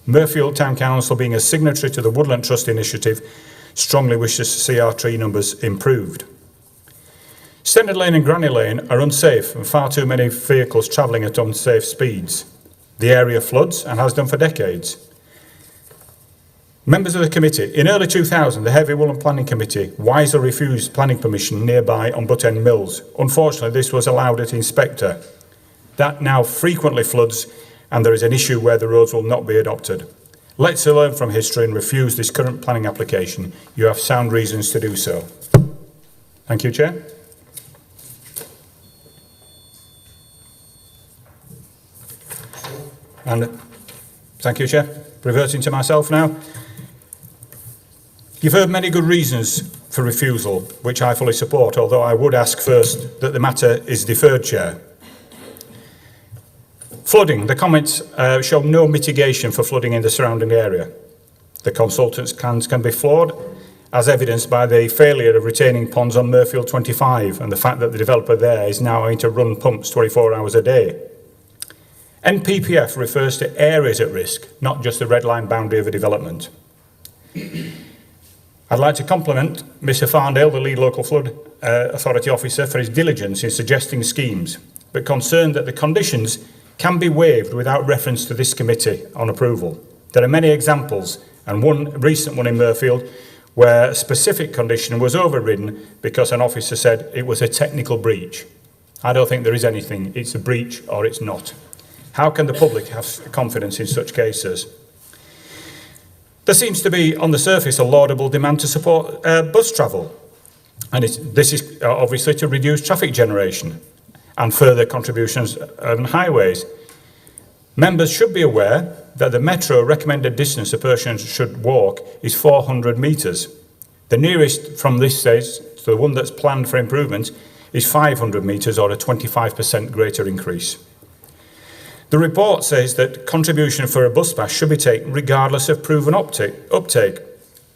Mirfield Town Council, being a signatory to the Woodland Trust initiative, strongly wishes to see our tree numbers improved. Stennard Lane and Granny Lane are unsafe and far too many vehicles travelling at unsafe speeds. The area floods and has done for decades. Members of the committee, in early 2000, the Heavy Woolen Planning Committee wisely refused planning permission nearby on Butt End Mills. Unfortunately, this was allowed at Inspector. That now frequently floods, and there is an issue where the roads will not be adopted. Let's learn from history and refuse this current planning application. You have sound reasons to do so. Thank you, Chair. And thank you, Chair. Reverting to myself now. You've heard many good reasons for refusal, which I fully support, although I would ask first that the matter is deferred, Chair. Flooding. The comments show no mitigation for flooding in the surrounding area. The consultants' plans can be flawed, as evidenced by the failure of retaining ponds on Mirfield 25 and the fact that the developer there is now having to run pumps 24 hours a day. NPPF refers to areas at risk, not just the red line boundary of a development. I'd like to compliment Mr Farndale, the lead local flood authority officer, for his diligence in suggesting schemes, but concerned that the conditions can be waived without reference to this committee on approval. There are many examples, and one recent one in Mirfield, where a specific condition was overridden because an officer said it was a technical breach. I don't think there is anything. It's a breach or it's not. How can the public have confidence in such cases? There seems to be, on the surface, a laudable demand to support bus travel. And this is obviously to reduce traffic generation and further contributions on highways. Members should be aware that the Metro recommended distance a person should walk is 400 metres. The nearest from this stage to the one that's planned for improvement is 500 metres, or a 25% greater increase. The report says that contribution for a bus pass should be taken regardless of proven uptake.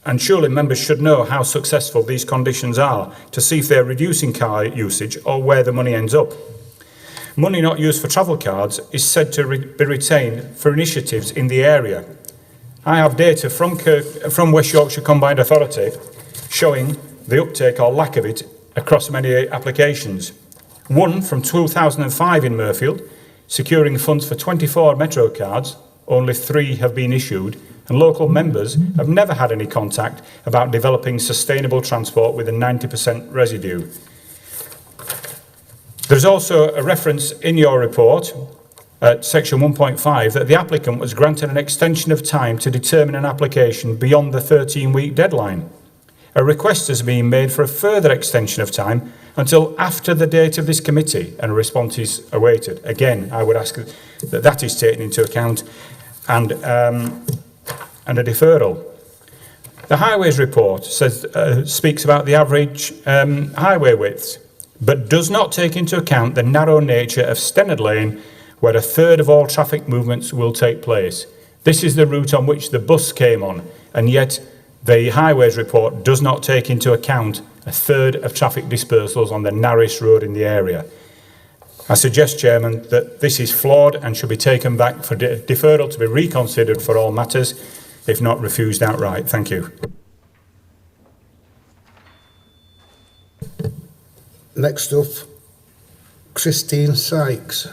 And surely members should know how successful these conditions are to see if they're reducing car usage or where the money ends up. Money not used for travel cards is said to be retained for initiatives in the area. I have data from West Yorkshire Combined Authority showing the uptake or lack of it across many applications. One from 2005 in Mirfield, securing funds for 24 Metro cards, only 3 have been issued, and local members have never had any contact about developing sustainable transport with a 90% residue. There's also a reference in your report at section 1.5 that the applicant was granted an extension of time to determine an application beyond the 13-week deadline. A request has been made for a further extension of time until after the date of this committee, and a response is awaited. Again, I would ask that that is taken into account and a deferral. The Highways report speaks about the average highway width, but does not take into account the narrow nature of Stennard Lane, where a third of all traffic movements will take place. This is the route on which the bus came on, and yet the Highways report does not take into account a third of traffic dispersals on the narrowest road in the area. I suggest, Chairman, that this is flawed and should be taken back for deferral to be reconsidered for all matters, if not refused outright. Thank you. Next up, Christine Sykes.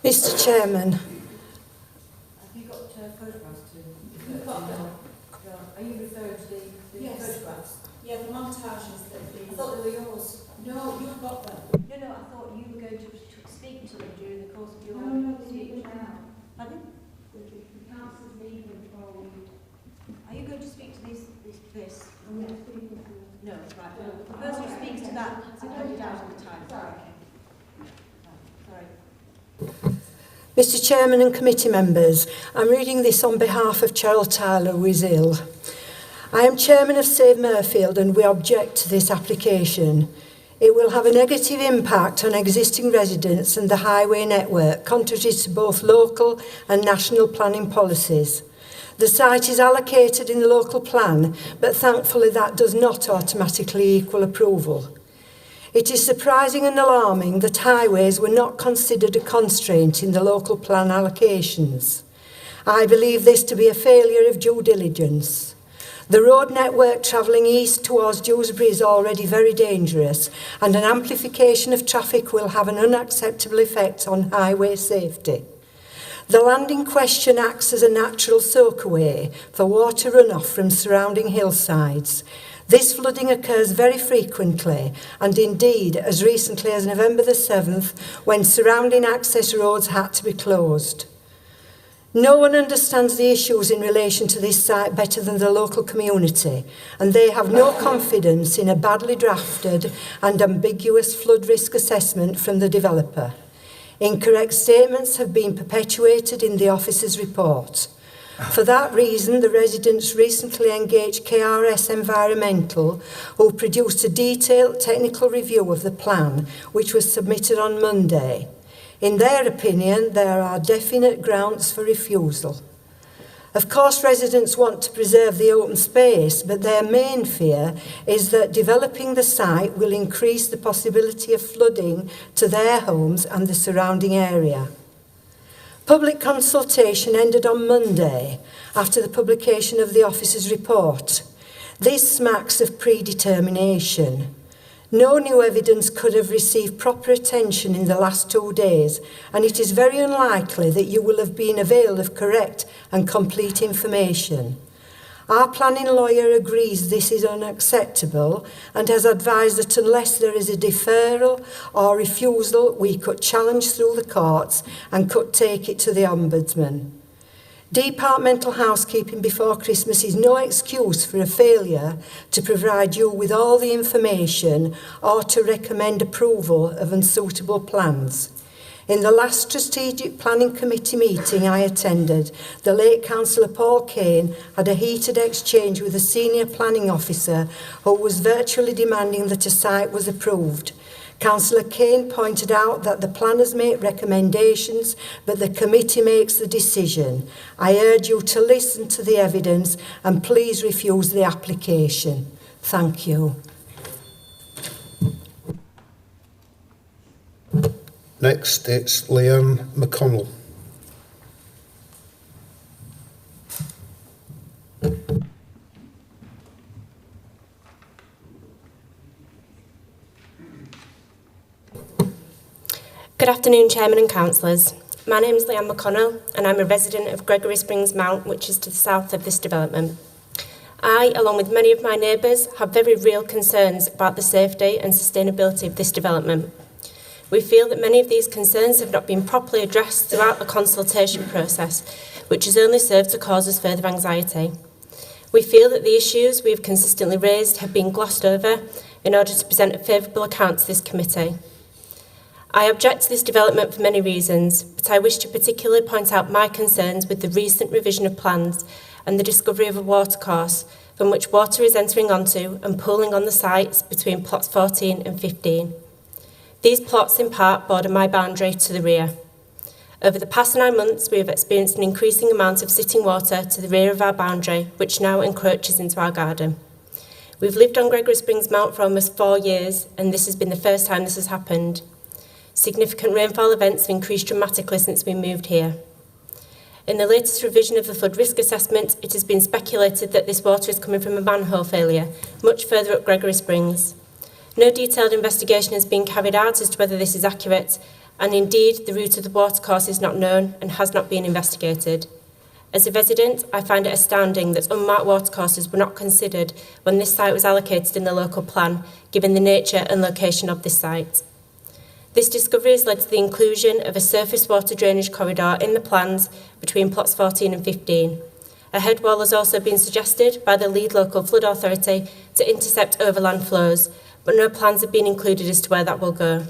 Mr Chairman. Have you got photographs to? You've got them. Are you referring to the photographs? Yeah, the montages that have been. I thought they were yours. No, you've got them. No, I thought you were going to speak to them during the course of your speech. Pardon? The council's leaving for a week. Are you going to speak to this? I'm going to speak to them. No, right. No. The person who speaks to that has handed out at the time. Sorry. Sorry. Mr Chairman and committee members, I'm reading this on behalf of Cheryl Tyler, who is ill. I am chairman of Save Murfield and we object to this application. It will have a negative impact on existing residents and the highway network, contrary to both local and national planning policies. The site is allocated in the local plan, but thankfully that does not automatically equal approval. It is surprising and alarming that highways were not considered a constraint in the local plan allocations. I believe this to be a failure of due diligence. The road network travelling east towards Dewsbury is already very dangerous, and an amplification of traffic will have an unacceptable effect on highway safety. The land in question acts as a natural soakaway for water runoff from surrounding hillsides. This flooding occurs very frequently, and indeed as recently as November the 7th, when surrounding access roads had to be closed. No one understands the issues in relation to this site better than the local community, and they have no confidence in a badly drafted and ambiguous flood risk assessment from the developer. Incorrect statements have been perpetuated in the officer's report. For that reason, the residents recently engaged KRS Environmental, who produced a detailed technical review of the plan, which was submitted on Monday. In their opinion, there are definite grounds for refusal. Of course, residents want to preserve the open space, but their main fear is that developing the site will increase the possibility of flooding to their homes and the surrounding area. Public consultation ended on Monday after the publication of the officer's report. This smacks of predetermination. No new evidence could have received proper attention in the last 2 days, and it is very unlikely that you will have been availed of correct and complete information. Our planning lawyer agrees this is unacceptable and has advised that unless there is a deferral or refusal, we could challenge through the courts and could take it to the Ombudsman. Departmental housekeeping before Christmas is no excuse for a failure to provide you with all the information or to recommend approval of unsuitable plans. In the last Strategic Planning Committee meeting I attended, the late Councillor Paul Kane had a heated exchange with a senior planning officer who was virtually demanding that a site was approved. Councillor Kane pointed out that the planners make recommendations, but the committee makes the decision. I urge you to listen to the evidence and please refuse the application. Thank you. Next, it's Liam McConnell. Good afternoon, Chairman and Councillors. My name is Leanne McConnell and I'm a resident of Gregory Springs Mount, which is to the south of this development. I, along with many of my neighbours, have very real concerns about the safety and sustainability of this development. We feel that many of these concerns have not been properly addressed throughout the consultation process, which has only served to cause us further anxiety. We feel that the issues we have consistently raised have been glossed over in order to present a favourable account to this committee. I object to this development for many reasons, but I wish to particularly point out my concerns with the recent revision of plans and the discovery of a watercourse from which water is entering onto and pooling on the sites between plots 14 and 15. These plots in part border my boundary to the rear. Over the past 9 months, we have experienced an increasing amount of sitting water to the rear of our boundary, which now encroaches into our garden. We've lived on Gregory Springs Mount for almost 4 years, and this has been the first time this has happened. Significant rainfall events have increased dramatically since we moved here. In the latest revision of the flood risk assessment, it has been speculated that this water is coming from a manhole failure, much further up Gregory Springs. No detailed investigation has been carried out as to whether this is accurate, and indeed the route of the watercourse is not known and has not been investigated. As a resident, I find it astounding that unmarked watercourses were not considered when this site was allocated in the local plan, given the nature and location of this site. This discovery has led to the inclusion of a surface water drainage corridor in the plans between plots 14 and 15. A head wall has also been suggested by the lead local flood authority to intercept overland flows, but no plans have been included as to where that will go.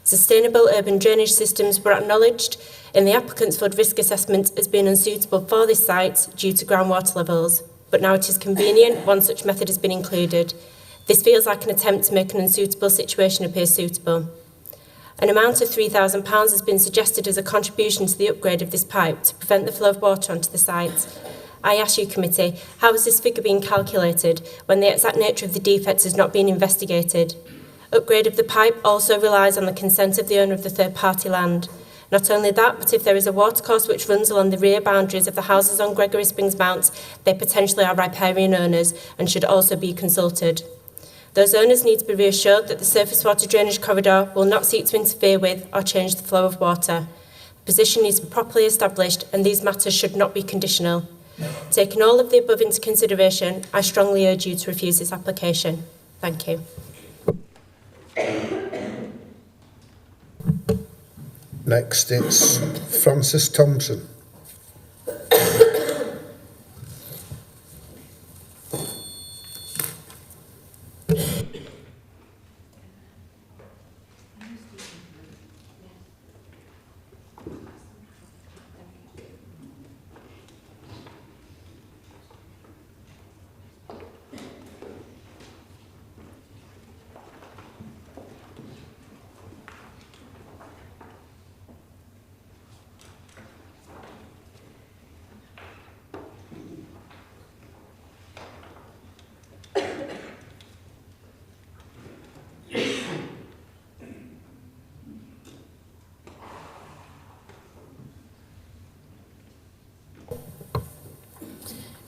Sustainable urban drainage systems were acknowledged in the applicant's flood risk assessment as being unsuitable for this site due to groundwater levels, but now it is convenient one such method has been included. This feels like an attempt to make an unsuitable situation appear suitable. An amount of £3,000 has been suggested as a contribution to the upgrade of this pipe to prevent the flow of water onto the site. I ask you, committee, how has this figure been calculated when the exact nature of the defects has not been investigated? Upgrade of the pipe also relies on the consent of the owner of the third-party land. Not only that, but if there is a watercourse which runs along the rear boundaries of the houses on Gregory Springs Mount, they potentially are riparian owners and should also be consulted. Those owners need to be reassured that the surface water drainage corridor will not seek to interfere with or change the flow of water. The position needs to be properly established and these matters should not be conditional. Taking all of the above into consideration, I strongly urge you to refuse this application. Thank you. Next, it's Francis Thompson.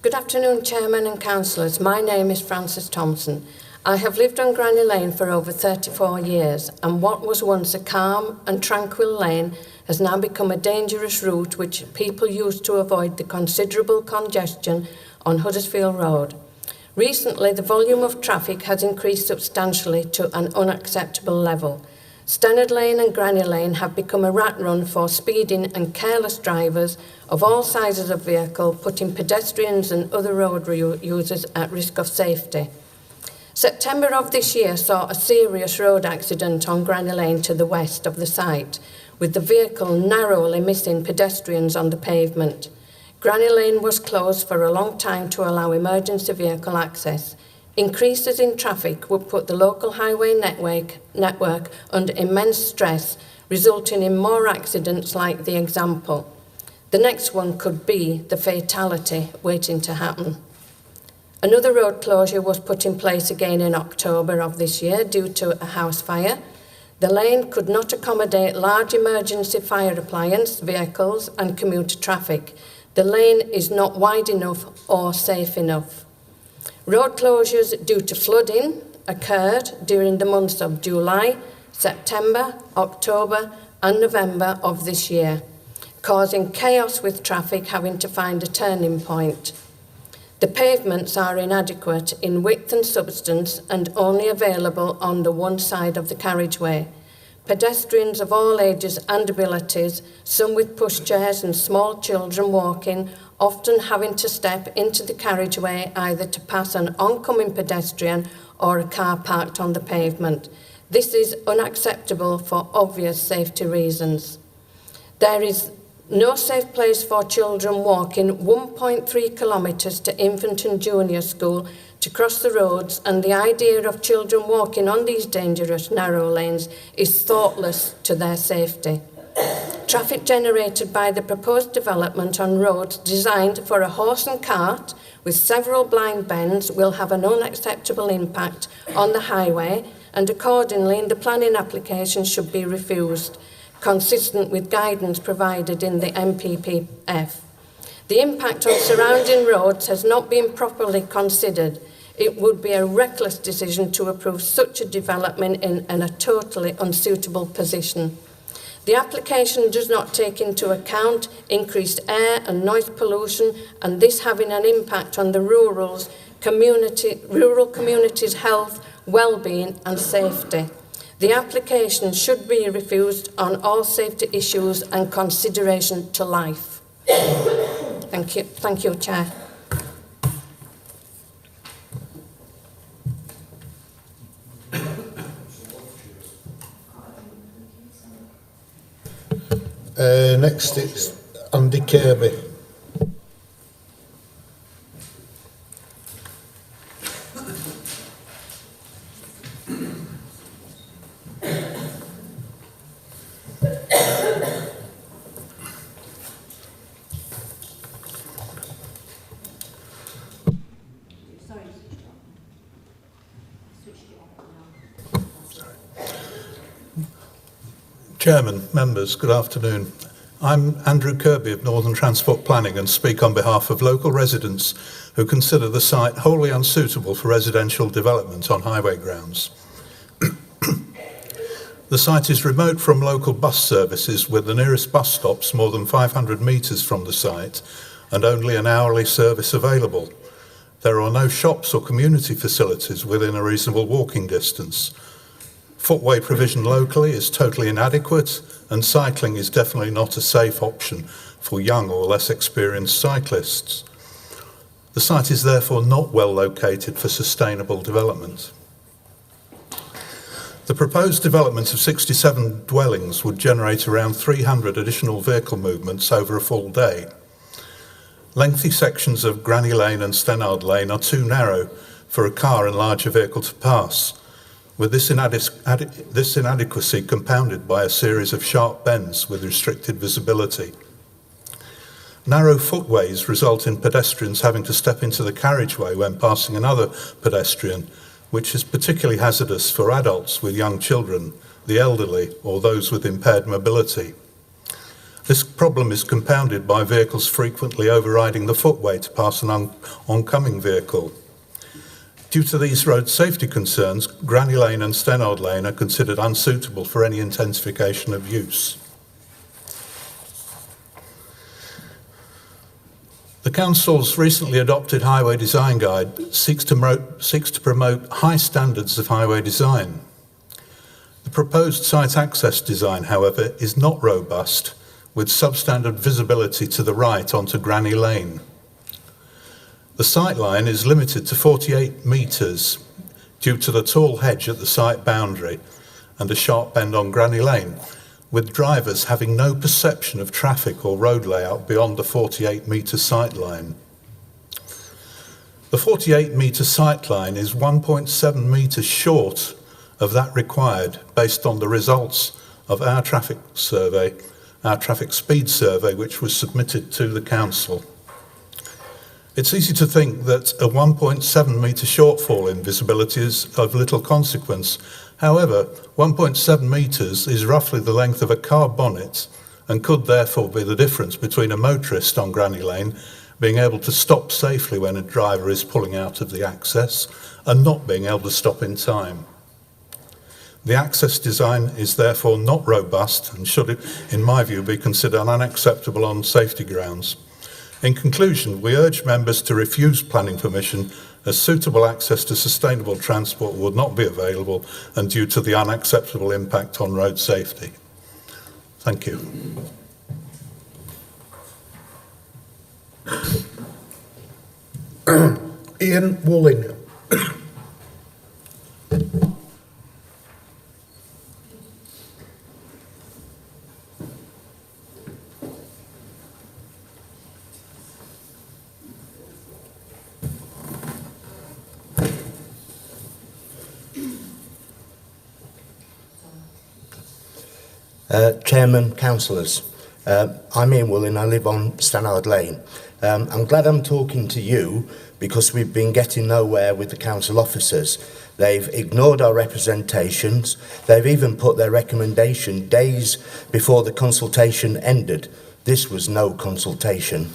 Good afternoon, Chairman and Councillors. My name is Frances Thompson. I have lived on Granny Lane for over 34 years, and what was once a calm and tranquil lane has now become a dangerous route which people use to avoid the considerable congestion on Huddersfield Road. Recently, the volume of traffic has increased substantially to an unacceptable level. Stannard Lane and Granny Lane have become a rat run for speeding and careless drivers of all sizes of vehicle, putting pedestrians and other road users at risk of safety. September of this year saw a serious road accident on Granny Lane to the west of the site, with the vehicle narrowly missing pedestrians on the pavement. Granny Lane was closed for a long time to allow emergency vehicle access. Increases in traffic would put the local highway network under immense stress, resulting in more accidents like the example. The next one could be the fatality waiting to happen. Another road closure was put in place again in October of this year due to a house fire. The lane could not accommodate large emergency fire appliance vehicles and commuter traffic. The lane is not wide enough or safe enough. Road closures due to flooding occurred during the months of July, September, October and November of this year, causing chaos with traffic having to find a turning point. The pavements are inadequate in width and substance and only available on the one side of the carriageway. Pedestrians of all ages and abilities, some with pushchairs and small children walking, often having to step into the carriageway either to pass an oncoming pedestrian or a car parked on the pavement. This is unacceptable for obvious safety reasons. There is no safe place for children walking 1.3 kilometres to infant and junior school to cross the roads, and the idea of children walking on these dangerous narrow lanes is thoughtless to their safety. Traffic generated by the proposed development on roads designed for a horse and cart with several blind bends will have an unacceptable impact on the highway and accordingly the planning application should be refused, consistent with guidance provided in the MPPF. The impact on surrounding roads has not been properly considered. It would be a reckless decision to approve such a development in a totally unsuitable position. The application does not take into account increased air and noise pollution, and this having an impact on the rural community's health, well-being and safety. The application should be refused on all safety issues and consideration to life. Thank you. Thank you, Chair. Next it's Andy Kirby. Chairman, members, good afternoon. I'm Andrew Kirby of Northern Transport Planning and speak on behalf of local residents who consider the site wholly unsuitable for residential development on highway grounds. The site is remote from local bus services, with the nearest bus stops more than 500 metres from the site and only an hourly service available. There are no shops or community facilities within a reasonable walking distance. Footway provision locally is totally inadequate, and cycling is definitely not a safe option for young or less experienced cyclists. The site is therefore not well located for sustainable development. The proposed development of 67 dwellings would generate around 300 additional vehicle movements over a full day. Lengthy sections of Granny Lane and Stennard Lane are too narrow for a car and larger vehicle to pass, with this inadequacy compounded by a series of sharp bends with restricted visibility. Narrow footways result in pedestrians having to step into the carriageway when passing another pedestrian, which is particularly hazardous for adults with young children, the elderly, or those with impaired mobility. This problem is compounded by vehicles frequently overriding the footway to pass an oncoming vehicle. Due to these road safety concerns, Granny Lane and Stennard Lane are considered unsuitable for any intensification of use. The Council's recently adopted Highway Design Guide seeks to promote high standards of highway design. The proposed site access design, however, is not robust, with substandard visibility to the right onto Granny Lane. The sight line is limited to 48 metres due to the tall hedge at the site boundary and a sharp bend on Granny Lane, with drivers having no perception of traffic or road layout beyond the 48-metre sight line. The 48-metre sight line is 1.7 metres short of that required based on the results of our traffic speed survey, which was submitted to the Council. It's easy to think that a 1.7 metre shortfall in visibility is of little consequence. However, 1.7 metres is roughly the length of a car bonnet and could therefore be the difference between a motorist on Granny Lane being able to stop safely when a driver is pulling out of the access and not being able to stop in time. The access design is therefore not robust and should, in my view, be considered unacceptable on safety grounds. In conclusion, we urge members to refuse planning permission as suitable access to sustainable transport would not be available and due to the unacceptable impact on road safety. Thank you. Ian Wooling. Chairman, councillors, I'm Ian Woolen, I live on Stannard Lane. I'm glad I'm talking to you because we've been getting nowhere with the council officers. They've ignored our representations. They've even put their recommendation days before the consultation ended. This was no consultation.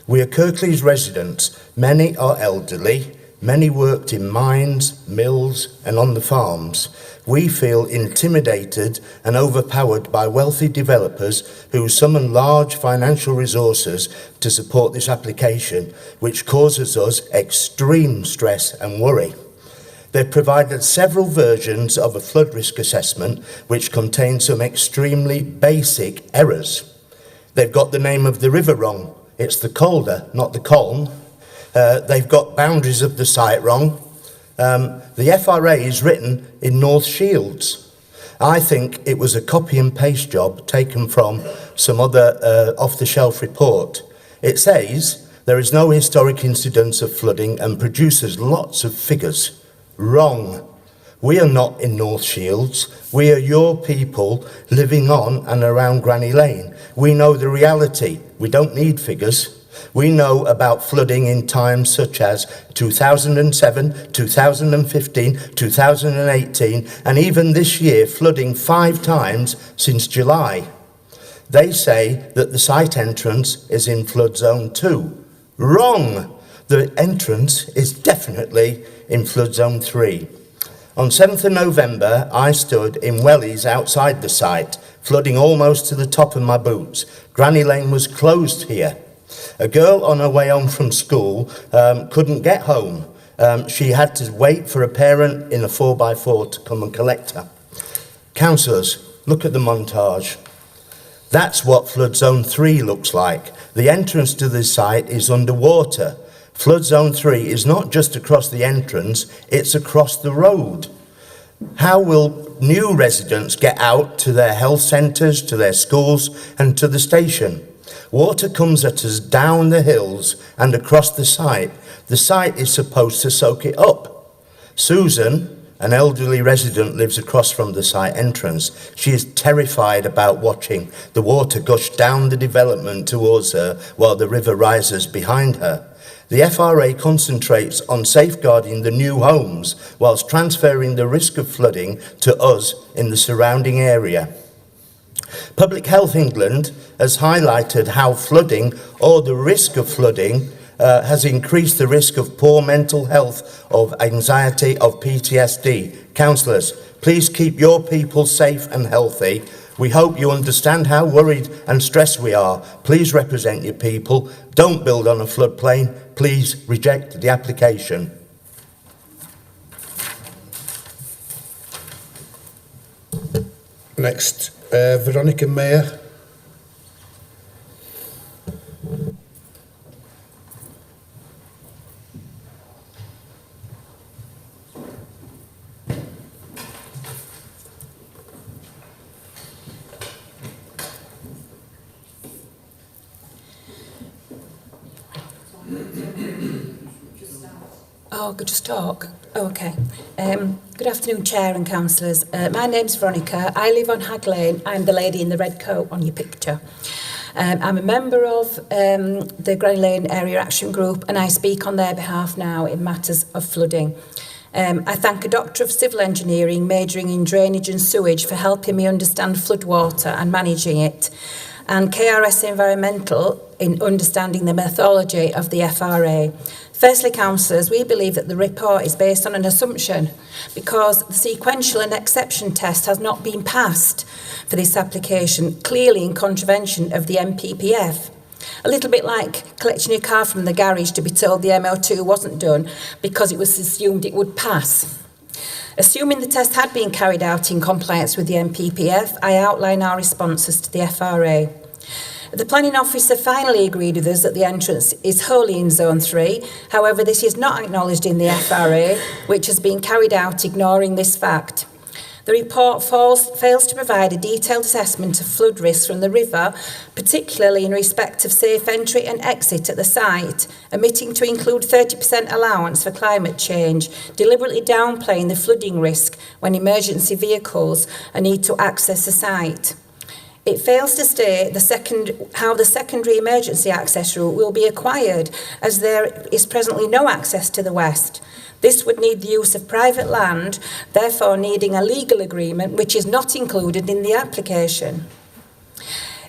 We are Kirklees residents. Many are elderly. Many worked in mines, mills and on the farms. We feel intimidated and overpowered by wealthy developers who summon large financial resources to support this application, which causes us extreme stress and worry. They've provided several versions of a flood risk assessment which contain some extremely basic errors. They've got the name of the river wrong. It's the Calder, not the Colne. They've got boundaries of the site wrong. The FRA is written in North Shields. I think it was a copy and paste job taken from some other off-the-shelf report. It says there is no historic incidents of flooding and produces lots of figures. Wrong. We are not in North Shields. We are your people living on and around Granny Lane. We know the reality. We don't need figures. We know about flooding in times such as 2007, 2015, 2018, and even this year, flooding 5 times since July. They say that the site entrance is in flood zone 2. Wrong! The entrance is definitely in flood zone 3. On 7th of November, I stood in wellies outside the site, flooding almost to the top of my boots. Granny Lane was closed here. A girl on her way home from school couldn't get home. She had to wait for a parent in a 4x4 to come and collect her. Councillors, look at the montage. That's what flood zone 3 looks like. The entrance to the site is underwater. Flood zone 3 is not just across the entrance, it's across the road. How will new residents get out to their health centres, to their schools and to the station? Water comes at us down the hills and across the site. The site is supposed to soak it up. Susan, an elderly resident, lives across from the site entrance. She is terrified about watching the water gush down the development towards her while the river rises behind her. The FRA concentrates on safeguarding the new homes whilst transferring the risk of flooding to us in the surrounding area. Public Health England has highlighted how flooding or the risk of flooding has increased the risk of poor mental health, of anxiety, of PTSD. Councillors, please keep your people safe and healthy. We hope you understand how worried and stressed we are. Please represent your people. Don't build on a floodplain. Please reject the application. Next, Veronica Mayer. Oh, good to talk. Oh, okay. Good afternoon, Chair and Councillors. My name's Veronica. I live on Hag Lane. I'm the lady in the red coat on your picture. I'm a member of the Granny Lane Area Action Group and I speak on their behalf now in matters of flooding. I thank a Doctor of Civil Engineering majoring in drainage and sewage for helping me understand floodwater and managing it, and KRS Environmental in understanding the methodology of the FRA. Firstly, councillors, we believe that the report is based on an assumption because the sequential and exception test has not been passed for this application, clearly in contravention of the MPPF. A little bit like collecting your car from the garage to be told the MO2 wasn't done because it was assumed it would pass. Assuming the test had been carried out in compliance with the MPPF, I outline our responses to the FRA. The planning officer finally agreed with us that the entrance is wholly in Zone 3. However, this is not acknowledged in the FRA, which has been carried out ignoring this fact. The report fails to provide a detailed assessment of flood risks from the river, particularly in respect of safe entry and exit at the site, omitting to include 30% allowance for climate change, deliberately downplaying the flooding risk when emergency vehicles need to access the site. It fails to state how the secondary emergency access route will be acquired, as there is presently no access to the west. This would need the use of private land, therefore needing a legal agreement which is not included in the application.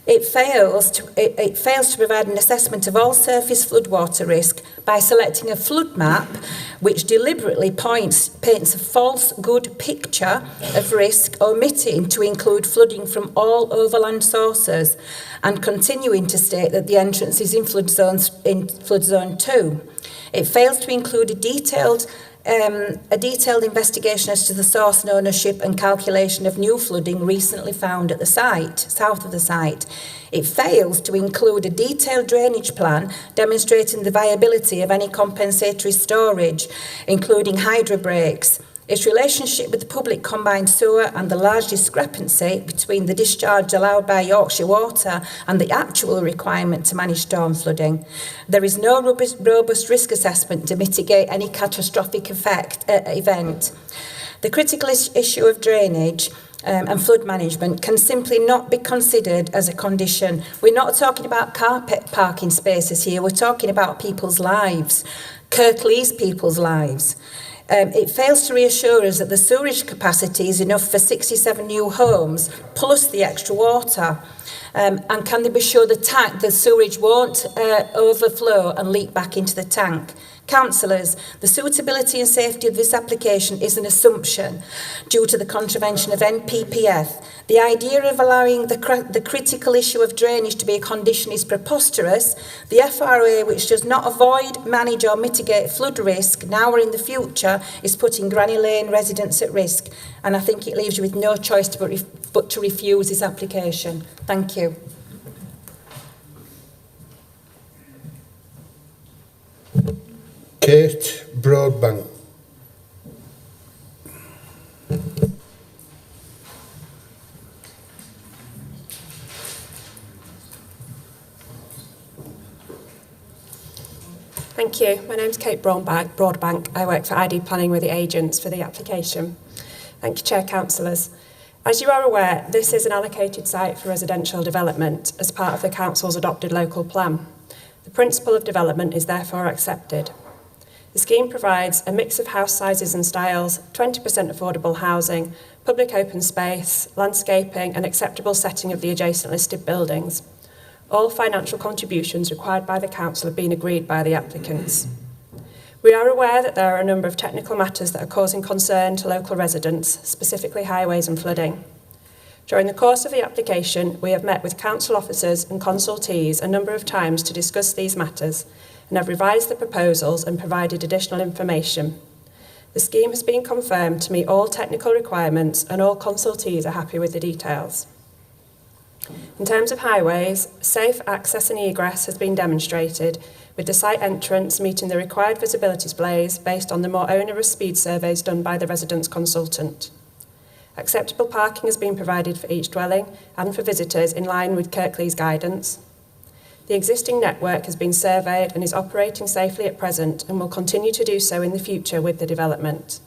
It fails to provide an assessment of all surface floodwater risk by selecting a flood map which deliberately paints a false good picture of risk, omitting to include flooding from all overland sources and continuing to state that the entrance is in flood zone 2. It fails to include a detailed investigation as to the source and ownership and calculation of new flooding recently found at the site, south of the site. It fails to include a detailed drainage plan demonstrating the viability of any compensatory storage, including hydro breaks. Its relationship with the public combined sewer and the large discrepancy between the discharge allowed by Yorkshire Water and the actual requirement to manage storm flooding. There is no robust risk assessment to mitigate any catastrophic event. The critical issue of drainage and flood management can simply not be considered as a condition. We're not talking about car parking spaces here, we're talking about people's lives, Kirklees people's lives. It fails to reassure us that the sewerage capacity is enough for 67 new homes, plus the extra water. And can they be sure the sewerage won't overflow and leak back into the tank? Councillors, the suitability and safety of this application is an assumption due to the contravention of NPPF. The idea of allowing the critical issue of drainage to be a condition is preposterous. The FRA, which does not avoid, manage or mitigate flood risk now or in the future, is putting Granny Lane residents at risk. And I think it leaves you with no choice but to refuse this application. Thank you. Kate Broadbank. Thank you. My name's Kate Broadbank. I work for ID Planning with the agents for the application. Thank you, Chair, Councillors. As you are aware, this is an allocated site for residential development as part of the Council's adopted local plan. The principle of development is therefore accepted. The scheme provides a mix of house sizes and styles, 20% affordable housing, public open space, landscaping and acceptable setting of the adjacent listed buildings. All financial contributions required by the Council have been agreed by the applicants. We are aware that there are a number of technical matters that are causing concern to local residents, specifically highways and flooding. During the course of the application, we have met with council officers and consultees a number of times to discuss these matters and have revised the proposals and provided additional information. The scheme has been confirmed to meet all technical requirements and all consultees are happy with the details. In terms of highways, safe access and egress has been demonstrated, with the site entrance meeting the required visibility displays based on the more onerous speed surveys done by the residents' consultant. Acceptable parking has been provided for each dwelling and for visitors in line with Kirklees guidance. The existing network has been surveyed and is operating safely at present and will continue to do so in the future with the development.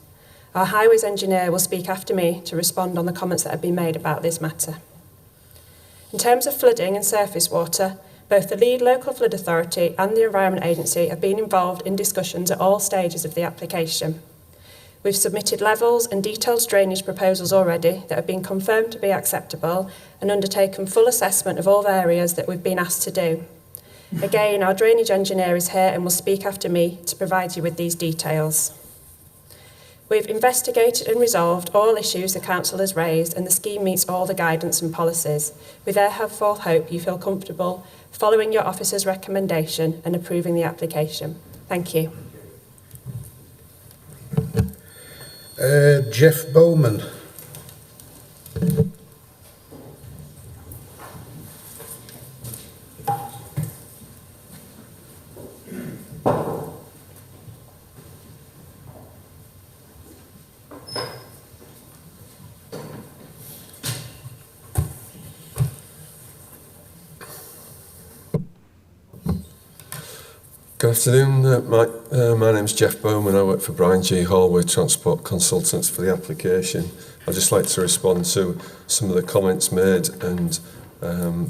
Our highways engineer will speak after me to respond on the comments that have been made about this matter. In terms of flooding and surface water, both the lead local flood authority and the Environment Agency have been involved in discussions at all stages of the application. We've submitted levels and detailed drainage proposals already that have been confirmed to be acceptable and undertaken full assessment of all areas that we've been asked to do. Again, our drainage engineer is here and will speak after me to provide you with these details. We've investigated and resolved all issues the Council has raised and the scheme meets all the guidance and policies. We therefore hope you feel comfortable following your officer's recommendation and approving the application. Thank you. Jeff Bowman. Good afternoon. My name's Jeff Bowman. I work for Brian G. Hall. We're transport consultants for the application. I'd just like to respond to some of the comments made and that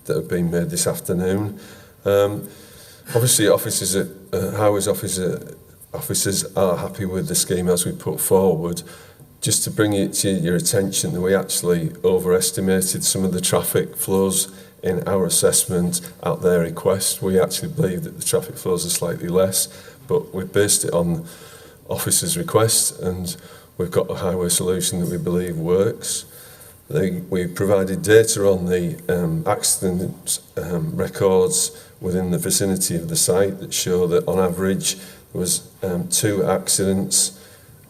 have been made this afternoon. Obviously, highways officers are happy with the scheme as we put forward. Just to bring it to your attention that we actually overestimated some of the traffic flows in our assessment at their request. We actually believe that the traffic flows are slightly less, but we based it on officers' request, and we've got a highway solution that we believe works. We provided data on the accident records within the vicinity of the site that show that on average there was 2 accidents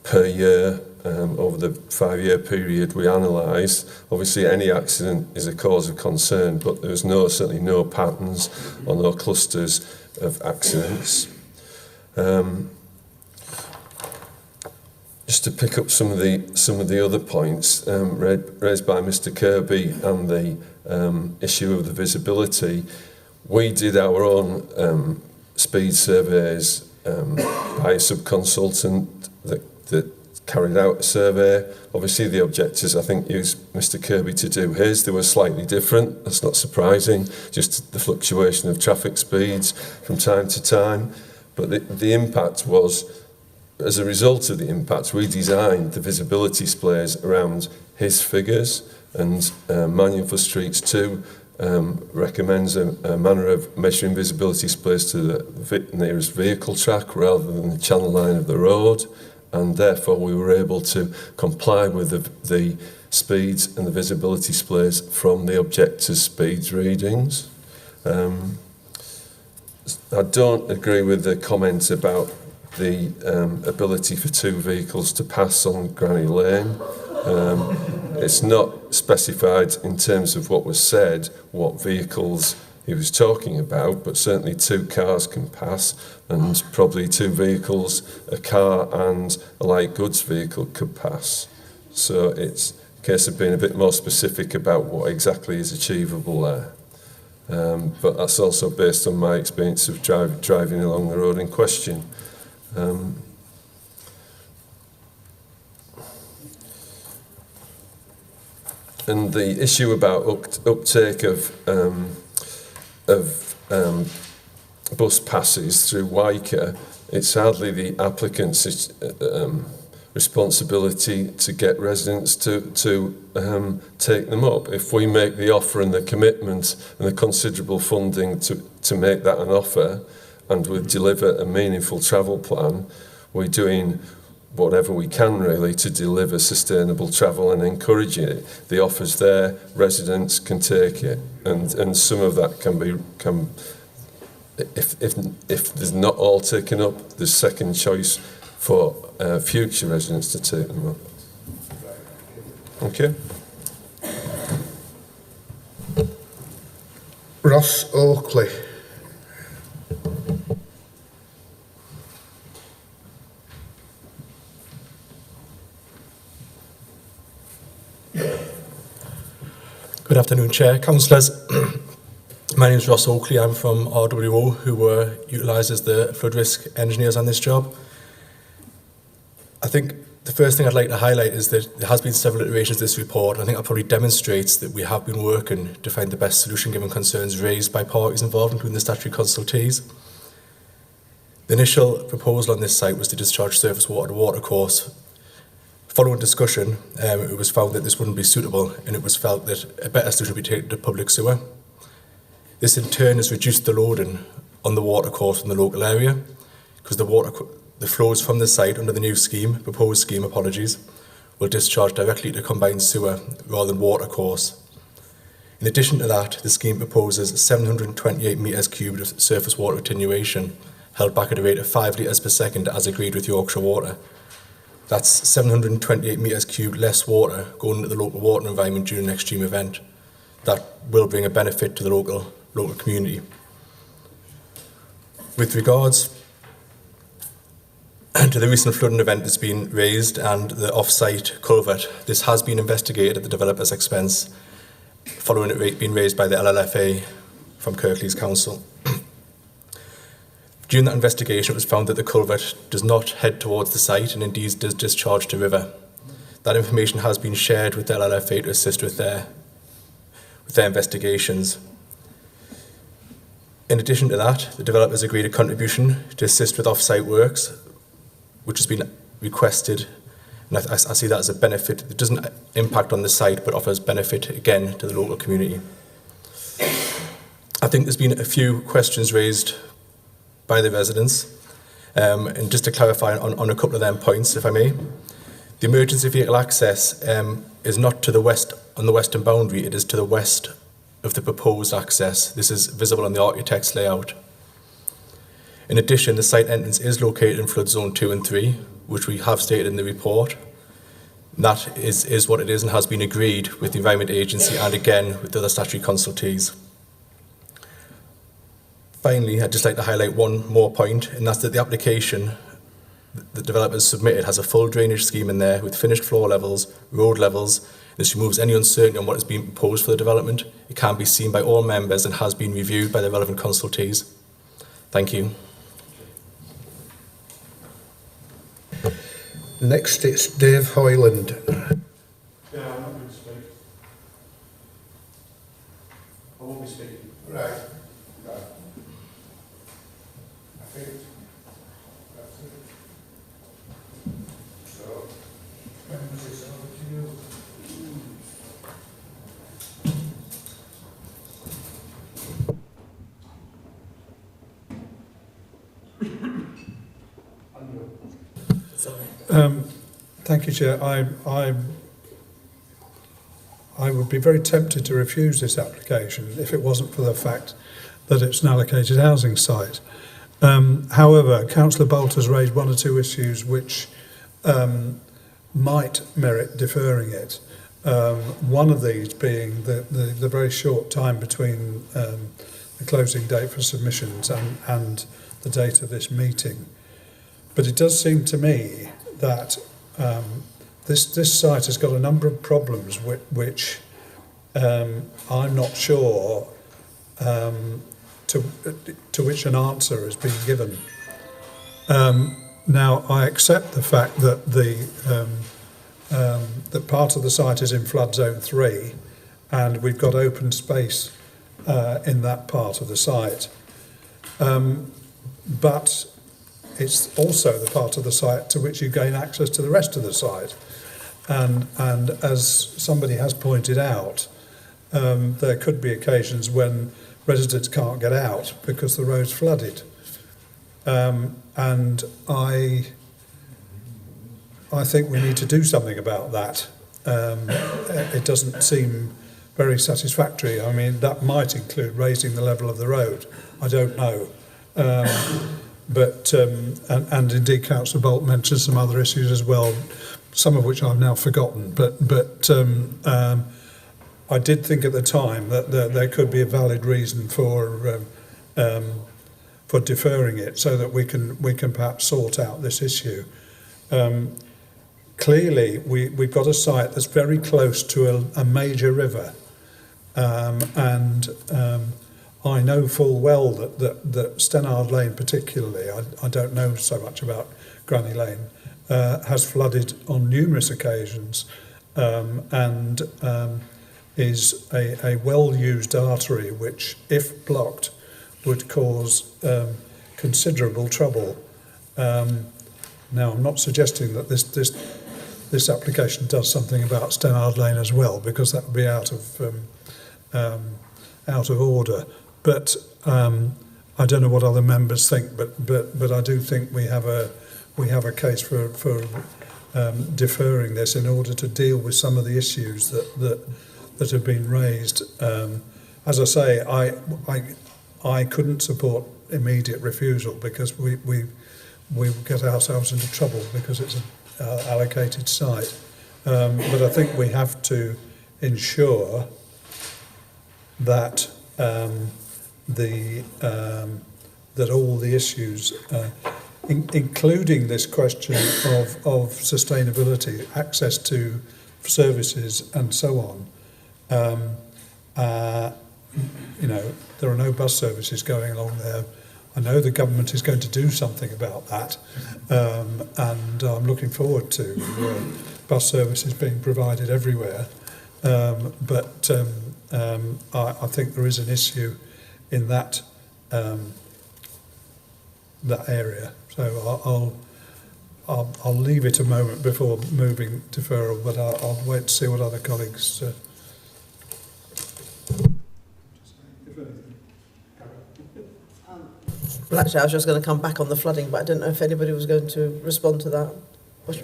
per year over the 5-year period we analysed. Obviously any accident is a cause of concern, but there was certainly no patterns or no clusters of accidents. Just to pick up some of the other points raised by Mr. Kirby and the issue of the visibility, we did our own speed surveys by a sub-consultant that carried out a survey. Obviously the objectives, I think, used Mr. Kirby to do his. They were slightly different. That's not surprising. Just the fluctuation of traffic speeds from time to time. But the impact was, as a result of the impact, we designed the visibility displays around his figures, and Manual for Streets 2 recommends a manner of measuring visibility displays to the nearest vehicle track rather than the channel line of the road, and therefore we were able to comply with the speeds and the visibility displays from the objector's speeds readings. I don't agree with the comment about the ability for 2 vehicles to pass on Granny Lane. It's not specified in terms of what was said, what vehicles he was talking about, but certainly 2 cars can pass, and probably 2 vehicles, a car and a light goods vehicle could pass. So it's a case of being a bit more specific about what exactly is achievable there. But that's also based on my experience of driving along the road in question. And the issue about uptake of bus passes through WICA, it's hardly the applicant's responsibility to get residents to take them up. If we make the offer and the commitment and the considerable funding to make that an offer, and we deliver a meaningful travel plan, we're doing whatever we can really to deliver sustainable travel and encouraging it. The offer's there, residents can take it, and some of that can if there's not all taken up, there's second choice for future residents to take them up. Okay. Ross Oakley. Good afternoon, Chair, Councillors. My name is Ross Oakley. I'm from RWO, who were utilised as the flood risk engineers on this job. I think the first thing I'd like to highlight is that there has been several iterations of this report. I think that probably demonstrates that we have been working to find the best solution given concerns raised by parties involved, including the statutory consultees. The initial proposal on this site was to discharge surface water to watercourse. Following discussion, it was found that this wouldn't be suitable, and it was felt that a better solution would be taken to public sewer. This in turn has reduced the loading on the watercourse in the local area, because the flows from the site under the new proposed scheme, will discharge directly to combined sewer rather than watercourse. In addition to that, the scheme proposes 728 metres cubed of surface water attenuation, held back at a rate of 5 litres per second as agreed with Yorkshire Water. That's 728 metres cubed less water going into the local water environment during an extreme event. That will bring a benefit to the local community. With regards to the recent flooding event that's been raised and the off-site culvert, this has been investigated at the developer's expense following it being raised by the LLFA from Kirklees Council. During that investigation, it was found that the culvert does not head towards the site and indeed does discharge to river. That information has been shared with the LLFA to assist with their with their investigations. In addition to that, the developers agreed a contribution to assist with off-site works, which has been requested, and I see that as a benefit. It doesn't impact on the site, but offers benefit again to the local community. I think there's been a few questions raised by the residents, and just to clarify on a couple of them points, if I may. The emergency vehicle access is not to the west, on the western boundary, it is to the west of the proposed access. This is visible on the architect's layout. In addition, the site entrance is located in flood zone 2 and 3, which we have stated in the report. And that is what it is and has been agreed with the Environment Agency and again with the other statutory consultees. Finally, I'd just like to highlight one more point, and that's that the application the developers submitted has a full drainage scheme in there with finished floor levels, road levels. This removes any uncertainty on what is being proposed for the development. It can be seen by all members and has been reviewed by the relevant consultees. Thank you. Next, it's Dave Hoyland. Yeah, I'm not going to speak. I won't be speaking. Right. I think that's it. So, members, it's over to you. Thank you, Chair. I would be very tempted to refuse this application if it wasn't for the fact that it's an allocated housing site. However, Councillor Bolt has raised one or two issues which might merit deferring it. One of these being the very short time between the closing date for submissions and the date of this meeting. But it does seem to me that this site has got a number of problems which I'm not sure to which an answer has been given. Now, I accept the fact that that part of the site is in flood zone 3, and we've got open space in that part of the site. But it's also the part of the site to which you gain access to the rest of the site. And as somebody has pointed out, there could be occasions when residents can't get out because the road's flooded. And I think we need to do something about that. It doesn't seem very satisfactory. I mean, that might include raising the level of the road. I don't know. But indeed, Councillor Bolt mentioned some other issues as well, some of which I've now forgotten. But I did think at the time that there could be a valid reason for deferring it, so that we can perhaps sort out this issue. Clearly, we've got a site that's very close to a major river, and I know full well that Stenard Lane particularly, I don't know so much about Granny Lane, has flooded on numerous occasions, and is a well-used artery which, if blocked, would cause considerable trouble. Now, I'm not suggesting that this application does something about Stenard Lane as well, because that would be out of order. But I don't know what other members think, but I do think we have a case for deferring this in order to deal with some of the issues that have been raised. As I say, I couldn't support immediate refusal because we get ourselves into trouble because it's an allocated site. But I think we have to ensure that that all the issues, including this question of sustainability, access to services and so on. There are no bus services going along there. I know the government is going to do something about that, and I'm looking forward to bus services being provided everywhere. I think there is an issue in that that area. So I'll leave it a moment before moving deferral, but I'll wait to see what other colleagues. Well, actually, I was just going to come back on the flooding, but I didn't know if anybody was going to respond to that. Thank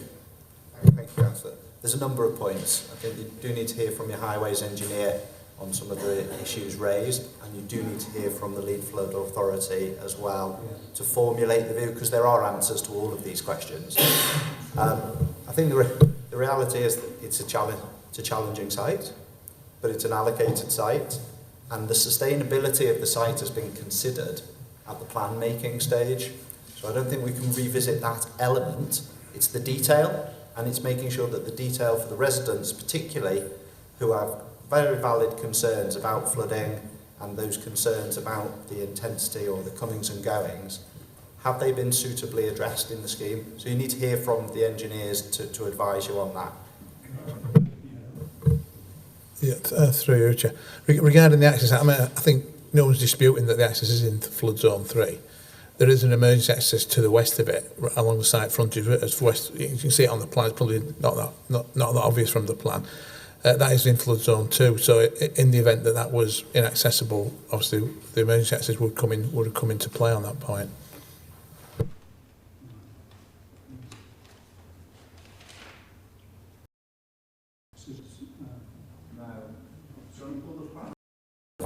you, Councillor. There's a number of points. I think you do need to hear from your highways engineer on some of the issues raised, and you do need to hear from the Lead Flood Authority as well to formulate the view, because there are answers to all of these questions. I think the reality is that it's a challenging site, but it's an allocated site, and the sustainability of the site has been considered at the plan making stage. So I don't think we can revisit that element. It's the detail, and it's making sure that the detail for the residents, particularly who have very valid concerns about flooding and those concerns about the intensity or the comings and goings, have they been suitably addressed in the scheme? So you need to hear from the engineers to advise you on that. Yeah, through you, Chair. Regarding the access, I mean, I think no one's disputing that the access is in flood zone 3. There is an emergency access to the west of it, along the site frontage as west. You can see it on the plan. It's probably not that obvious from the plan. That is in flood zone 2. So in the event that was inaccessible, obviously the emergency access would have come into play on that point.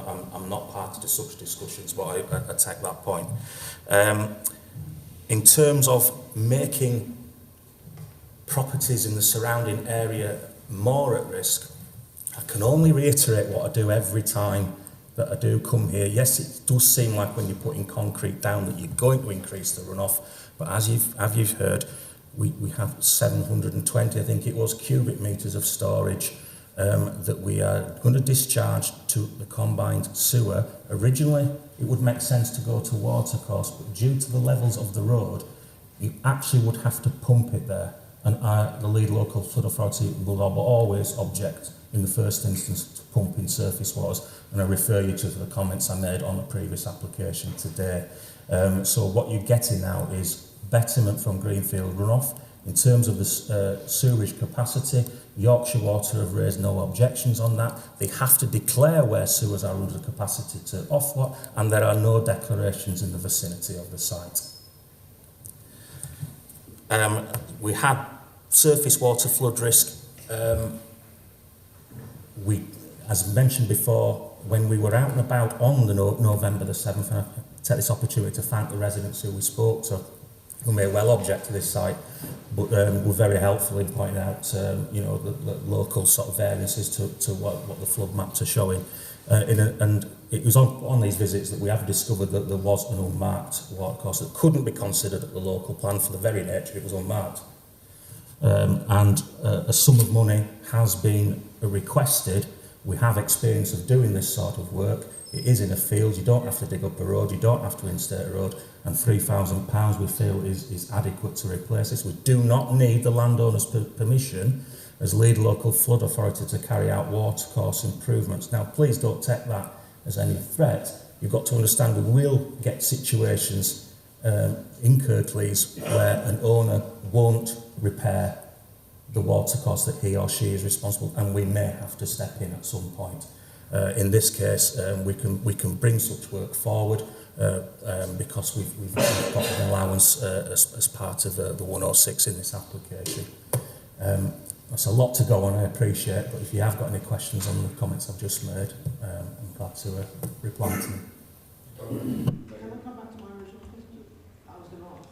I'm not party to such discussions, but I take that point. In terms of making properties in the surrounding area more at risk, I can only reiterate what I do every time that I do come here. Yes, it does seem like when you're putting concrete down that you're going to increase the runoff, but as you've heard, we have 720, I think it was, cubic metres of storage that we are going to discharge to the combined sewer. Originally, it would make sense to go to watercourse, but due to the levels of the road, you actually would have to pump it there. And the Lead Local Flood Authority will always object in the first instance to pumping surface waters, and I refer you to the comments I made on a previous application today. So what you're getting now is betterment from Greenfield runoff. In terms of the sewerage capacity, Yorkshire Water have raised no objections on that. They have to declare where sewers are under capacity to Ofwat, and there are no declarations in the vicinity of the site. We had surface water flood risk. As mentioned before, when we were out and about on the November the 7th, and I take this opportunity to thank the residents who we spoke to, who may well object to this site, but were very helpful in pointing out, the local sort of variances to what the flood maps are showing. And it was on these visits that we have discovered that there was an unmarked watercourse that couldn't be considered at the local plan for the very nature it was unmarked. And a sum of money has been requested. We have experience of doing this sort of work. It is in a field, you don't have to dig up a road, you don't have to instate a road, and £3,000 we feel is adequate to replace this. We do not need the landowner's permission as Lead Local Flood Authority to carry out watercourse improvements. Now, please don't take that as any threat. You've got to understand we will get situations in Kirklees where an owner won't repair the watercourse that he or she is responsible, and we may have to step in at some point. In this case, we can bring such work forward because we've got an allowance as part of the 106 in this application. That's a lot to go on, I appreciate, but if you have got any questions on the comments I've just made, I'm glad to reply to them. Can I come back to my original question? I was going to ask.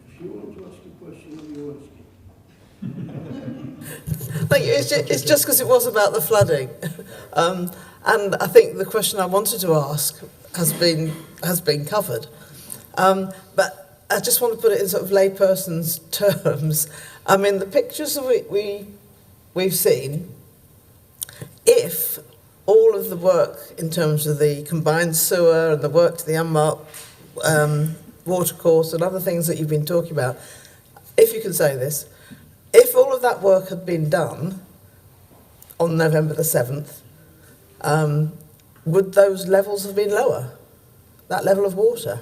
If you want to ask a question, you ask it. Thank you. It's just because it was about the flooding. And I think the question I wanted to ask has been covered. But I just want to put it in sort of layperson's terms. I mean, the pictures that we've seen, if all of the work in terms of the combined sewer and the work to the unmarked watercourse and other things that you've been talking about, if you can say this, if all of that work had been done on November the 7th, would those levels have been lower? That level of water?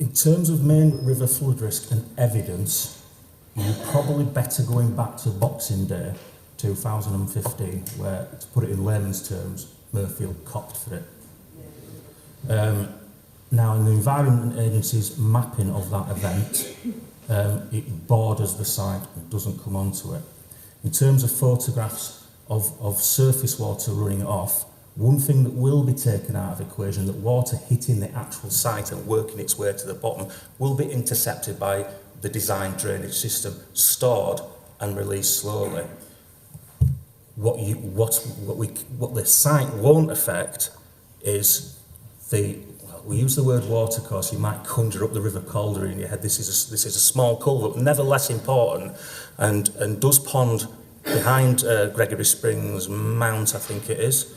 In terms of main river flood risk and evidence, you're probably better going back to Boxing Day 2015, where, to put it in layman's terms, Murfield copped for it. Now, in the Environment Agency's mapping of that event, it borders the site and doesn't come onto it. In terms of photographs of surface water running off, one thing that will be taken out of the equation, that water hitting the actual site and working its way to the bottom will be intercepted by the design drainage system, stored and released slowly. What the site won't affect is we use the word water course, you might conjure up the River Calder in your head. This is a small culvert, never less important, and Does Pond behind Gregory Springs Mount, I think it is,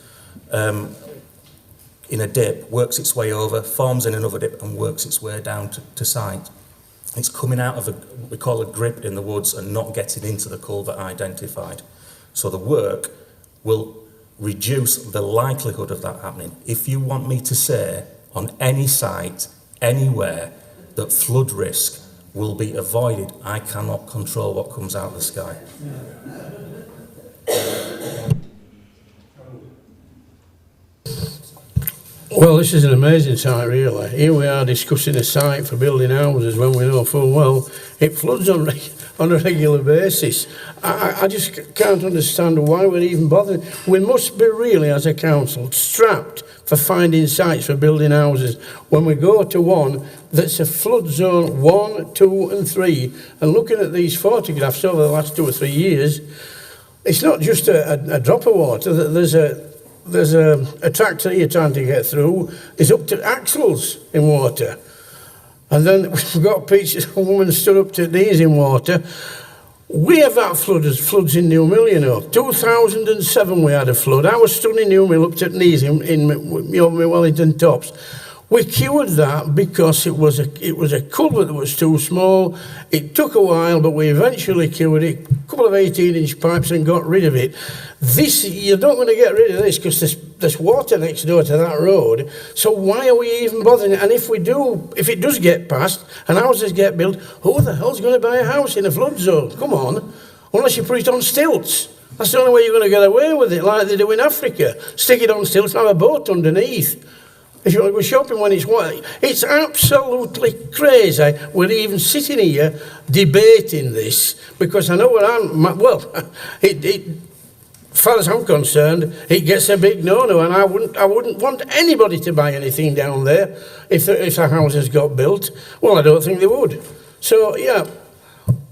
in a dip, works its way over, forms in another dip and works its way down to site. It's coming out of what we call a grip in the woods and not getting into the culvert identified. So the work will reduce the likelihood of that happening. If you want me to say on any site, anywhere, that flood risk will be avoided, I cannot control what comes out of the sky. Well, this is an amazing site, really. Here we are discussing a site for building houses when we know full well it floods on a regular basis. I just can't understand why we're even bothering. We must be really, as a council, strapped for finding sites for building houses when we go to one that's a flood zone 1, 2 and 3. And looking at these photographs over the last 2 or 3 years, it's not just a drop of water. There's a tractor here trying to get through. It's up to axles in water. And then we've got a woman stood up to knees in water. We have had floods in New Mill, you know. 2007 we had a flood. I was stood in New Mill up to knees in my Wellington tops. We cured that because it was a culvert that was too small. It took a while, but we eventually cured it. A couple of 18-inch pipes and got rid of it. You're not going to get rid of this because there's water next door to that road. So why are we even bothering? And if it does get passed and houses get built, who the hell's going to buy a house in a flood zone? Come on, unless you put it on stilts. That's the only way you're going to get away with it, like they do in Africa. Stick it on stilts and have a boat underneath. If you want to go shopping when it's white, it's absolutely crazy. We're even sitting here debating this because I know as far as I'm concerned, it gets a big no-no, and I wouldn't want anybody to buy anything down there if the houses got built. Well, I don't think they would. So yeah,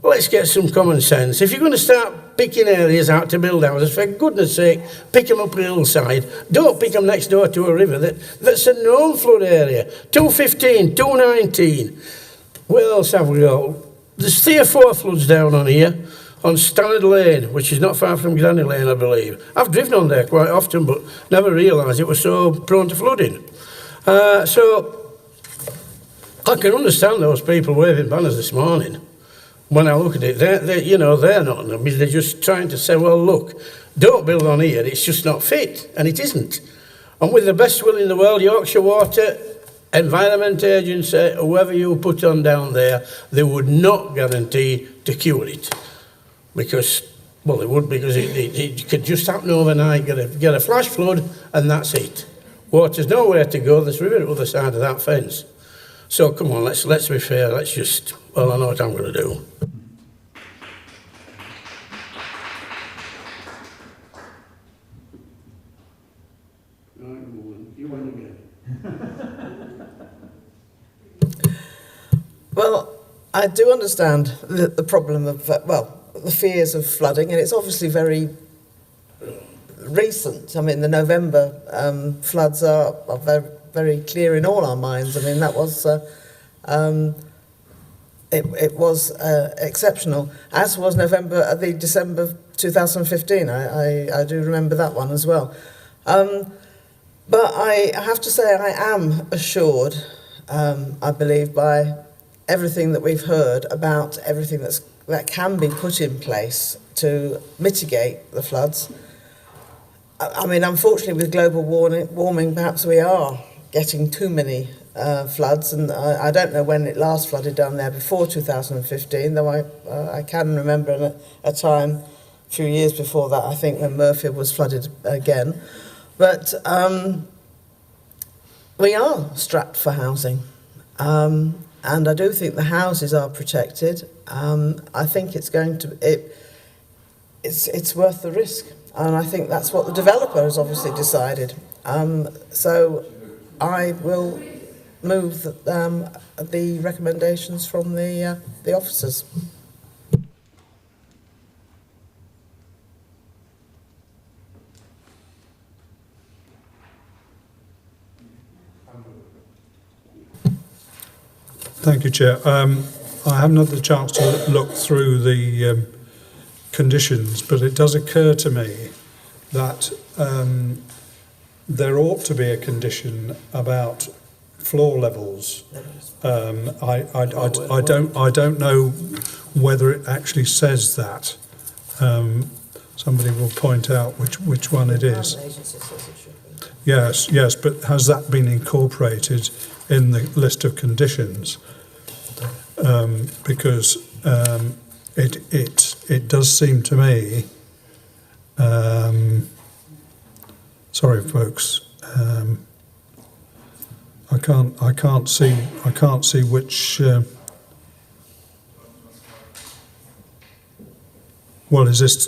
let's get some common sense. If you're going to start picking areas out to build houses, for goodness sake, pick them up the hillside. Don't pick them next door to a river that's a known flood area. 215, 219. What else have we got? There's 3 or 4 floods down on here, on Stannard Lane, which is not far from Granny Lane, I believe. I've driven on there quite often, but never realised it was so prone to flooding. So I can understand those people waving banners this morning. When I look at it, they're not. I mean, they're just trying to say, well, look, don't build on here. It's just not fit, and it isn't. And with the best will in the world, Yorkshire Water, Environment Agency, whoever you put on down there, they would not guarantee to cure it. Because it could just happen overnight, get a flash flood, and that's it. Water's nowhere to go. There's a river at the other side of that fence. So come on, let's be fair. I know what I'm going to do. Well, I do understand the problem of, the fears of flooding, and it's obviously very recent. I mean, the November floods are very, very clear in all our minds. I mean, that was it was exceptional, as was the December 2015. I do remember that one as well. But I have to say I am assured, I believe, by everything that we've heard about everything that can be put in place to mitigate the floods. I mean, unfortunately, with global warming, perhaps we are getting too many floods, and I don't know when it last flooded down there before 2015, though I can remember a time a few years before that, I think, when Murfield was flooded again. But we are strapped for housing, and I do think the houses are protected. I think it's worth the risk, and I think that's what the developer has obviously decided. So I will move the recommendations from the officers. Thank you, Chair. I haven't had the chance to look through the conditions, but it does occur to me that there ought to be a condition about floor levels. I don't know whether it actually says that. Somebody will point out which one it is. Yes, but has that been incorporated in the list of conditions? Because it does seem to me. Sorry, folks. I can't see which. Well, is this?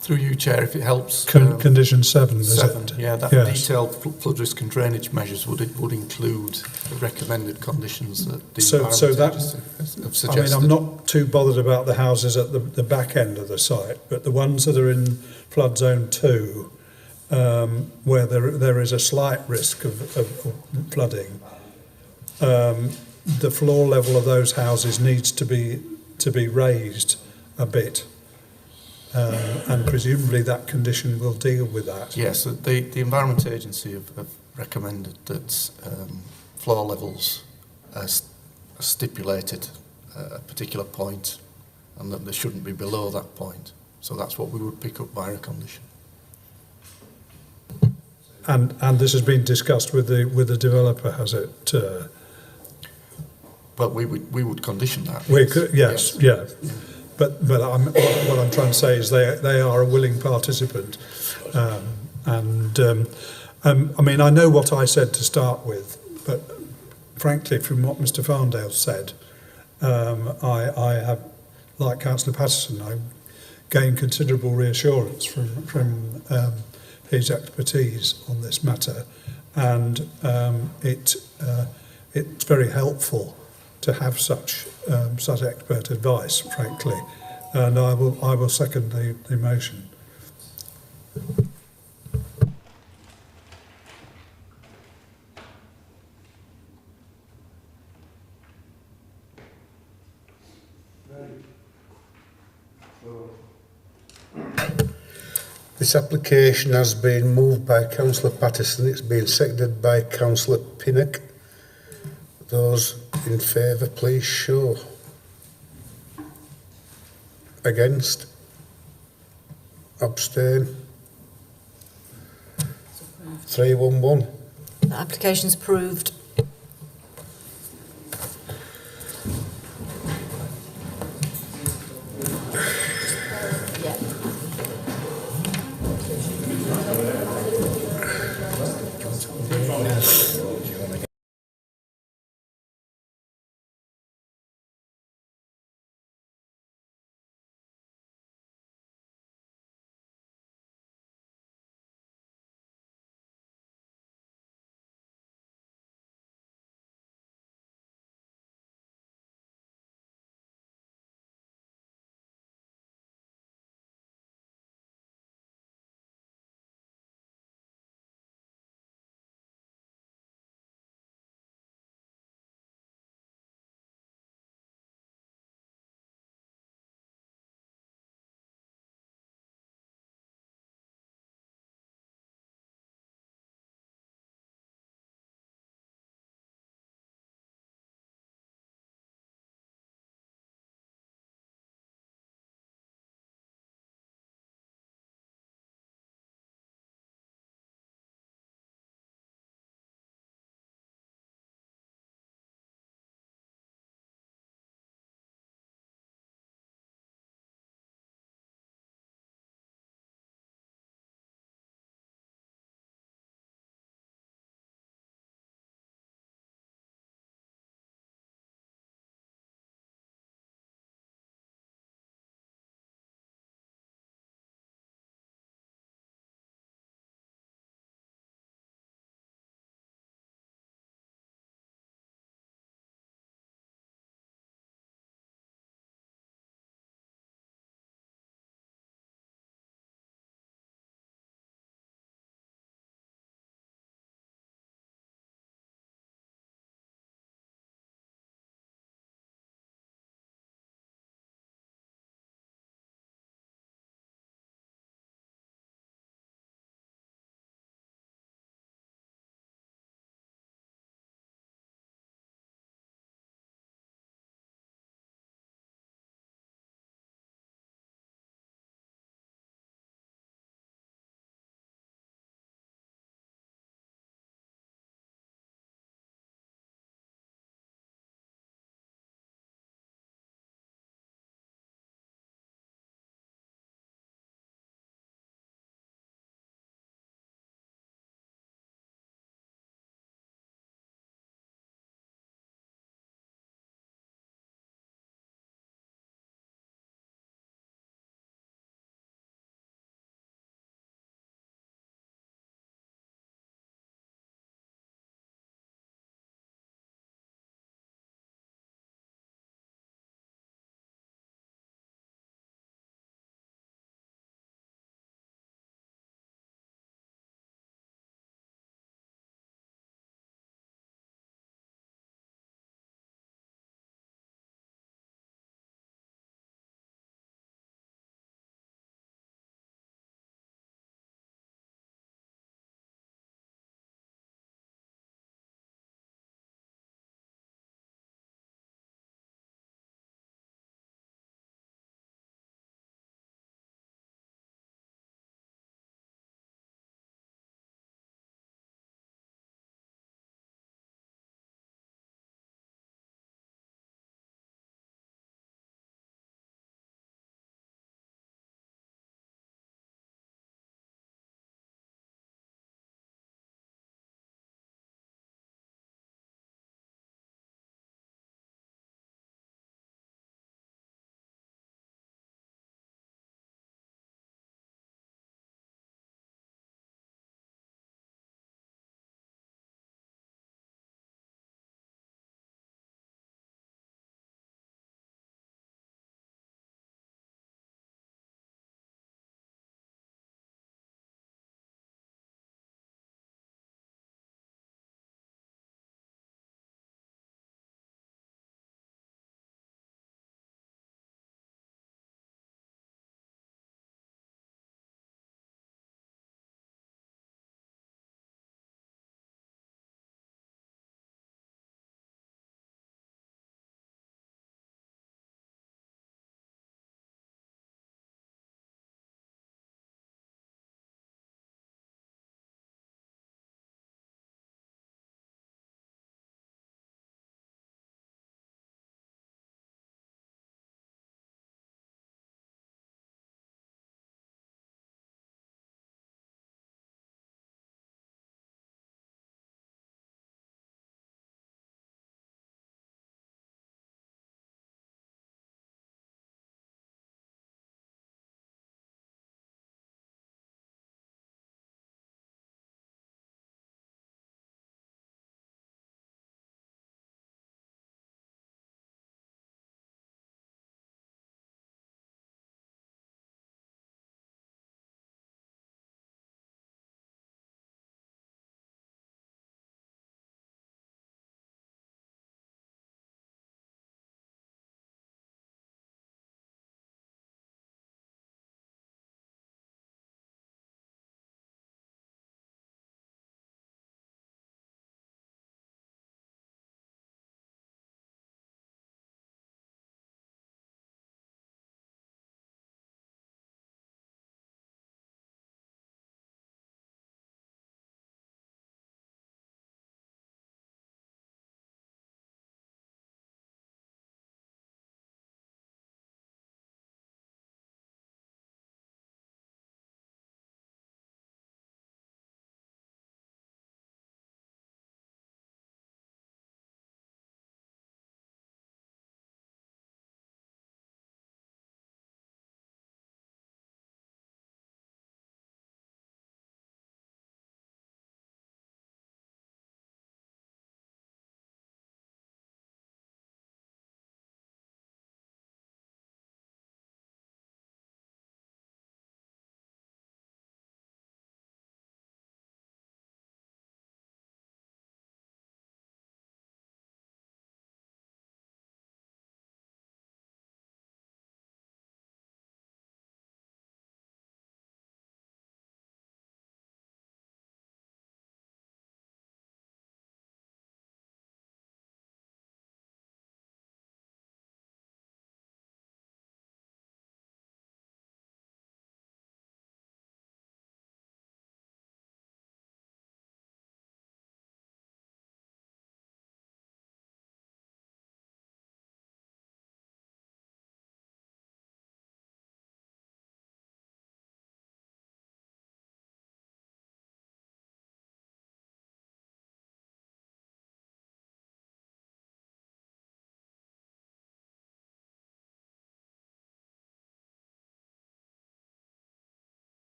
Through you, Chair, if it helps. Condition 7, is it? Yeah, that detailed flood risk and drainage measures would include the recommended conditions that the Environment Agency have suggested. I mean, I'm not too bothered about the houses at the back end of the site, but the ones that are in flood zone 2, where there is a slight risk of flooding, the floor level of those houses needs to be raised a bit. And presumably that condition will deal with that. Yes, the Environment Agency have recommended that floor levels are stipulated at a particular point, and that they shouldn't be below that point. So that's what we would pick up by a condition. And this has been discussed with the developer, has it? Well, we would condition that. We could, yes. Yeah. But what I'm trying to say is they are a willing participant, I mean, I know what I said to start with, but frankly, from what Mr. Farndale said, I have, like Councillor Patterson, I gained considerable reassurance from his expertise on this matter, and it's very helpful to have such expert advice, frankly, and I will second the motion. This application has been moved by Councillor Patterson. It's been seconded by Councillor Pinnock. Those in favour, please show. Against? Abstain? 311. The application's approved.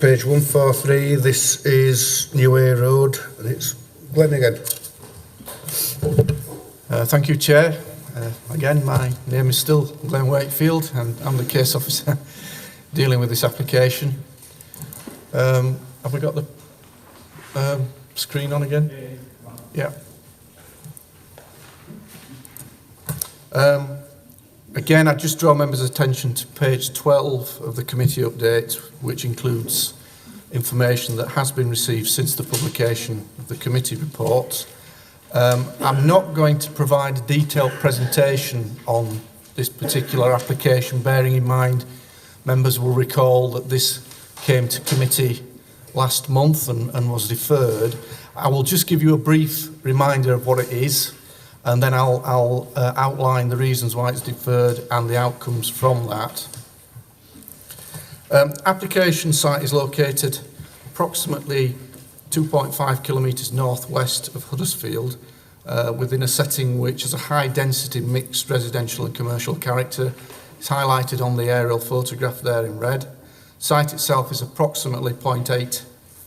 page 143. This is New A Road, and it's Glenn again. Thank you, Chair. Again, my name is still Glenn Wakefield, and I'm the case officer dealing with this application. Have we got the screen on again? Yeah. Again, I just draw members' attention to page 12 of the committee update, which includes information that has been received since the publication of the committee report. I'm not going to provide a detailed presentation on this particular application, bearing in mind members will recall that this came to committee last month and was deferred. I will just give you a brief reminder of what it is, and then I'll outline the reasons why it's deferred and the outcomes from that. Application site is located approximately 2.5 kilometres northwest of Huddersfield, within a setting which has a high density mixed residential and commercial character. It's highlighted on the aerial photograph there in red. Site itself is approximately 0.8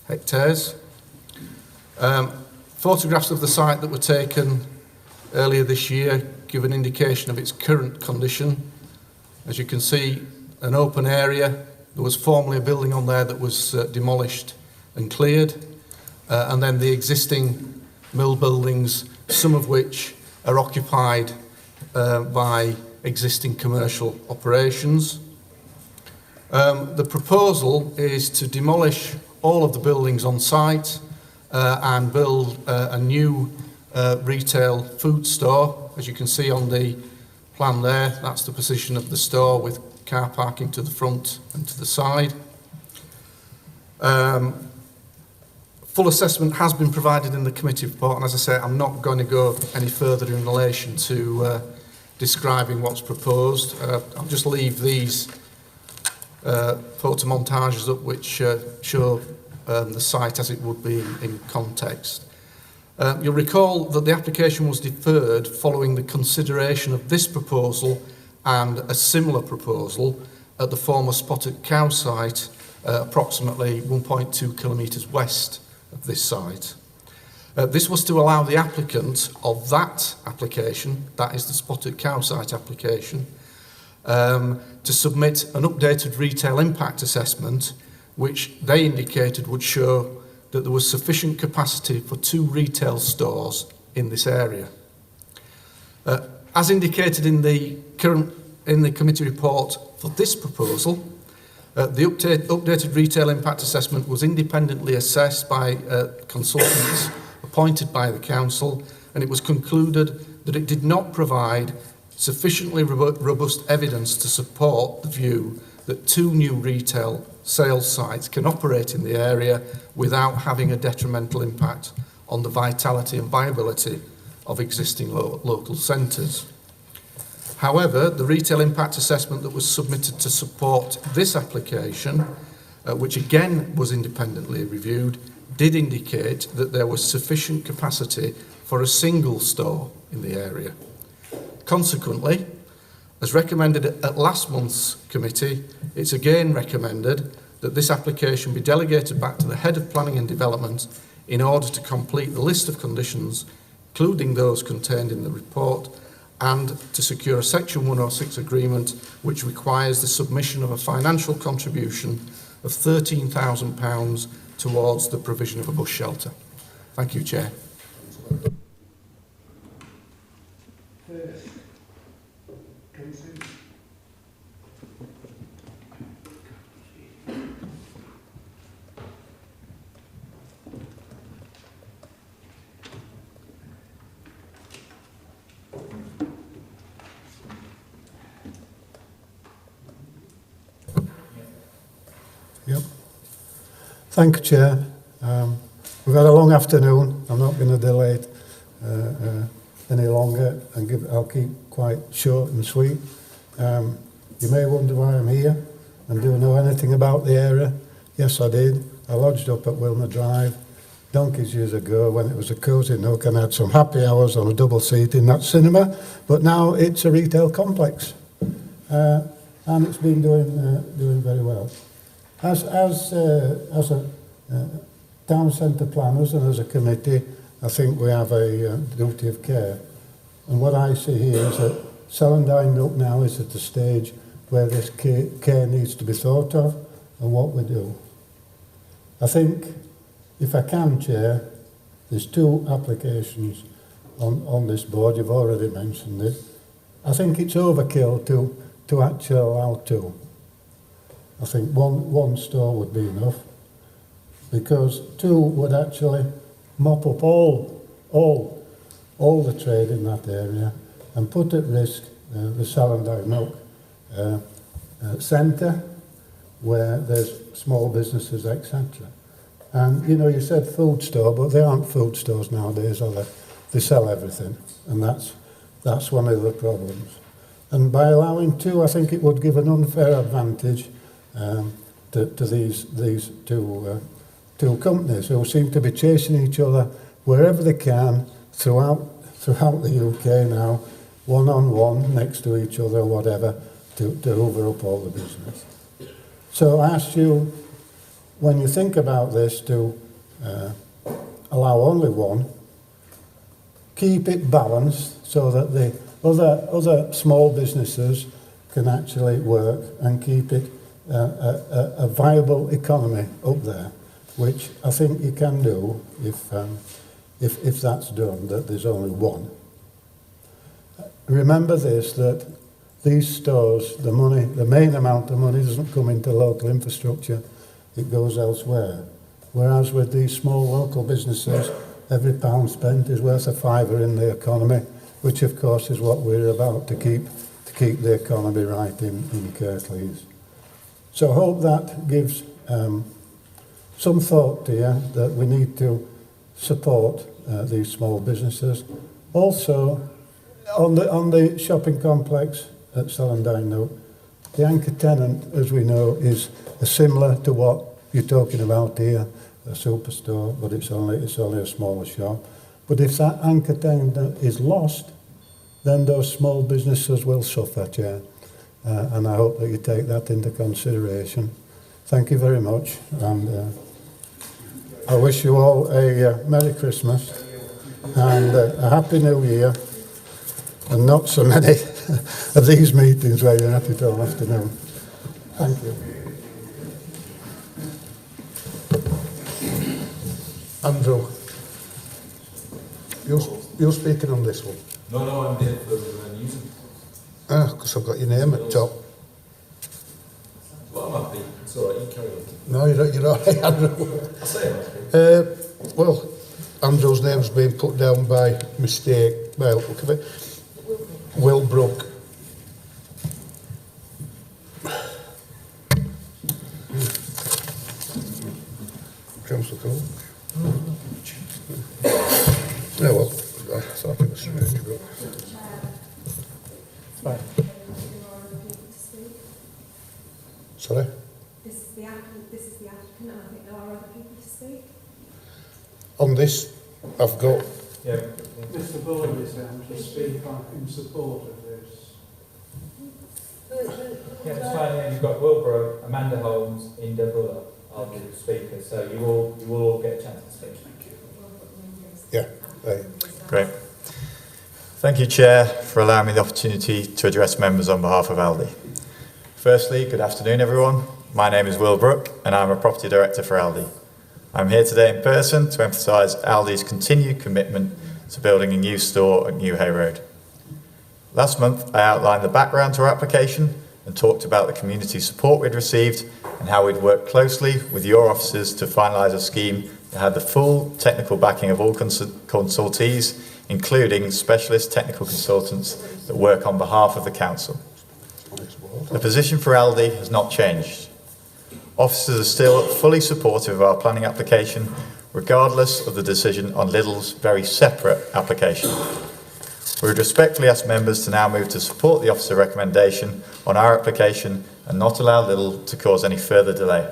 hectares. Photographs of the site that were taken earlier this year give an indication of its current condition. As you can see, an open area. There was formerly a building on there that was demolished and cleared, and then the existing mill buildings, some of which are occupied by existing commercial operations. The proposal is to demolish all of the buildings on site and build a new retail food store. As you can see on the plan there, that's the position of the store with car parking to the front and to the side. Full assessment has been provided in the committee report, and as I say, I'm not going to go any further in relation to describing what's proposed. I'll just leave these photo montages up which show the site as it would be in context. You'll recall that the application was deferred following the consideration of this proposal and a similar proposal at the former Spotted Cow site, approximately 1.2 kilometres west of this site. This was to allow the applicant of that application, that is the Spotted Cow site application, to submit an updated retail impact assessment, which they indicated would show that there was sufficient capacity for 2 retail stores in this area. As indicated in the committee report for this proposal, the updated retail impact assessment was independently assessed by consultants appointed by the council, and it was concluded that it did not provide sufficiently robust evidence to support the view that 2 new retail sales sites can operate in the area without having a detrimental impact on the vitality and viability of existing local centres. However, the retail impact assessment that was submitted to support this application, which again was independently reviewed, did indicate that there was sufficient capacity for a single store in the area. Consequently, as recommended at last month's committee, it's again recommended that this application be delegated back to the Head of Planning and Development in order to complete the list of conditions, including those contained in the report, and to secure a Section 106 agreement which requires the submission of a financial contribution of £13,000 towards the provision of a bus shelter. Thank you, Chair. Yep. Thank you, Chair. We've had a long afternoon. I'm not going to delay it any longer, and I'll keep quite short and sweet. You may wonder why I'm here, and do I know anything about the area? Yes, I did. I lodged up at Wilmer Drive donkeys years ago when it was a cosy nook and had some happy hours on a double seat in that cinema, but now it's a retail complex, and it's been doing very well. As a town centre planners and as a committee, I think we have a duty of care. And what I see here is that Celandine Nook now is at the stage where this care needs to be thought of and what we do. I think, if I can, Chair, there's 2 applications on this board. You've already mentioned it. I think it's overkill to actually allow 2. I think one store would be enough, because 2 would actually mop up all the trade in that area and put at risk the Celandine Nook centre, where there's small businesses, etc. And, you know, you said food store, but they aren't food stores nowadays, are they? They sell everything, and that's one of the problems. And by allowing 2, I think it would give an unfair advantage to these two companies who seem to be chasing each other wherever they can throughout the UK now, one-on-one, next to each other, whatever, to hoover up all the business. So I ask you, when you think about this, to allow only 1, keep it balanced so that the other small businesses can actually work and keep it a viable economy up there, which I think you can do if that's done, that there's only 1. Remember this, that these stores, the main amount of money doesn't come into local infrastructure, it goes elsewhere. Whereas with these small local businesses, every pound spent is worth a fiver in the economy, which of course is what we're about, to keep the economy right in Kirklees. So I hope that gives some thought to you, that we need to support these small businesses. Also, on the shopping complex at Celandine Nook, the anchor tenant, as we know, is similar to what you're talking about here, a superstore, but it's only a smaller shop. But if that anchor tenant is lost, then those small businesses will suffer, Chair. And I hope that you take that into consideration. Thank you very much, and I wish you all a Merry Christmas and a Happy New Year, and not so many of these meetings where you're at it all afternoon. Thank you. Andrew, you're speaking on this one? No, I'm there for Newton. Because I've got your name at top. Well, I'm happy. It's all right, you carry on. No, you're all right, Andrew. I say I'm happy. Well, Andrew's name's been put down by mistake. Well, look at it. Wilbrook. Councillor Cole. Yeah, well, I thought it was strange, but... Right. Sorry? This is the applicant, and I think there are other people to speak. On this, I've got... Yeah. Mr. Boyd is to speak in support of this. Yeah, it's fine. You've got Wilbur, Amanda Holmes, Inda Buller are the speakers, so you will all get a chance to speak. Thank you. Yeah. Right. Great. Thank you, Chair, for allowing me the opportunity to address members on behalf of Aldi. Firstly, good afternoon, everyone. My name is Will Brooke, and I'm a Property Director for Aldi. I'm here today in person to emphasise Aldi's continued commitment to building a new store at New Hay Road. Last month, I outlined the background to our application and talked about the community support we'd received and how we'd worked closely with your officers to finalise a scheme that had the full technical backing of all consultees, including specialist technical consultants that work on behalf of the council. The position for Aldi has not changed. Officers are still fully supportive of our planning application, regardless of the decision on Lidl's very separate application. We would respectfully ask members to now move to support the officer recommendation on our application and not allow Lidl to cause any further delay.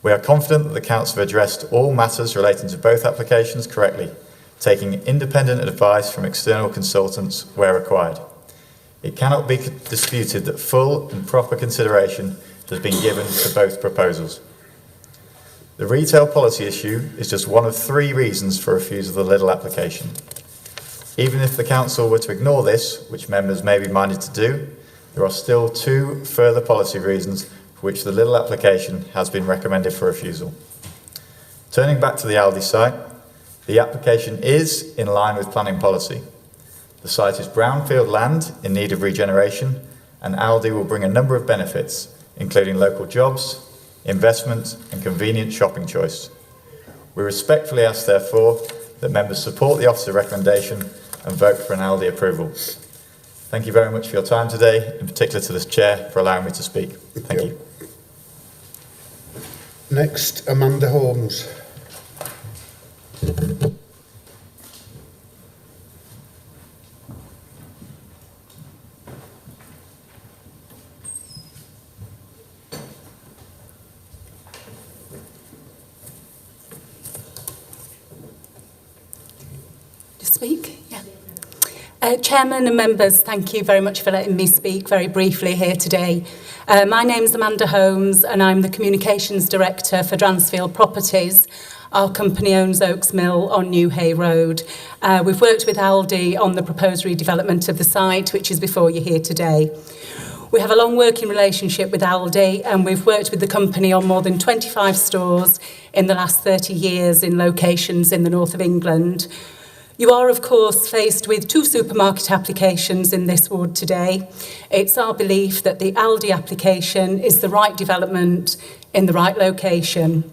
We are confident that the council have addressed all matters relating to both applications correctly, taking independent advice from external consultants where required. It cannot be disputed that full and proper consideration has been given to both proposals. The retail policy issue is just one of 3 reasons for refusal of the Lidl application. Even if the council were to ignore this, which members may be minded to do, there are still 2 further policy reasons for which the Lidl application has been recommended for refusal. Turning back to the Aldi site, the application is in line with planning policy. The site is brownfield land in need of regeneration, and Aldi will bring a number of benefits, including local jobs, investment and convenient shopping choice. We respectfully ask, therefore, that members support the officer recommendation and vote for an Aldi approval. Thank you very much for your time today, in particular to this chair for allowing me to speak. Thank you. Next, Amanda Holmes. Speak? Yeah. Chairman and members, thank you very much for letting me speak very briefly here today. My name's Amanda Holmes and I'm the Communications Director for Dransfield Properties. Our company owns Oaks Mill on New Hay Road. We've worked with Aldi on the proposed redevelopment of the site, which is before you here today. We have a long working relationship with Aldi and we've worked with the company on more than 25 stores in the last 30 years in locations in the north of England. You are, of course, faced with 2 supermarket applications in this ward today. It's our belief that the Aldi application is the right development in the right location.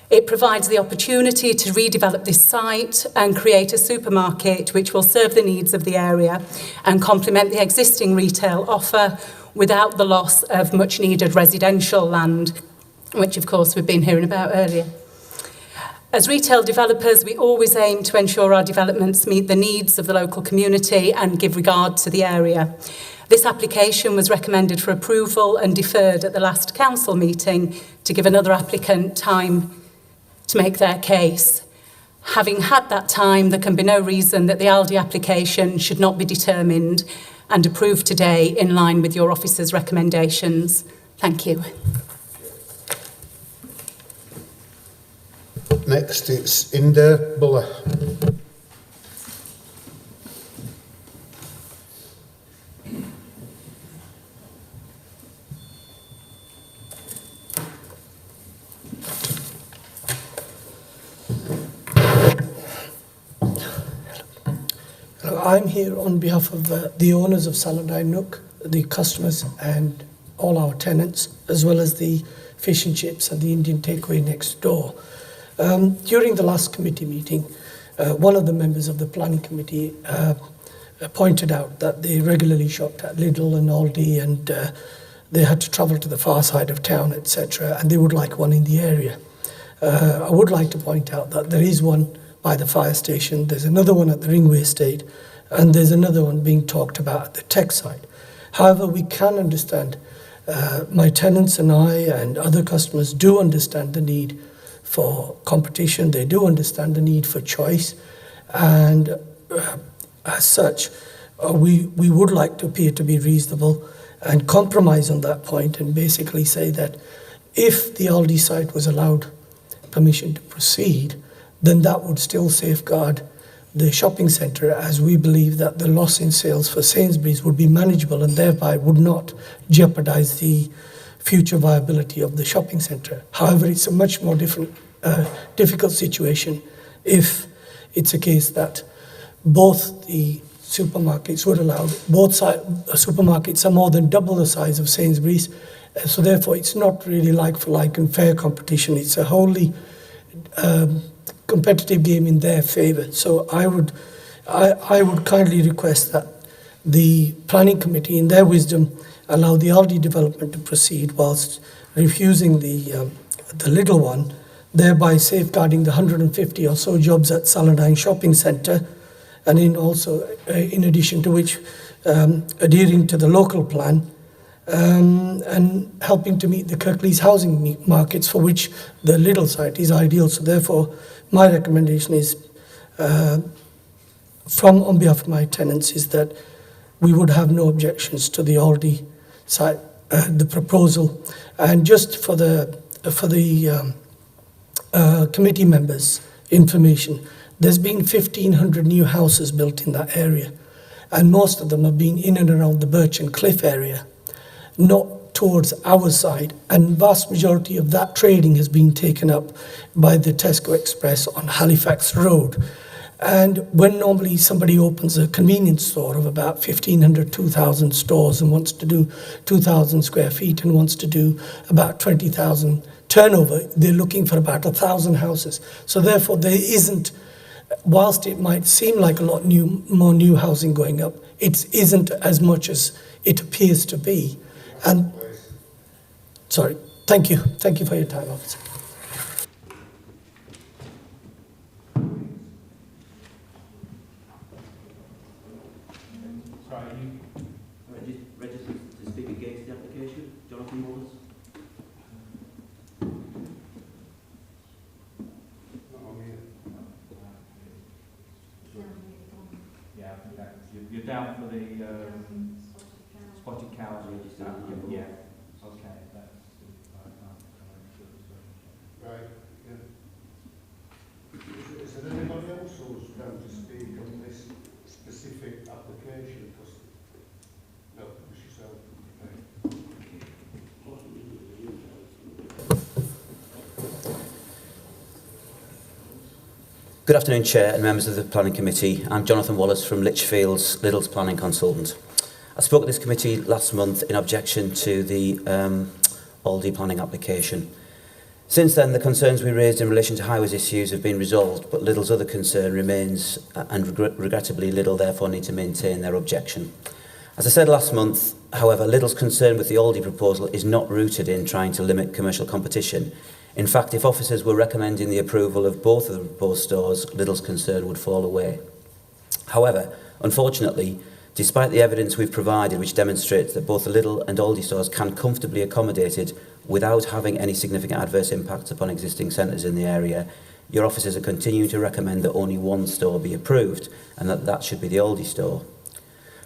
It provides the opportunity to redevelop this site and create a supermarket which will serve the needs of the area and complement the existing retail offer without the loss of much needed residential land, which of course we've been hearing about earlier. As retail developers, we always aim to ensure our developments meet the needs of the local community and give regard to the area. This application was recommended for approval and deferred at the last council meeting to give another applicant time to make their case. Having had that time, there can be no reason that the Aldi application should not be determined and approved today in line with your officer's recommendations. Thank you. Next, it's Inde Buller. I'm here on behalf of the owners of Saladin Nook, the customers and all our tenants, as well as the fish and chips and the Indian takeaway next door. During the last committee meeting, one of the members of the planning committee pointed out that they regularly shopped at Lidl and Aldi and they had to travel to the far side of town, etc., and they would like one in the area. I would like to point out that there is one by the fire station, there's another one at the Ringway Estate, and there's another one being talked about at the tech site. However, we can understand, my tenants and I and other customers do understand the need for competition, they do understand the need for choice, and as such, we would like to appear to be reasonable and compromise on that point and basically say that if the Aldi site was allowed permission to proceed, then that would still safeguard the shopping centre, as we believe that the loss in sales for Sainsbury's would be manageable and thereby would not jeopardise the future viability of the shopping centre. However, it's a much more difficult situation if it's a case that both the supermarkets were allowed. Both supermarkets are more than double the size of Sainsbury's, so therefore it's not really like for like and fair competition. It's a wholly competitive game in their favour. So I would kindly request that the planning committee, in their wisdom, allow the Aldi development to proceed whilst refusing the Lidl one, thereby safeguarding the 150 or so jobs at Saladin Shopping Centre, and in addition to which adhering to the local plan and helping to meet the Kirklees housing markets, for which the Lidl site is ideal. So therefore, my recommendation is, on behalf of my tenants, is that we would have no objections to the Aldi site the proposal. And just for the committee members' information, there's been 1,500 new houses built in that area, and most of them have been in and around the Birch and Cliff area, not towards our side, and vast majority of that trading has been taken up by the Tesco Express on Halifax Road. And when normally somebody opens a convenience store of about 1,500, 2,000 stores and wants to do 2,000 square feet and wants to do about 20,000 turnover, they're looking for about 1,000 houses. So therefore there isn't, whilst it might seem like a lot more new housing going up, it isn't as much as it appears to be. And sorry, thank you for your time, officer. Sorry, you registered to speak against the application, Jonathan Wallace? Yeah, you're down for the spotted cows register. Yeah. Okay. Right. Yeah. Is there anybody else who's down to speak on this specific application? Because no, it's yourself. Good afternoon, Chair and members of the Planning Committee. I'm Jonathan Wallace from Lichfield's Lidl's Planning Consultant. I spoke at this committee last month in objection to the Aldi planning application. Since then, the concerns we raised in relation to highways issues have been resolved, but Lidl's other concern remains, and regrettably Lidl therefore need to maintain their objection. As I said last month, however, Lidl's concern with the Aldi proposal is not rooted in trying to limit commercial competition. In fact, if officers were recommending the approval of both of the proposed stores, Lidl's concern would fall away. However, unfortunately, despite the evidence we've provided which demonstrates that both the Lidl and Aldi stores can comfortably be accommodated without having any significant adverse impacts upon existing centres in the area, your officers are continuing to recommend that only one store be approved, and that should be the Aldi store.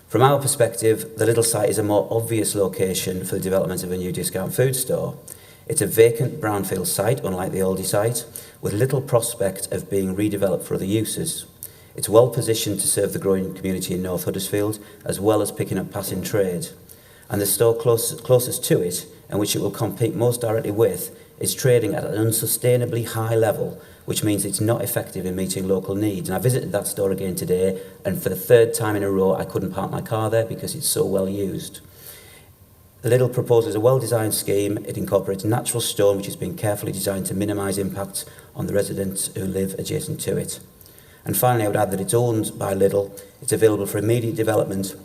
From our perspective, the Lidl site is a more obvious location for the development of a new discount food store. It's a vacant brownfield site, unlike the Aldi site, with little prospect of being redeveloped for other uses. It's well positioned to serve the growing community in North Huddersfield, as well as picking up passing trade. And the store closest to it, and which it will compete most directly with, is trading at an unsustainably high level, which means it's not effective in meeting local needs. And I visited that store again today, and for the third time in a row, I couldn't park my car there because it's so well used. The Lidl proposes a well-designed scheme. It incorporates natural stone, which has been carefully designed to minimise impacts on the residents who live adjacent to it. And finally, I would add that it's owned by Lidl, it's available for immediate development,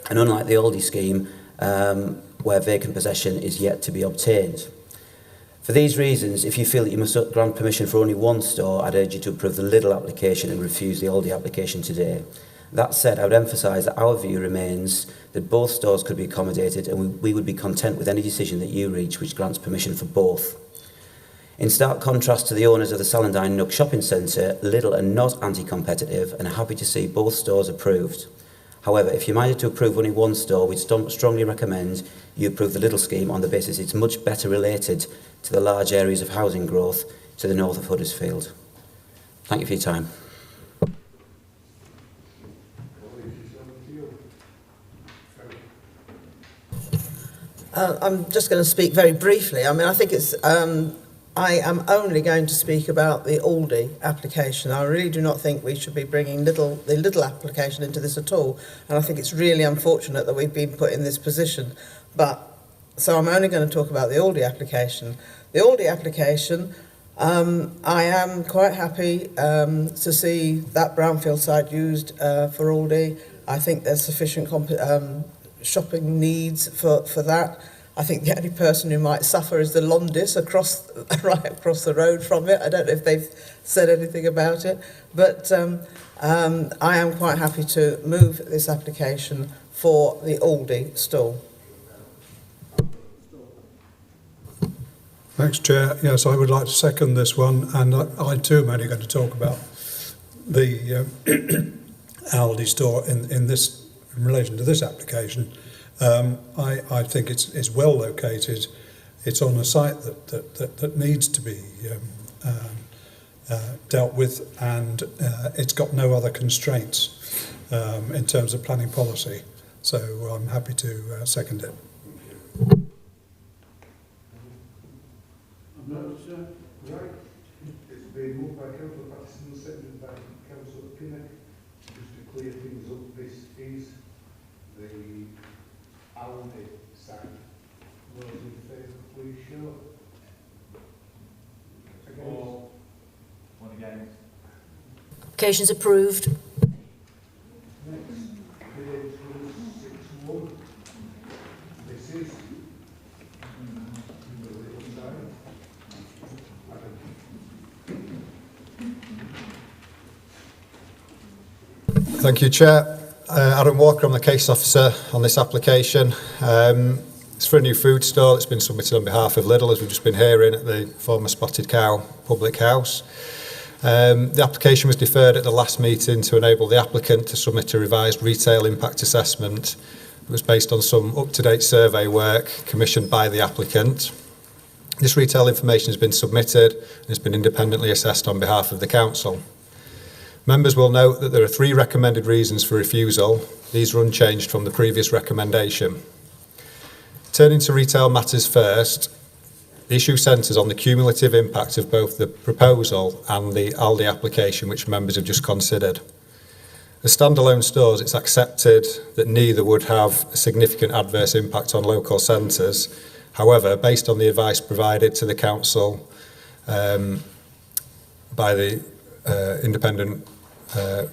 and unlike the Aldi scheme, where vacant possession is yet to be obtained. For these reasons, if you feel that you must grant permission for only one store, I'd urge you to approve the Lidl application and refuse the Aldi application today. That said, I would emphasise that our view remains that both stores could be accommodated, and we would be content with any decision that you reach which grants permission for both. In stark contrast to the owners of the Salandine Nook Shopping Centre, Lidl are not anti-competitive and are happy to see both stores approved. However, if you're minded to approve only one store, we'd strongly recommend you approve the Lidl scheme on the basis it's much better related to the large areas of housing growth to the north of Huddersfield. Thank you for your time. I'm just going to speak very briefly. I mean, I think it's... I am only going to speak about the Aldi application. I really do not think we should be bringing the Lidl application into this at all. And I think it's really unfortunate that we've been put in this position. So I'm only going to talk about the Aldi application. The Aldi application, I am quite happy to see that brownfield site used for Aldi. I think there's sufficient shopping needs for that. I think the only person who might suffer is the Londis right across the road from it. I don't know if they've said anything about it, but I am quite happy to move this application for the Aldi store. Thanks, Chair. Yes, I would like to second this one, and I too am only going to talk about the Aldi store in relation to this application. I think it's well located. It's on a site that needs to be dealt with, and it's got no other constraints in terms of planning policy. So I'm happy to second it. Right. It's been moved by Councillor Patterson, seconded by Councillor Pinnock. Just to clear things up, this is the Aldi site. Those in favour, please show. Or one against. Application's approved. Next, page 61. This is the little site. Thank you, Chair. Adam Walker, I'm the case officer on this application. It's for a new food store that's been submitted on behalf of Lidl, as we've just been hearing, at the former Spotted Cow public house. The application was deferred at the last meeting to enable the applicant to submit a revised retail impact assessment. It was based on some up-to-date survey work commissioned by the applicant. This retail information has been submitted and has been independently assessed on behalf of the council. Members will note that there are 3 recommended reasons for refusal. These are unchanged from the previous recommendation. Turning to retail matters first, the issue centres on the cumulative impact of both the proposal and the Aldi application, which members have just considered. As standalone stores, it's accepted that neither would have a significant adverse impact on local centres. However, based on the advice provided to the council by the independent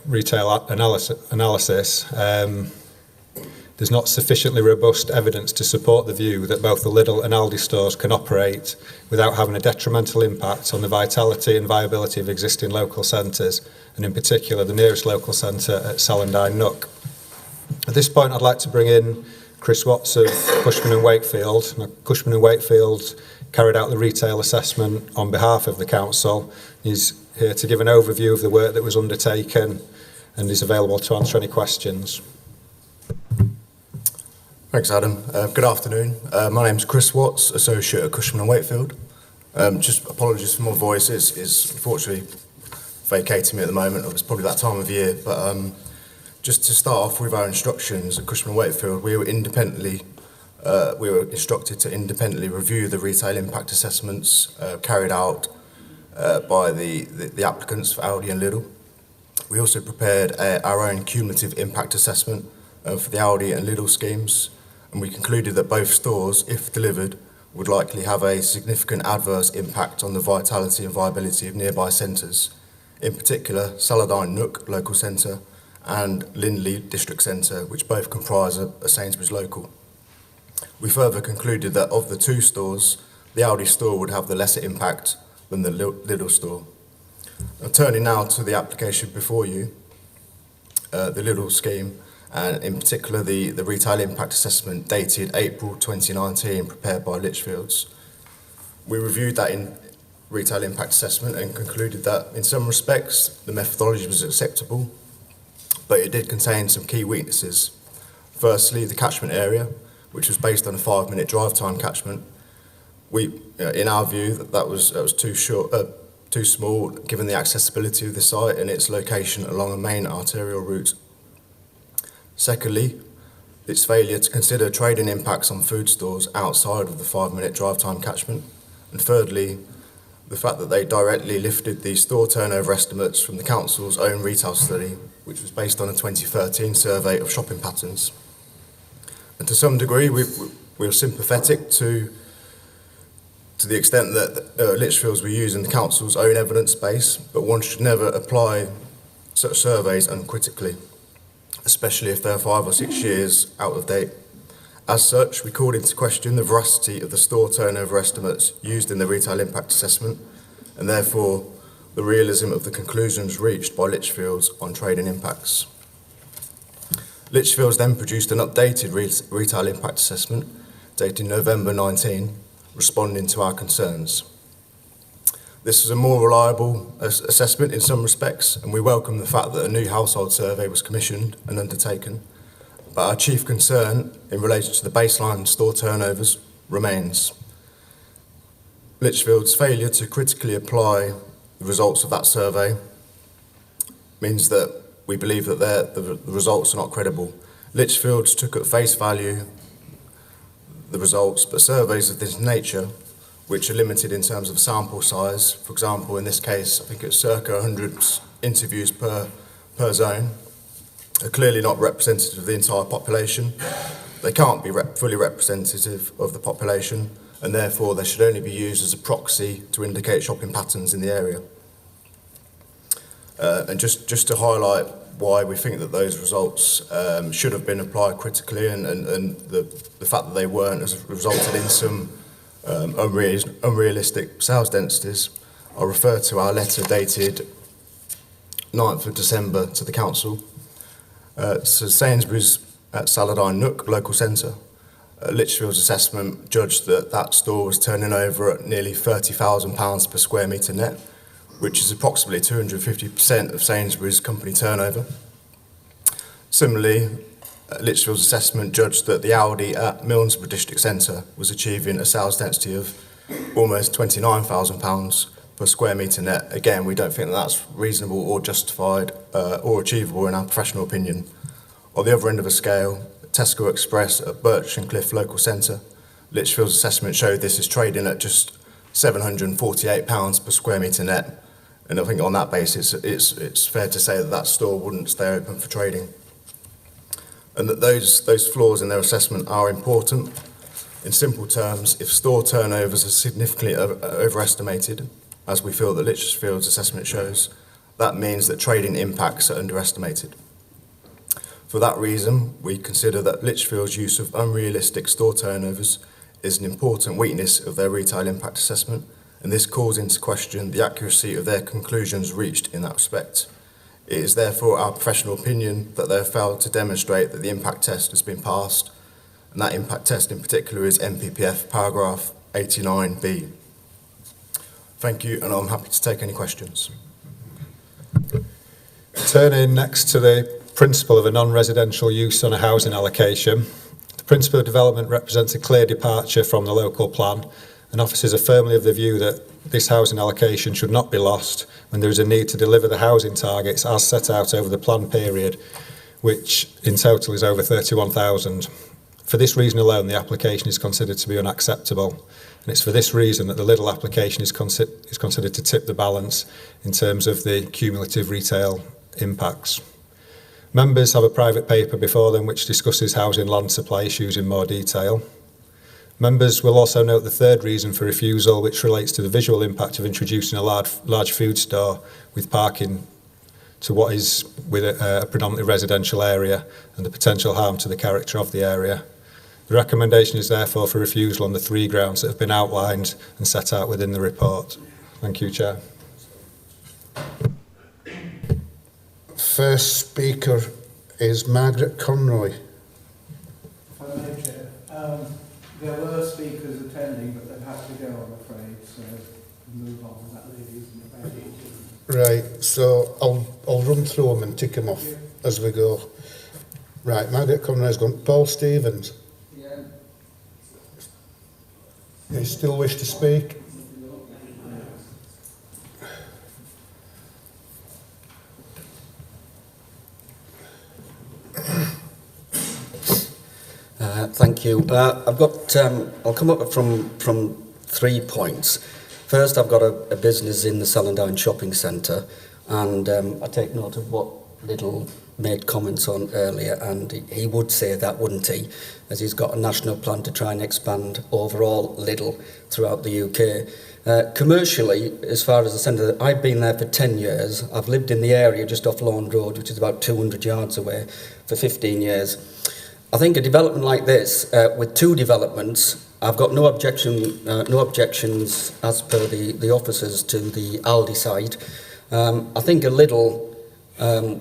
retail analysis, there's not sufficiently robust evidence to support the view that both the Lidl and Aldi stores can operate without having a detrimental impact on the vitality and viability of existing local centres, and in particular the nearest local centre at Celandine Nook. At this point, I'd like to bring in Chris Watts of Cushman and Wakefield. Now, Cushman and Wakefield carried out the retail assessment on behalf of the council. He's here to give an overview of the work that was undertaken and is available to answer any questions. Thanks, Adam. Good afternoon. My name's Chris Watts, Associate at Cushman and Wakefield. Just apologies for my voice, it's unfortunately vacating me at the moment. It's probably that time of year, but just to start off with our instructions at Cushman and Wakefield, we were instructed to independently review the retail impact assessments carried out by the applicants for Aldi and Lidl. We also prepared our own cumulative impact assessment for the Aldi and Lidl schemes, and we concluded that both stores, if delivered, would likely have a significant adverse impact on the vitality and viability of nearby centres, in particular Celandine Nook local centre and Lindley District Centre, which both comprise a Sainsbury's local. We further concluded that of the 2 stores, the Aldi store would have the lesser impact than the Lidl store. Now, turning now to the application before you, the Lidl scheme, and in particular the retail impact assessment dated April 2019, prepared by Lichfields. We reviewed that in retail impact assessment and concluded that in some respects the methodology was acceptable, but it did contain some key weaknesses. Firstly, the catchment area, which was based on a 5-minute drive time catchment. In our view, that was too short, too small, given the accessibility of the site and its location along a main arterial route. Secondly, its failure to consider trading impacts on food stores outside of the 5-minute drive time catchment. And thirdly, the fact that they directly lifted the store turnover estimates from the council's own retail study, which was based on a 2013 survey of shopping patterns. And to some degree, we were sympathetic to the extent that Lichfields were using the council's own evidence base, but one should never apply such surveys uncritically, especially if they're 5 or 6 years out of date. As such, we called into question the veracity of the store turnover estimates used in the retail impact assessment, and therefore the realism of the conclusions reached by Lichfields on trading impacts. Lichfields then produced an updated retail impact assessment dated November 19, responding to our concerns. This is a more reliable assessment in some respects, and we welcome the fact that a new household survey was commissioned and undertaken, but our chief concern in relation to the baseline store turnovers remains. Lichfield's failure to critically apply the results of that survey means that we believe that the results are not credible. Lichfields took at face value the results, but surveys of this nature, which are limited in terms of sample size, for example, in this case, I think it's circa 100 interviews per zone, are clearly not representative of the entire population. They can't be fully representative of the population, and therefore they should only be used as a proxy to indicate shopping patterns in the area. And just to highlight why we think that those results should have been applied critically, and the fact that they weren't has resulted in some unrealistic sales densities, I'll refer to our letter dated 9th of December to the council. So Sainsbury's at Saladin Nook local centre, Lichfield's assessment judged that that store was turning over at nearly £30,000 per square metre net, which is approximately 250% of Sainsbury's company turnover. Similarly, Lichfield's assessment judged that the Aldi at Milnesborough District Centre was achieving a sales density of almost £29,000 per square metre net. Again, we don't think that that's reasonable or justified or achievable in our professional opinion. On the other end of the scale, Tesco Express at Birch and Cliff local centre, Lichfield's assessment showed this is trading at just £748 per square metre net. And I think on that basis, it's fair to say that that store wouldn't stay open for trading. And that those flaws in their assessment are important. In simple terms, if store turnovers are significantly overestimated, as we feel that Lichfield's assessment shows, that means that trading impacts are underestimated. For that reason, we consider that Lichfield's use of unrealistic store turnovers is an important weakness of their retail impact assessment, and this calls into question the accuracy of their conclusions reached in that respect. It is therefore our professional opinion that they have failed to demonstrate that the impact test has been passed, and that impact test in particular is NPPF paragraph 89B. Thank you, and I'm happy to take any questions. Turning next to the principle of a non-residential use on a housing allocation. The principle of development represents a clear departure from the local plan, and officers are firmly of the view that this housing allocation should not be lost when there is a need to deliver the housing targets as set out over the plan period, which in total is over 31,000. For this reason alone, the application is considered to be unacceptable, and it's for this reason that the Lidl application is considered to tip the balance in terms of the cumulative retail impacts. Members have a private paper before them which discusses housing land supply issues in more detail. Members will also note the third reason for refusal, which relates to the visual impact of introducing a large food store with parking to what is with a predominantly residential area and the potential harm to the character of the area. The recommendation is therefore for refusal on the three grounds that have been outlined and set out within the report. Thank you, Chair. First speaker is Margaret Conroy. If I may, Chair, there were speakers attending, but they've had to go, I'm afraid, so move on. That lady isn't about it. Right, so I'll run through them and tick them off as we go. Right, Margaret Conroy's gone. Paul Stevens. Yeah. You still wish to speak? Thank you. I've got. I'll come up from 3 points. First, I've got a business in the Saladin Shopping Centre, and I take note of what Lidl made comments on earlier, and he would say that, wouldn't he? As he's got a national plan to try and expand overall Lidl throughout the UK. Commercially, as far as the centre, I've been there for 10 years. I've lived in the area just off Lawn Road, which is about 200 yards away, for 15 years. I think a development like this, with two developments, I've got no objections as per the officers to the Aldi site. I think a Lidl,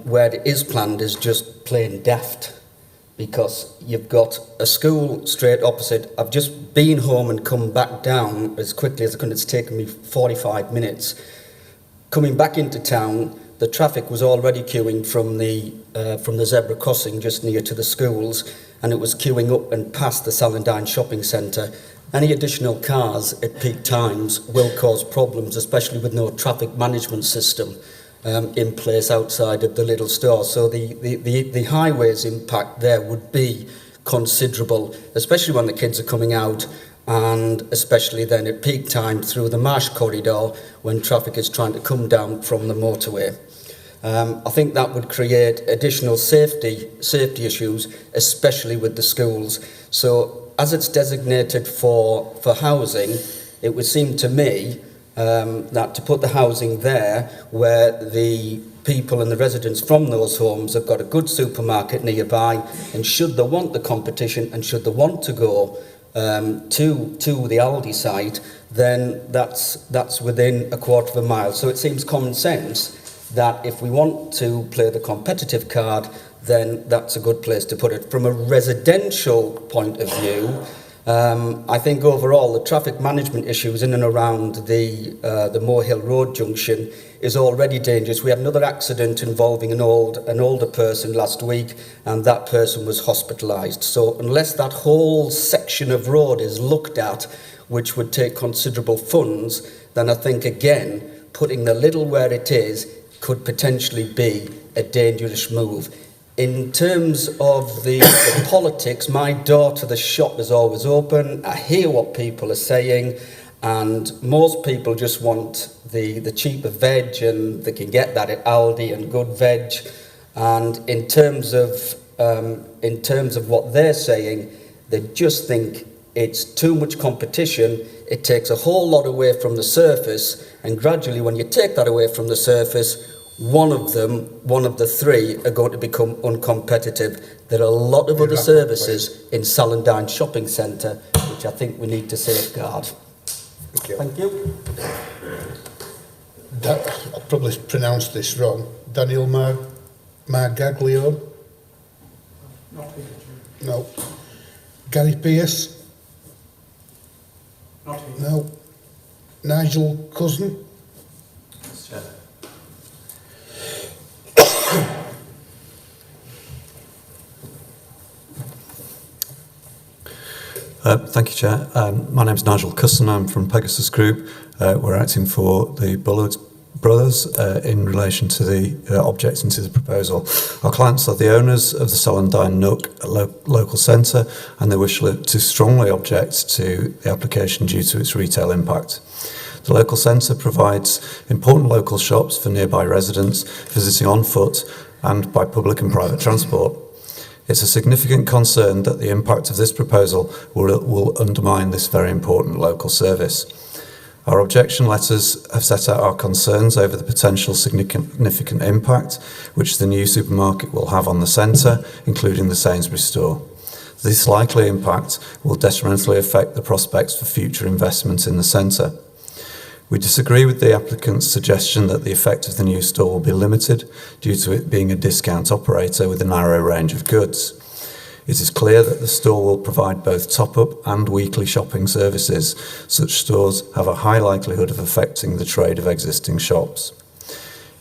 where it is planned, is just plain daft, because you've got a school straight opposite. I've just been home and come back down as quickly as I could. It's taken me 45 minutes. Coming back into town, the traffic was already queuing from the zebra crossing just near to the schools, and it was queuing up and past the Salandine shopping centre. Any additional cars at peak times will cause problems, especially with no traffic management system in place outside of the little store. So the highways impact there would be considerable, especially when the kids are coming out, and especially then at peak time through the Marsh corridor when traffic is trying to come down from the motorway. I think that would create additional safety issues, especially with the schools. So as it's designated for housing, it would seem to me that to put the housing there where the people and the residents from those homes have got a good supermarket nearby, and should they want the competition and should they want to go to the Aldi site, then that's within a quarter of a mile. So it seems common sense that if we want to play the competitive card, then that's a good place to put it. From a residential point of view, I think overall the traffic management issues in and around the Moorhill Road junction is already dangerous. We had another accident involving an older person last week, and that person was hospitalised. So unless that whole section of road is looked at, which would take considerable funds, then I think again putting the Lidl where it is could potentially be a dangerous move. In terms of the politics, my door to the shop is always open. I hear what people are saying, and most people just want the cheaper veg, and they can get that at Aldi and good veg. And in terms of what they're saying, they just think it's too much competition. It takes a whole lot away from the surface, and gradually when you take that away from the surface, one of the three are going to become uncompetitive. There are a lot of other services in Salandine Shopping Centre which I think we need to safeguard. Thank you. I probably pronounced this wrong. Daniel Margaglio? Not here. No. Gary Pearce? Not here. No. Nigel Cousin? Thank you, Chair. My name is Nigel Cusson. I'm from Pegasus Group. We're acting for the Bullard brothers in relation to the objecting to the proposal. Our clients are the owners of the Salandine Nook local centre, and they wish to strongly object to the application due to its retail impact. The local centre provides important local shops for nearby residents visiting on foot and by public and private transport. It's a significant concern that the impact of this proposal will undermine this very important local service. Our objection letters have set out our concerns over the potential significant impact which the new supermarket will have on the centre, including the Sainsbury's store. This likely impact will detrimentally affect the prospects for future investment in the centre. We disagree with the applicant's suggestion that the effect of the new store will be limited due to it being a discount operator with a narrow range of goods. It is clear that the store will provide both top-up and weekly shopping services. Such stores have a high likelihood of affecting the trade of existing shops.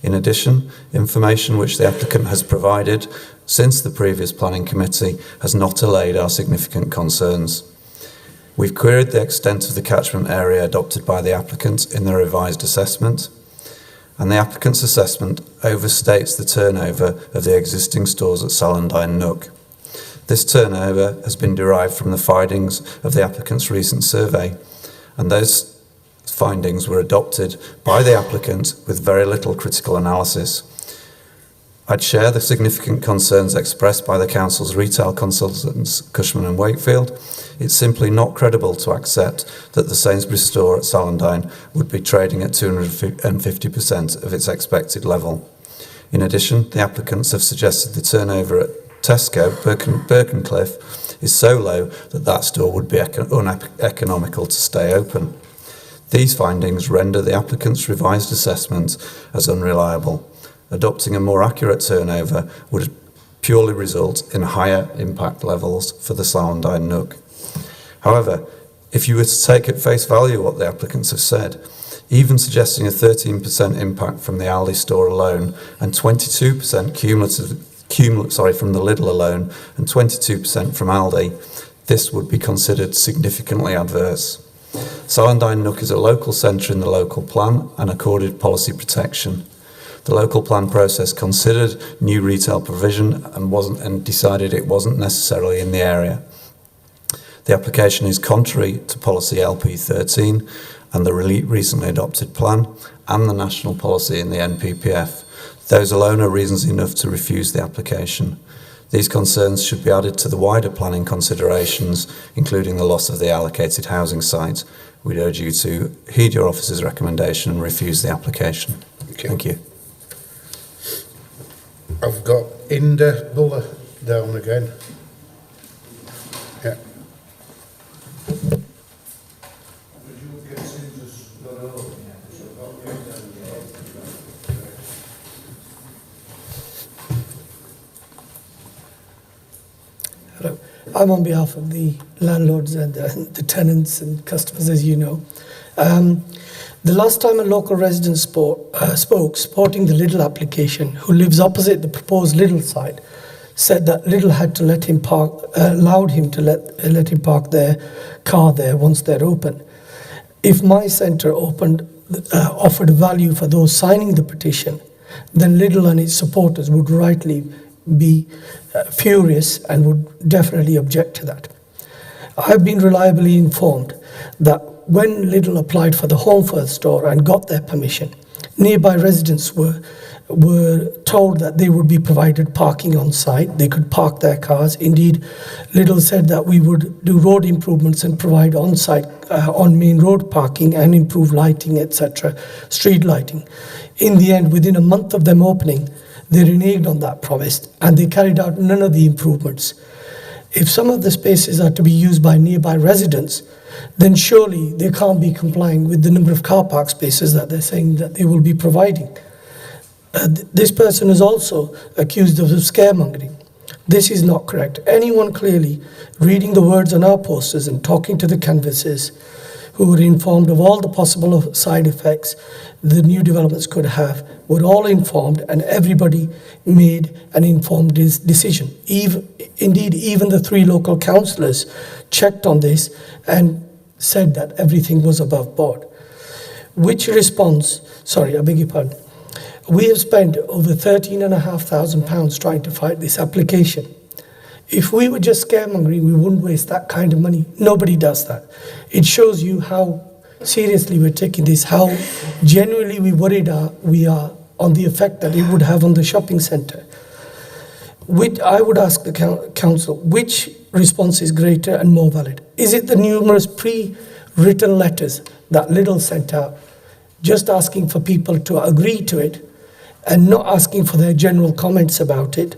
In addition, information which the applicant has provided since the previous planning committee has not allayed our significant concerns. We've queried the extent of the catchment area adopted by the applicant in the revised assessment, and the applicant's assessment overstates the turnover of the existing stores at Salandine Nook. This turnover has been derived from the findings of the applicant's recent survey, and those findings were adopted by the applicant with very little critical analysis. I'd share the significant concerns expressed by the Council's retail consultants, Cushman and Wakefield. It's simply not credible to accept that the Sainsbury's store at Salandine would be trading at 250% of its expected level. In addition, the applicants have suggested the turnover at Tesco, Birkencliffe, is so low that that store would be uneconomical to stay open. These findings render the applicant's revised assessment as unreliable. Adopting a more accurate turnover would purely result in higher impact levels for the Salandine Nook. However, if you were to take at face value what the applicants have said, even suggesting a 13% impact from the Aldi store alone and 22% from the Lidl alone and 22% from Aldi, this would be considered significantly adverse. Sallandine Nook is a local centre in the local plan and accorded policy protection. The local plan process considered new retail provision and decided it wasn't necessarily in the area. The application is contrary to policy LP13 and the recently adopted plan and the national policy in the NPPF. Those alone are reasons enough to refuse the application. These concerns should be added to the wider planning considerations, including the loss of the allocated housing site. We'd urge you to heed your officer's recommendation and refuse the application. Thank you. I've got Inda Buller down again. Yeah. Hello. I'm on behalf of the landlords and the tenants and customers, as you know. The last time a local resident spoke supporting the Lidl application, who lives opposite the proposed Lidl site, said that Lidl had to let him park, allowed him to let him park their car there once they're open. If my centre offered value for those signing the petition, then Lidl and its supporters would rightly be furious and would definitely object to that. I've been reliably informed that when Lidl applied for the Home First store and got their permission, nearby residents were told that they would be provided parking on site. They could park their cars. Indeed, Lidl said that we would do road improvements and provide on-site, on main road parking and improve lighting, etc., street lighting. In the end, within a month of them opening, they reneged on that promise and they carried out none of the improvements. If some of the spaces are to be used by nearby residents, then surely they can't be complying with the number of car park spaces that they're saying that they will be providing. This person is also accused of scaremongering. This is not correct. Anyone clearly reading the words on our posters and talking to the canvassers who were informed of all the possible side effects the new developments could have, were all informed, and everybody made an informed decision. Indeed, even the 3 local councillors checked on this and said that everything was above board. We have spent over £13,500 trying to fight this application. If we were just scaremongering, we wouldn't waste that kind of money. Nobody does that. It shows you how seriously we're taking this, how genuinely we are on the effect that it would have on the shopping centre. I would ask the council, which response is greater and more valid? Is it the numerous pre-written letters that Lidl sent out, just asking for people to agree to it and not asking for their general comments about it,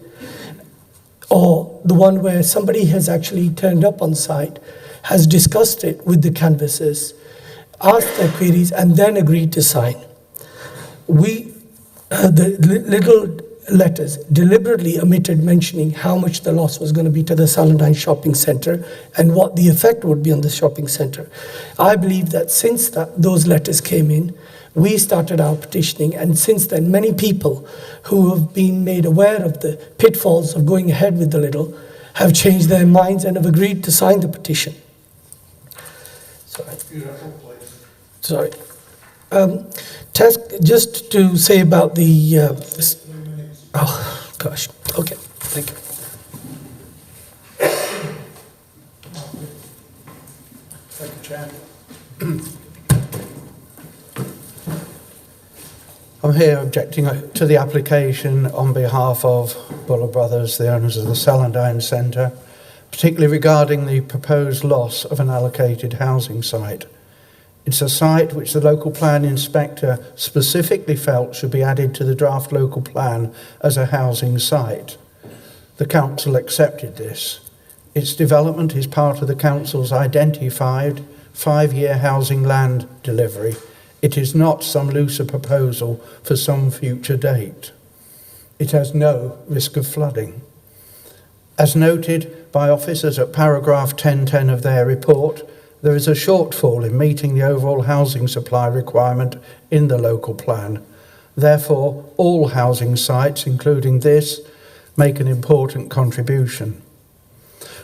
or the one where somebody has actually turned up on site, has discussed it with the canvassers, asked their queries, and then agreed to sign? The Lidl letters deliberately omitted mentioning how much the loss was going to be to the Sallandine shopping centre and what the effect would be on the shopping centre. I believe that since those letters came in, we started our petitioning, and since then many people who have been made aware of the pitfalls of going ahead with the Lidl have changed their minds and have agreed to sign the petition. Sorry. Just to say about the... oh, gosh. Okay, thank you. Thank you, Chair. I'm here objecting to the application on behalf of Buller Brothers, the owners of the Sallandine Centre, particularly regarding the proposed loss of an allocated housing site. It's a site which the local plan inspector specifically felt should be added to the draft local plan as a housing site. The council accepted this. Its development is part of the council's identified 5-year housing land delivery. It is not some looser proposal for some future date. It has no risk of flooding. As noted by officers at paragraph 1010 of their report, there is a shortfall in meeting the overall housing supply requirement in the local plan. Therefore, all housing sites, including this, make an important contribution.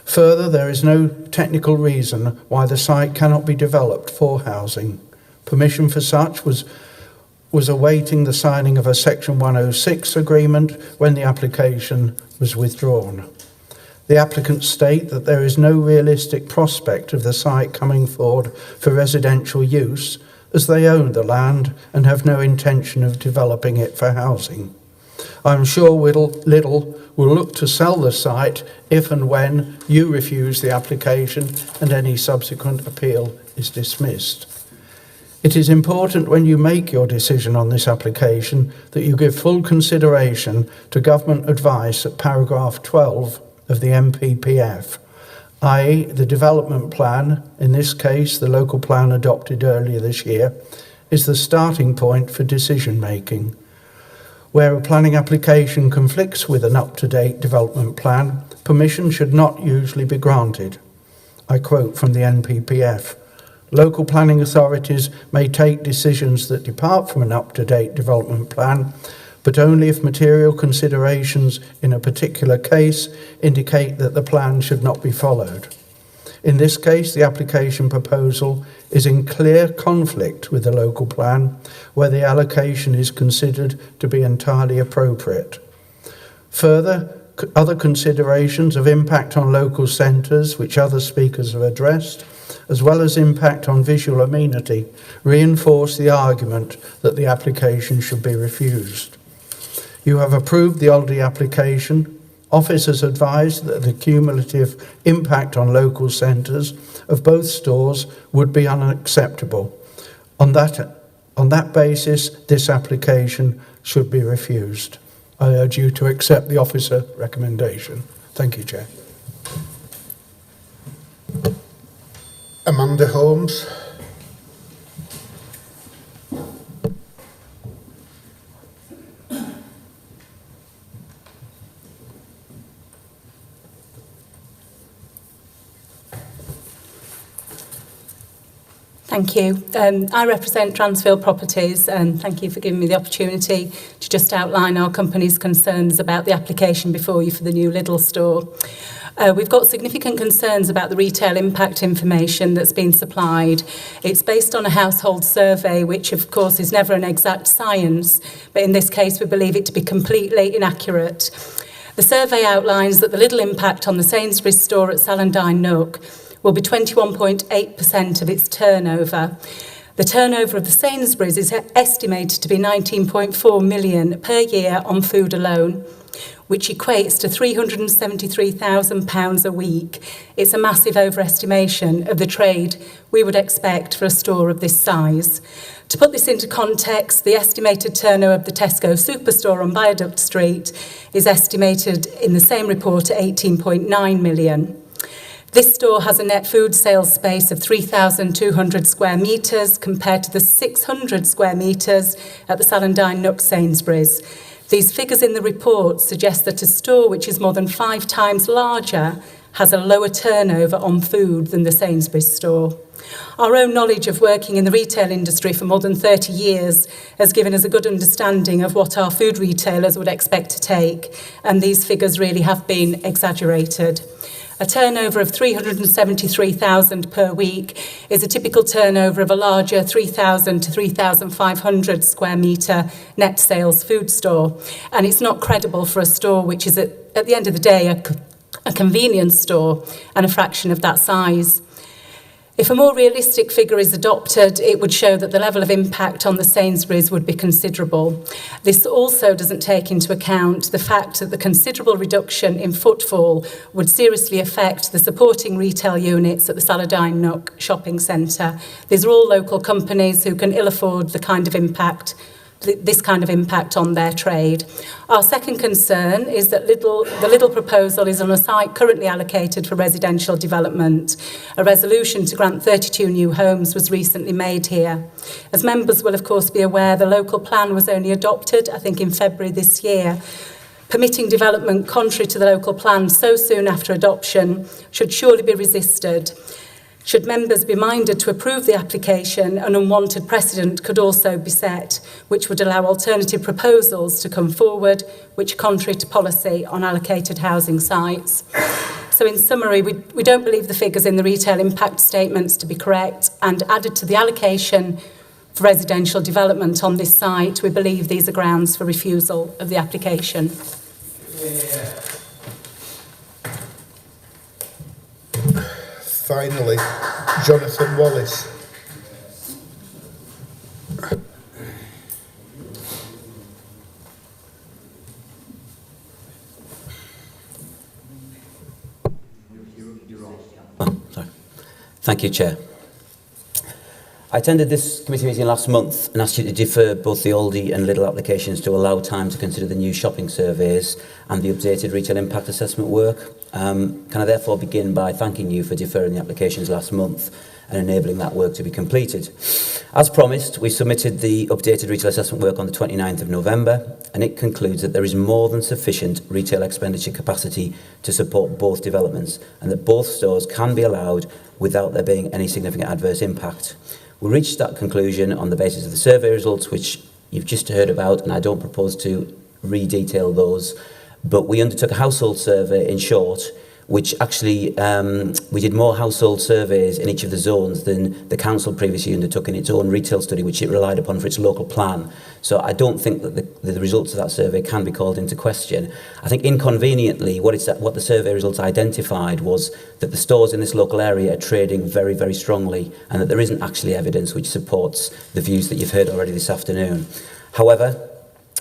Further, there is no technical reason why the site cannot be developed for housing. Permission for such was awaiting the signing of a Section 106 agreement when the application was withdrawn. The applicants state that there is no realistic prospect of the site coming forward for residential use, as they own the land and have no intention of developing it for housing. I'm sure Lidl will look to sell the site if and when you refuse the application and any subsequent appeal is dismissed. It is important when you make your decision on this application that you give full consideration to government advice at paragraph 12 of the MPPF, i.e. the development plan, in this case the local plan adopted earlier this year, is the starting point for decision making. Where a planning application conflicts with an up-to-date development plan, permission should not usually be granted. I quote from the NPPF, "Local planning authorities may take decisions that depart from an up-to-date development plan, but only if material considerations in a particular case indicate that the plan should not be followed. In this case, the application proposal is in clear conflict with the local plan, where the allocation is considered to be entirely appropriate. Further, other considerations of impact on local centres, which other speakers have addressed, as well as impact on visual amenity, reinforce the argument that the application should be refused. You have approved the Aldi application. Officers advised that the cumulative impact on local centres of both stores would be unacceptable. On that basis, this application should be refused. I urge you to accept the officer recommendation. Thank you, Chair. Amanda Holmes. Thank you. I represent Dransfield Properties, and thank you for giving me the opportunity to just outline our company's concerns about the application before you for the new Lidl store. We've got significant concerns about the retail impact information that's been supplied. It's based on a household survey, which of course is never an exact science, but in this case we believe it to be completely inaccurate. The survey outlines that the Lidl impact on the Sainsbury's store at Salandine Nook will be 21.8% of its turnover. The turnover of the Sainsbury's is estimated to be 19.4 million per year on food alone, which equates to £373,000 a week. It's a massive overestimation of the trade we would expect for a store of this size. To put this into context, the estimated turnover of the Tesco Superstore on Viaduct Street is estimated in the same report at 18.9 million. This store has a net food sales space of 3,200 square metres compared to the 600 square metres at the Salandine Nook Sainsbury's. These figures in the report suggest that a store which is more than 5 times larger has a lower turnover on food than the Sainsbury's store. Our own knowledge of working in the retail industry for more than 30 years has given us a good understanding of what our food retailers would expect to take, and these figures really have been exaggerated. A turnover of 373,000 per week is a typical turnover of a larger 3,000 to 3,500 square metre net sales food store. And it's not credible for a store which is, at the end of the day, a convenience store and a fraction of that size. If a more realistic figure is adopted, it would show that the level of impact on the Sainsbury's would be considerable. This also doesn't take into account the fact that the considerable reduction in footfall would seriously affect the supporting retail units at the Salandine Nook shopping centre. These are all local companies who can ill afford this kind of impact on their trade. Our second concern is that the Lidl proposal is on a site currently allocated for residential development. A resolution to grant 32 new homes was recently made here. As members will of course be aware, the local plan was only adopted, I think in February this year. Permitting development contrary to the local plan so soon after adoption should surely be resisted. Should members be minded to approve the application, an unwanted precedent could also be set, which would allow alternative proposals to come forward, which are contrary to policy on allocated housing sites. So in summary, we don't believe the figures in the retail impact statements to be correct, and added to the allocation for residential development on this site, we believe these are grounds for refusal of the application. Finally, Jonathan Wallace. Thank you, Chair. I attended this committee meeting last month and asked you to defer both the Aldi and Lidl applications to allow time to consider the new shopping surveys and the updated retail impact assessment work. Can I therefore begin by thanking you for deferring the applications last month and enabling that work to be completed. As promised, we submitted the updated retail assessment work on the 29th of November, and it concludes that there is more than sufficient retail expenditure capacity to support both developments, and that both stores can be allowed without there being any significant adverse impact. We reached that conclusion on the basis of the survey results, which you've just heard about, and I don't propose to re-detail those, but we undertook a household survey, in short, which actually, we did more household surveys in each of the zones than the council previously undertook in its own retail study, which it relied upon for its local plan. So I don't think that the results of that survey can be called into question. I think inconveniently, what the survey results identified was that the stores in this local area are trading very, very strongly, and that there isn't actually evidence which supports the views that you've heard already this afternoon. However,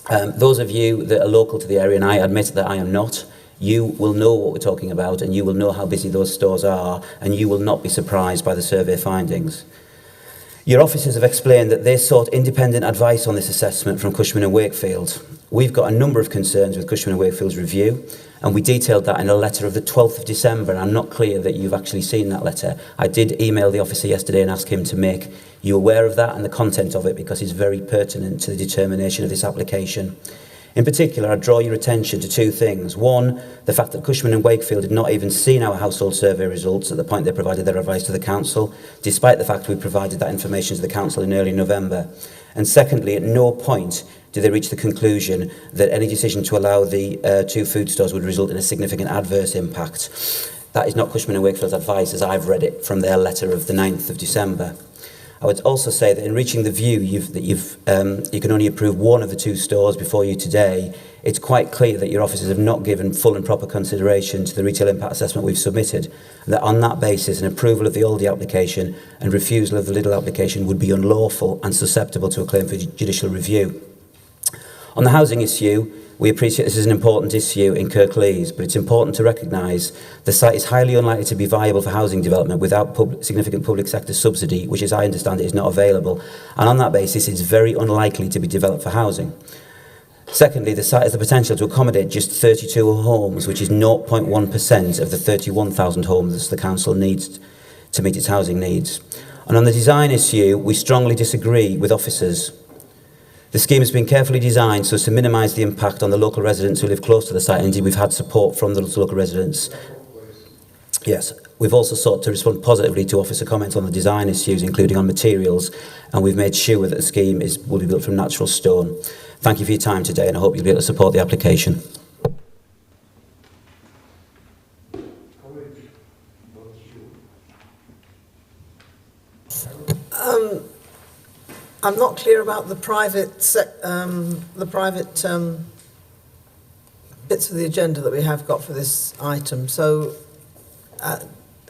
those of you that are local to the area, and I admit that I am not, you will know what we're talking about, and you will know how busy those stores are, and you will not be surprised by the survey findings. Your officers have explained that they sought independent advice on this assessment from Cushman & Wakefield. We've got a number of concerns with Cushman & Wakefield's review, and we detailed that in a letter of the 12th of December, and I'm not clear that you've actually seen that letter. I did email the officer yesterday and ask him to make you aware of that and the content of it, because it's very pertinent to the determination of this application. In particular, I draw your attention to two things. One, the fact that Cushman & Wakefield had not even seen our household survey results at the point they provided their advice to the council, despite the fact we provided that information to the council in early November. And secondly, at no point did they reach the conclusion that any decision to allow the two food stores would result in a significant adverse impact. That is not Cushman & Wakefield's advice, as I've read it from their letter of the 9th of December. I would also say that in reaching the view you can only approve one of the two stores before you today, it's quite clear that your officers have not given full and proper consideration to the retail impact assessment we've submitted, and that on that basis an approval of the Aldi application and refusal of the Lidl application would be unlawful and susceptible to a claim for judicial review. On the housing issue, we appreciate this is an important issue in Kirklees, but it's important to recognise the site is highly unlikely to be viable for housing development without significant public sector subsidy, which, as I understand it, is not available. And on that basis, it's very unlikely to be developed for housing. Secondly, the site has the potential to accommodate just 32 homes, which is 0.1% of the 31,000 homes the council needs to meet its housing needs. And on the design issue, we strongly disagree with officers. The scheme has been carefully designed so as to minimise the impact on the local residents who live close to the site, and indeed we've had support from the local residents. Yes, we've also sought to respond positively to officer comments on the design issues, including on materials, and we've made sure that the scheme will be built from natural stone. Thank you for your time today, and I hope you'll be able to support the application. I'm not clear about the private bits of the agenda that we have got for this item. So,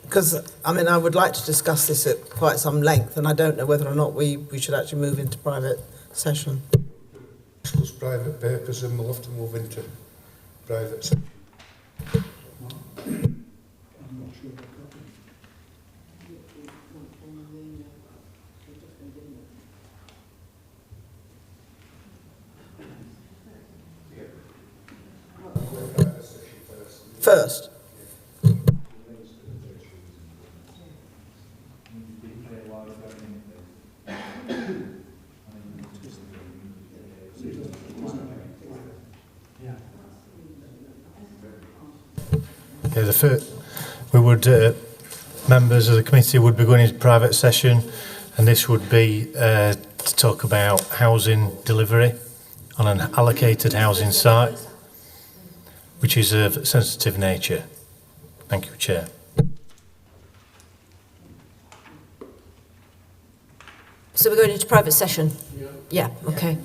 because I would like to discuss this at quite some length, and I don't know whether or not we should actually move into private session. Discuss private papers, and we'll have to move into private session. First. Yeah, we would members of the committee would be going into private session, and this would be to talk about housing delivery on an allocated housing site, which is of sensitive nature. Thank you, Chair. So we're going into private session? Yeah, okay.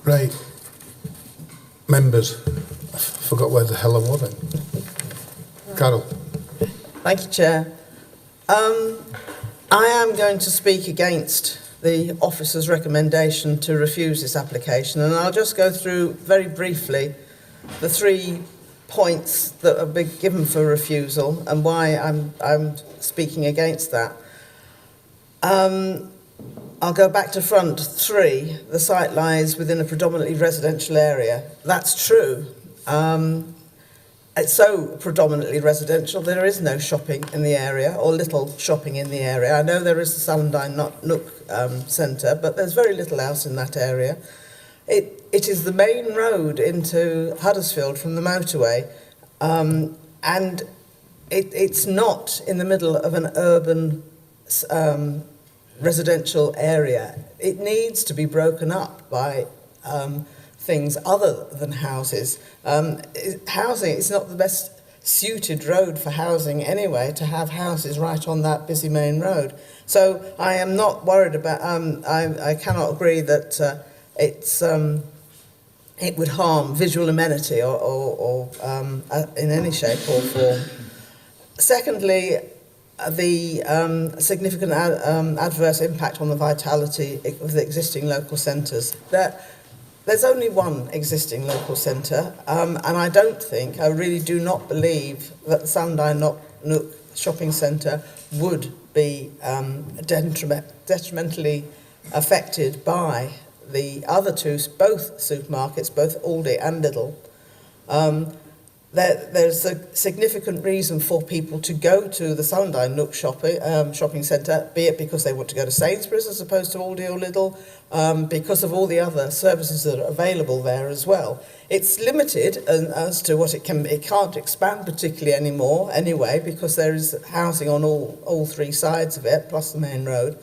Right. Members, I forgot where the hell I was then. Carol. Thank you, Chair. I am going to speak against the officer's recommendation to refuse this application, and I'll just go through very briefly the 3 points that have been given for refusal and why I'm speaking against that. I'll go back to front 3. The site lies within a predominantly residential area. That's true. It's so predominantly residential, there is no shopping in the area, or little shopping in the area. I know there is the Salandine Nook Centre, but there's very little else in that area. It is the main road into Huddersfield from the motorway, and it's not in the middle of an urban residential area. It needs to be broken up by things other than houses. Housing is not the best suited road for housing anyway, to have houses right on that busy main road. So I am not worried about, I cannot agree that it would harm visual amenity or in any shape or form. Secondly, the significant adverse impact on the vitality of the existing local centres. There's only one existing local centre, and I really do not believe that the Salandine Nook shopping centre would be detrimentally affected by the other two, both supermarkets, both Aldi and Lidl. There's a significant reason for people to go to the Salandine Nook shopping centre, be it because they want to go to Sainsbury's as opposed to Aldi or Lidl, because of all the other services that are available there as well. It's limited as to what it can't expand particularly anymore anyway, because there is housing on all 3 sides of it, plus the main road.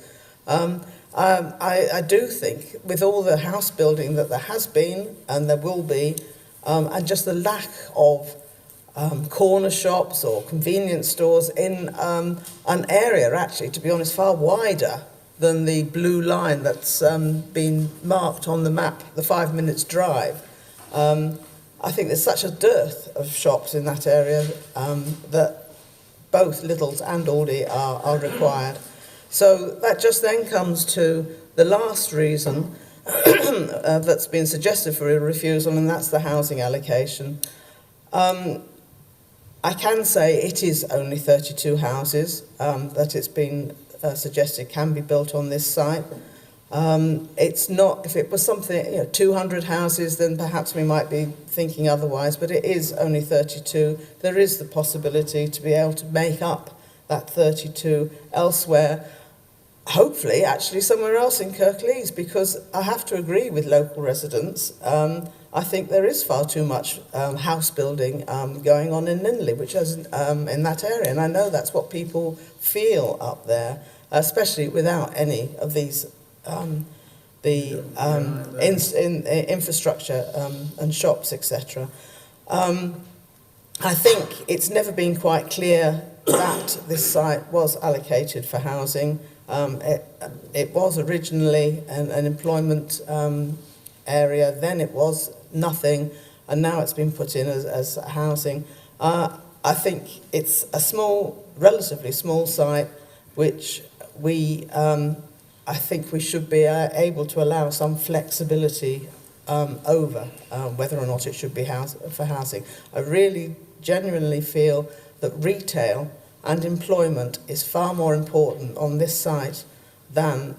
I do think with all the house building that there has been and there will be, and just the lack of corner shops or convenience stores in an area, actually, to be honest, far wider than the blue line that's been marked on the map, the 5 minutes drive. I think there's such a dearth of shops in that area that both Lidl's and Aldi are required. So that just then comes to the last reason that's been suggested for a refusal, and that's the housing allocation. I can say it is only 32 houses that it's been suggested can be built on this site. It's not, if it was something, 200 houses, then perhaps we might be thinking otherwise, but it is only 32. There is the possibility to be able to make up that 32 elsewhere, hopefully actually somewhere else in Kirklees, because I have to agree with local residents. I think there is far too much house building going on in Lindley, which is in that area, and I know that's what people feel up there, especially without any of these infrastructure and shops, etc. I think it's never been quite clear that this site was allocated for housing. It was originally an employment area, then it was nothing, and now it's been put in as housing. I think it's a relatively small site, which I think we should be able to allow some flexibility over whether or not it should be for housing. I really genuinely feel that retail and employment is far more important on this site than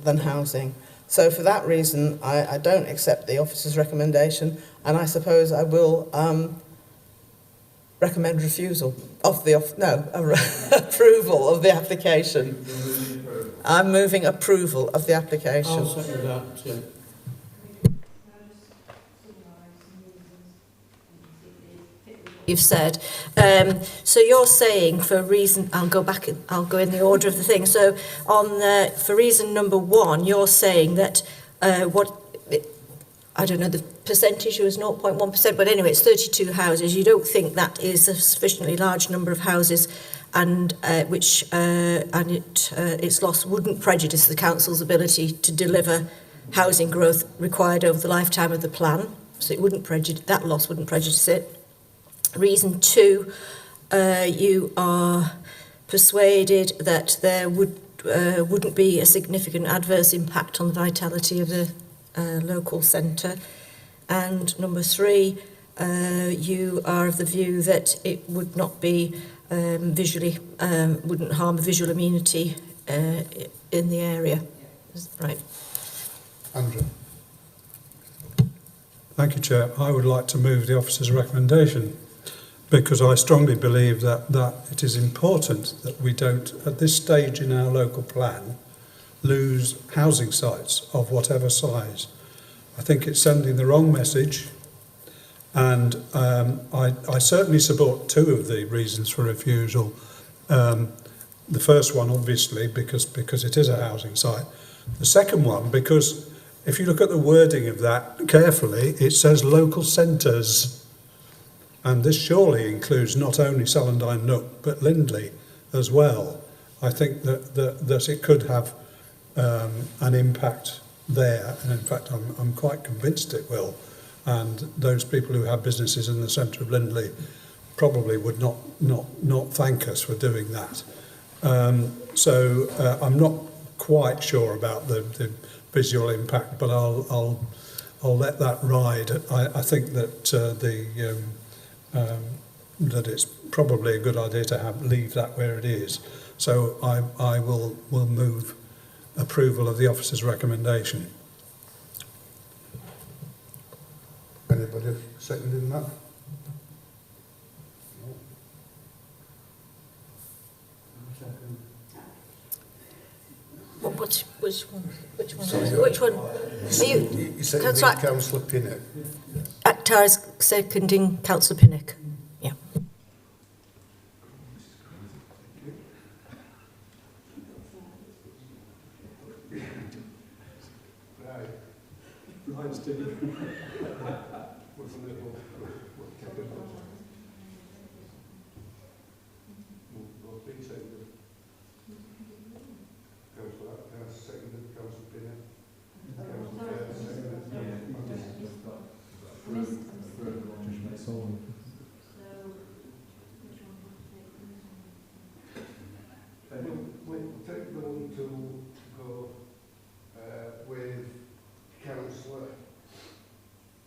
housing. So for that reason, I don't accept the officer's recommendation, and I suppose I will recommend refusal of approval of the application. I'm moving approval of the application. I'll second that, yeah. You've said. So you're saying for reason, I'll go in the order of the thing. So for reason number 1, you're saying that I don't know, the percentage was 0.1%, but anyway, it's 32 houses. You don't think that is a sufficiently large number of houses, and its loss wouldn't prejudice the council's ability to deliver housing growth required over the lifetime of the plan, so it wouldn't that loss wouldn't prejudice it. Reason 2, you are persuaded that there wouldn't be a significant adverse impact on the vitality of the local centre. And number 3, you are of the view that it would not be wouldn't harm visual amenity in the area. Right. Andrew. Thank you, Chair. I would like to move the officer's recommendation because I strongly believe that it is important that we don't, at this stage in our local plan, lose housing sites of whatever size. I think it's sending the wrong message, and I certainly support 2 of the reasons for refusal. The first one, obviously, because it is a housing site. The second one, because if you look at the wording of that carefully, it says local centres. And this surely includes not only Sallandine Nook, but Lindley as well. I think that it could have an impact there. And in fact, I'm quite convinced it will. And those people who have businesses in the centre of Lindley probably would not thank us for doing that. So I'm not quite sure about the visual impact, but I'll let that ride. I think that that it's probably a good idea to leave that where it is. So I will move approval of the officer's recommendation. Anybody seconding that? Which one? Sorry, Which one? Are you seconding Councillor Pinnock? Akhtar is seconding Councillor Pinnock. Yeah. We'll take the one to go with Councillor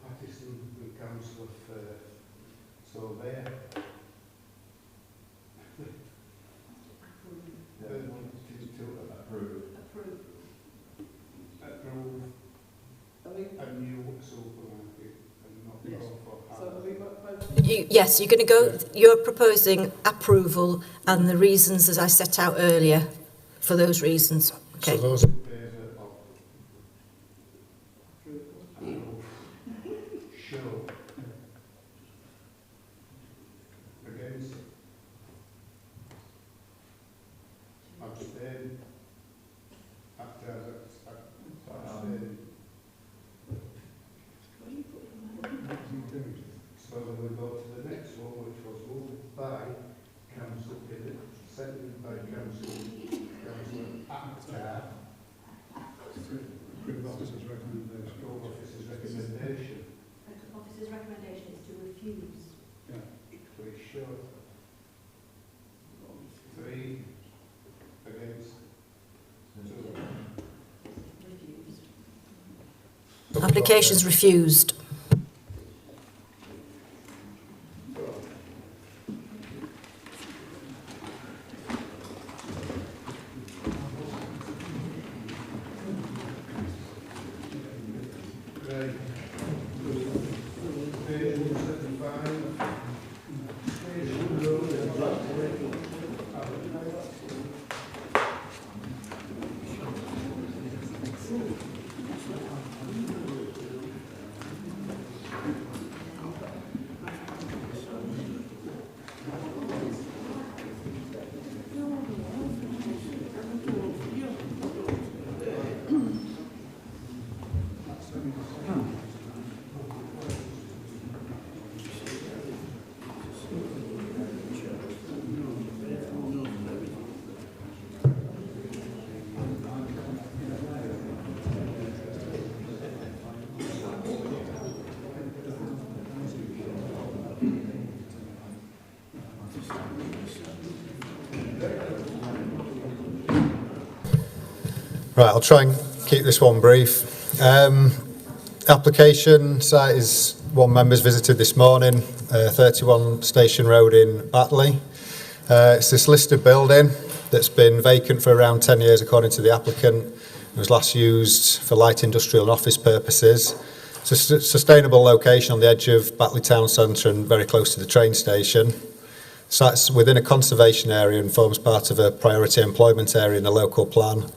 Pattison and Councillor so there. Third one to approve. Approve a new supermarket and not go for housing. Yes, you're going to go. You're proposing approval and the reasons as I set out earlier for those reasons. Okay. So those in favour of show. Against. Abstain. Abstain. So then we go to the next one, which was moved by Councillor Pinnock, seconded by Councillor Akhtar. Approve officer's recommendation. Approve officer's recommendation. Officer's recommendation is to refuse. Yeah. So it's short. 3 against 2. Applications refused. Right, I'll try and keep this one brief. Application site is one member's visited this morning, 31 Station Road in Batley. It's this listed building that's been vacant for around 10 years according to the applicant. It was last used for light industrial and office purposes. It's a sustainable location on the edge of Batley Town Centre and very close to the train station. The site's within a conservation area and forms part of a priority employment area in the local plan.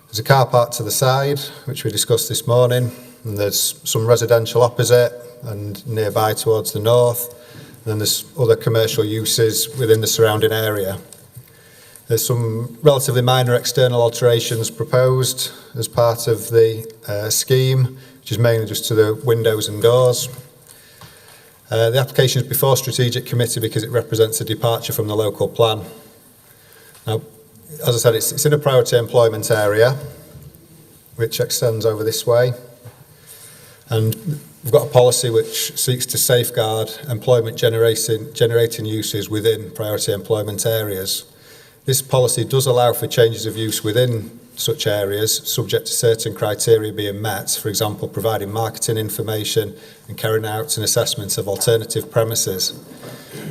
There's a car park to the side, which we discussed this morning, and there's some residential opposite and nearby towards the north. And then there's other commercial uses within the surrounding area. There's some relatively minor external alterations proposed as part of the scheme, which is mainly just to the windows and doors. The application is before Strategic Committee because it represents a departure from the local plan. Now, as I said, it's in a priority employment area, which extends over this way. And we've got a policy which seeks to safeguard employment generating uses within priority employment areas. This policy does allow for changes of use within such areas, subject to certain criteria being met, for example, providing marketing information and carrying out an assessment of alternative premises.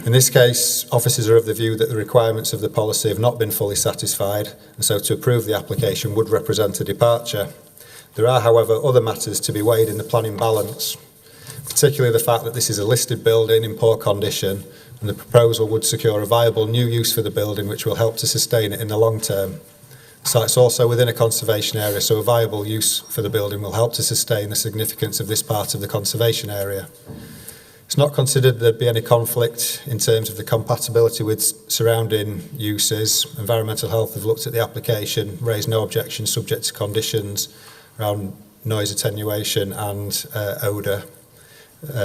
In this case, officers are of the view that the requirements of the policy have not been fully satisfied, and so to approve the application would represent a departure. There are, however, other matters to be weighed in the planning balance, particularly the fact that this is a listed building in poor condition, and the proposal would secure a viable new use for the building which will help to sustain it in the long term. The site's also within a conservation area, so a viable use for the building will help to sustain the significance of this part of the conservation area. It's not considered there'd be any conflict in terms of the compatibility with surrounding uses. Environmental Health have looked at the application, raised no objections subject to conditions around noise attenuation and odour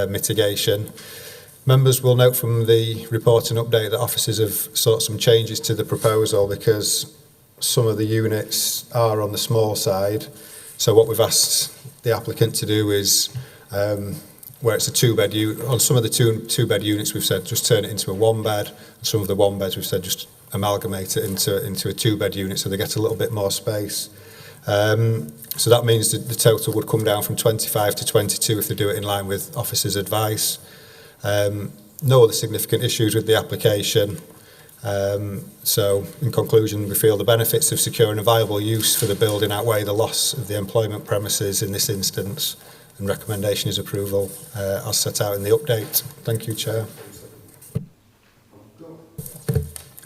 mitigation. Members will note from the report and update that officers have sought some changes to the proposal because some of the units are on the small side. So what we've asked the applicant to do is where it's a two-bed unit, on some of the two-bed units we've said just turn it into a one-bed, and some of the one-beds we've said just amalgamate it into a two-bed unit so they get a little bit more space. So that means that the total would come down from 25 to 22 if they do it in line with officers' advice. No other significant issues with the application. So in conclusion, we feel the benefits of securing a viable use for the building outweigh the loss of the employment premises in this instance, and recommendation is approval as set out in the update. Thank you, Chair.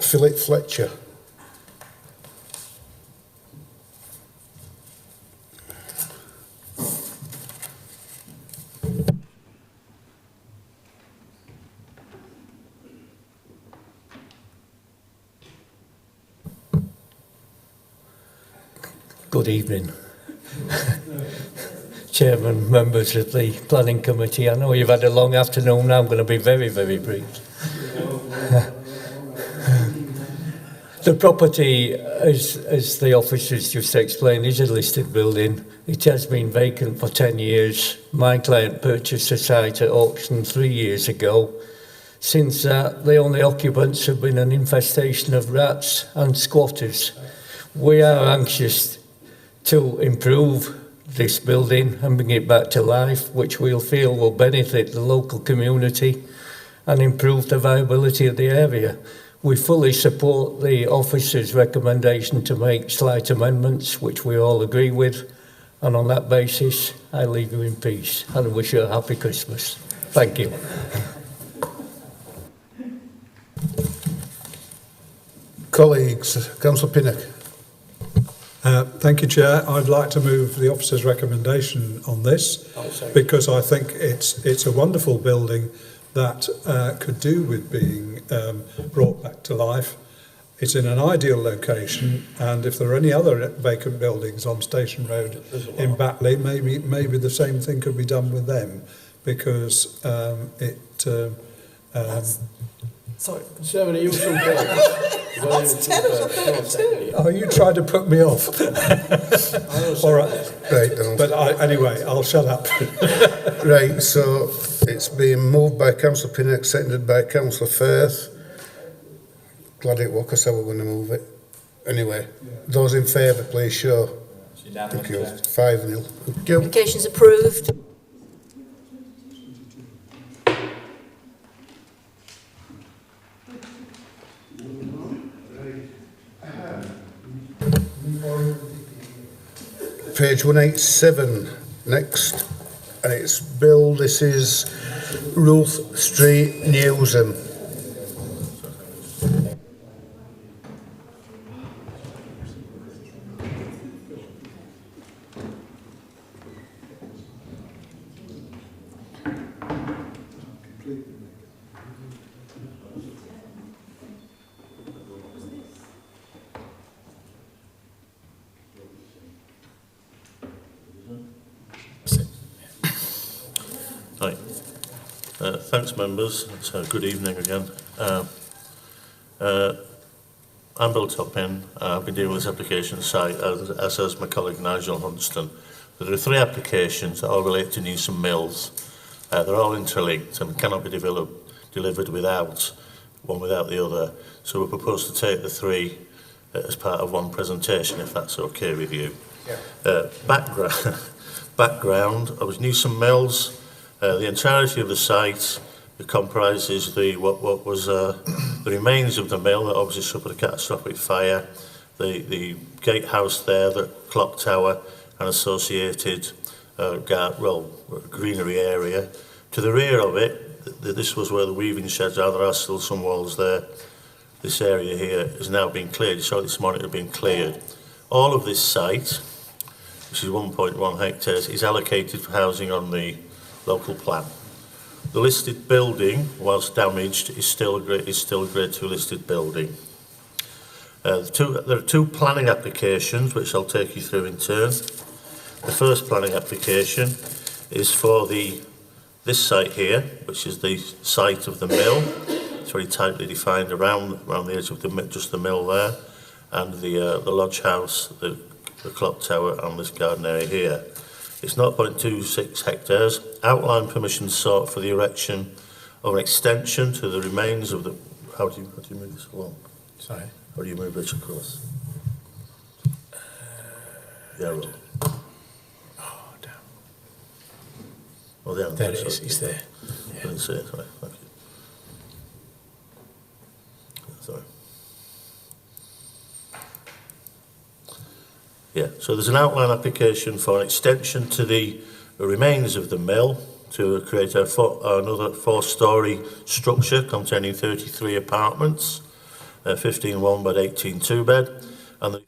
Philip Fletcher. Good evening. Chairman, members of the Planning Committee, I know you've had a long afternoon, now I'm going to be very, very brief. The property, as the officers just explained, is a listed building. It has been vacant for 10 years. My client purchased the site at auction 3 years ago. Since that, the only occupants have been an infestation of rats and squatters. We are anxious to improve this building and bring it back to life, which we'll feel will benefit the local community and improve the viability of the area. We fully support the officer's recommendation to make slight amendments, which we all agree with, and on that basis, I leave you in peace and I wish you a happy Christmas. Thank you. Colleagues, Councillor Pinnock. Thank you, Chair. I'd like to move the officer's recommendation on this because I think it's a wonderful building that could do with being brought back to life. It's in an ideal location, and if there are any other vacant buildings on Station Road in Batley, maybe the same thing could be done with them because Sorry. Chairman, are you Oh, you tried to put me off. All right. Right. But anyway, I'll shut up. Right. So It's been moved by Councillor Pinnock, seconded by Councillor Firth. Glad it was, because I was going to move it. Anyway, those in favour, please show. Thank you. 5-0. Thank you. Application's approved. Page 187 next, and it's Bill. This is Ruth Street, Newsham. Hi. Thanks, members. It's a good evening again. I'm Bill Toppin. I've been dealing with this application site, as has my colleague Nigel Hunston. There are 3 applications that all relate to Newsham Mills. They're all interlinked and cannot be delivered without the other. So we propose to take the 3 as part of one presentation, if that's okay with you. Yeah. Background, I was Newsham Mills. The entirety of the site comprises what was the remains of the mill that obviously suffered a catastrophic fire, the gatehouse there, the clock tower and associated greenery area. To the rear of it, this was where the weaving sheds are. There are still some walls there. This area here is now being cleared. You saw this morning it had been cleared. All of this site, which is 1.1 hectares, is allocated for housing on the local plan. The listed building, whilst damaged, is still a Grade 2 listed building. There are 2 planning applications, which I'll take you through in turn. The first planning application is for this site here, which is the site of the mill. It's very tightly defined around the edge of just the mill there, and the lodge house, the clock tower, and this garden area here. It's 0.26 hectares. Outline permission sought for the erection of an extension to the remains of the... How do you move this along? Sorry. How do you move this across? Yeah, well. Oh, damn. Oh, there. There it is. It's there. I didn't see it. Sorry. Thank you. Sorry. Yeah, so there's an outline application for an extension to the remains of the mill to create another 4-storey structure containing 33 apartments, 15 one-bed, 18 two-bed, and the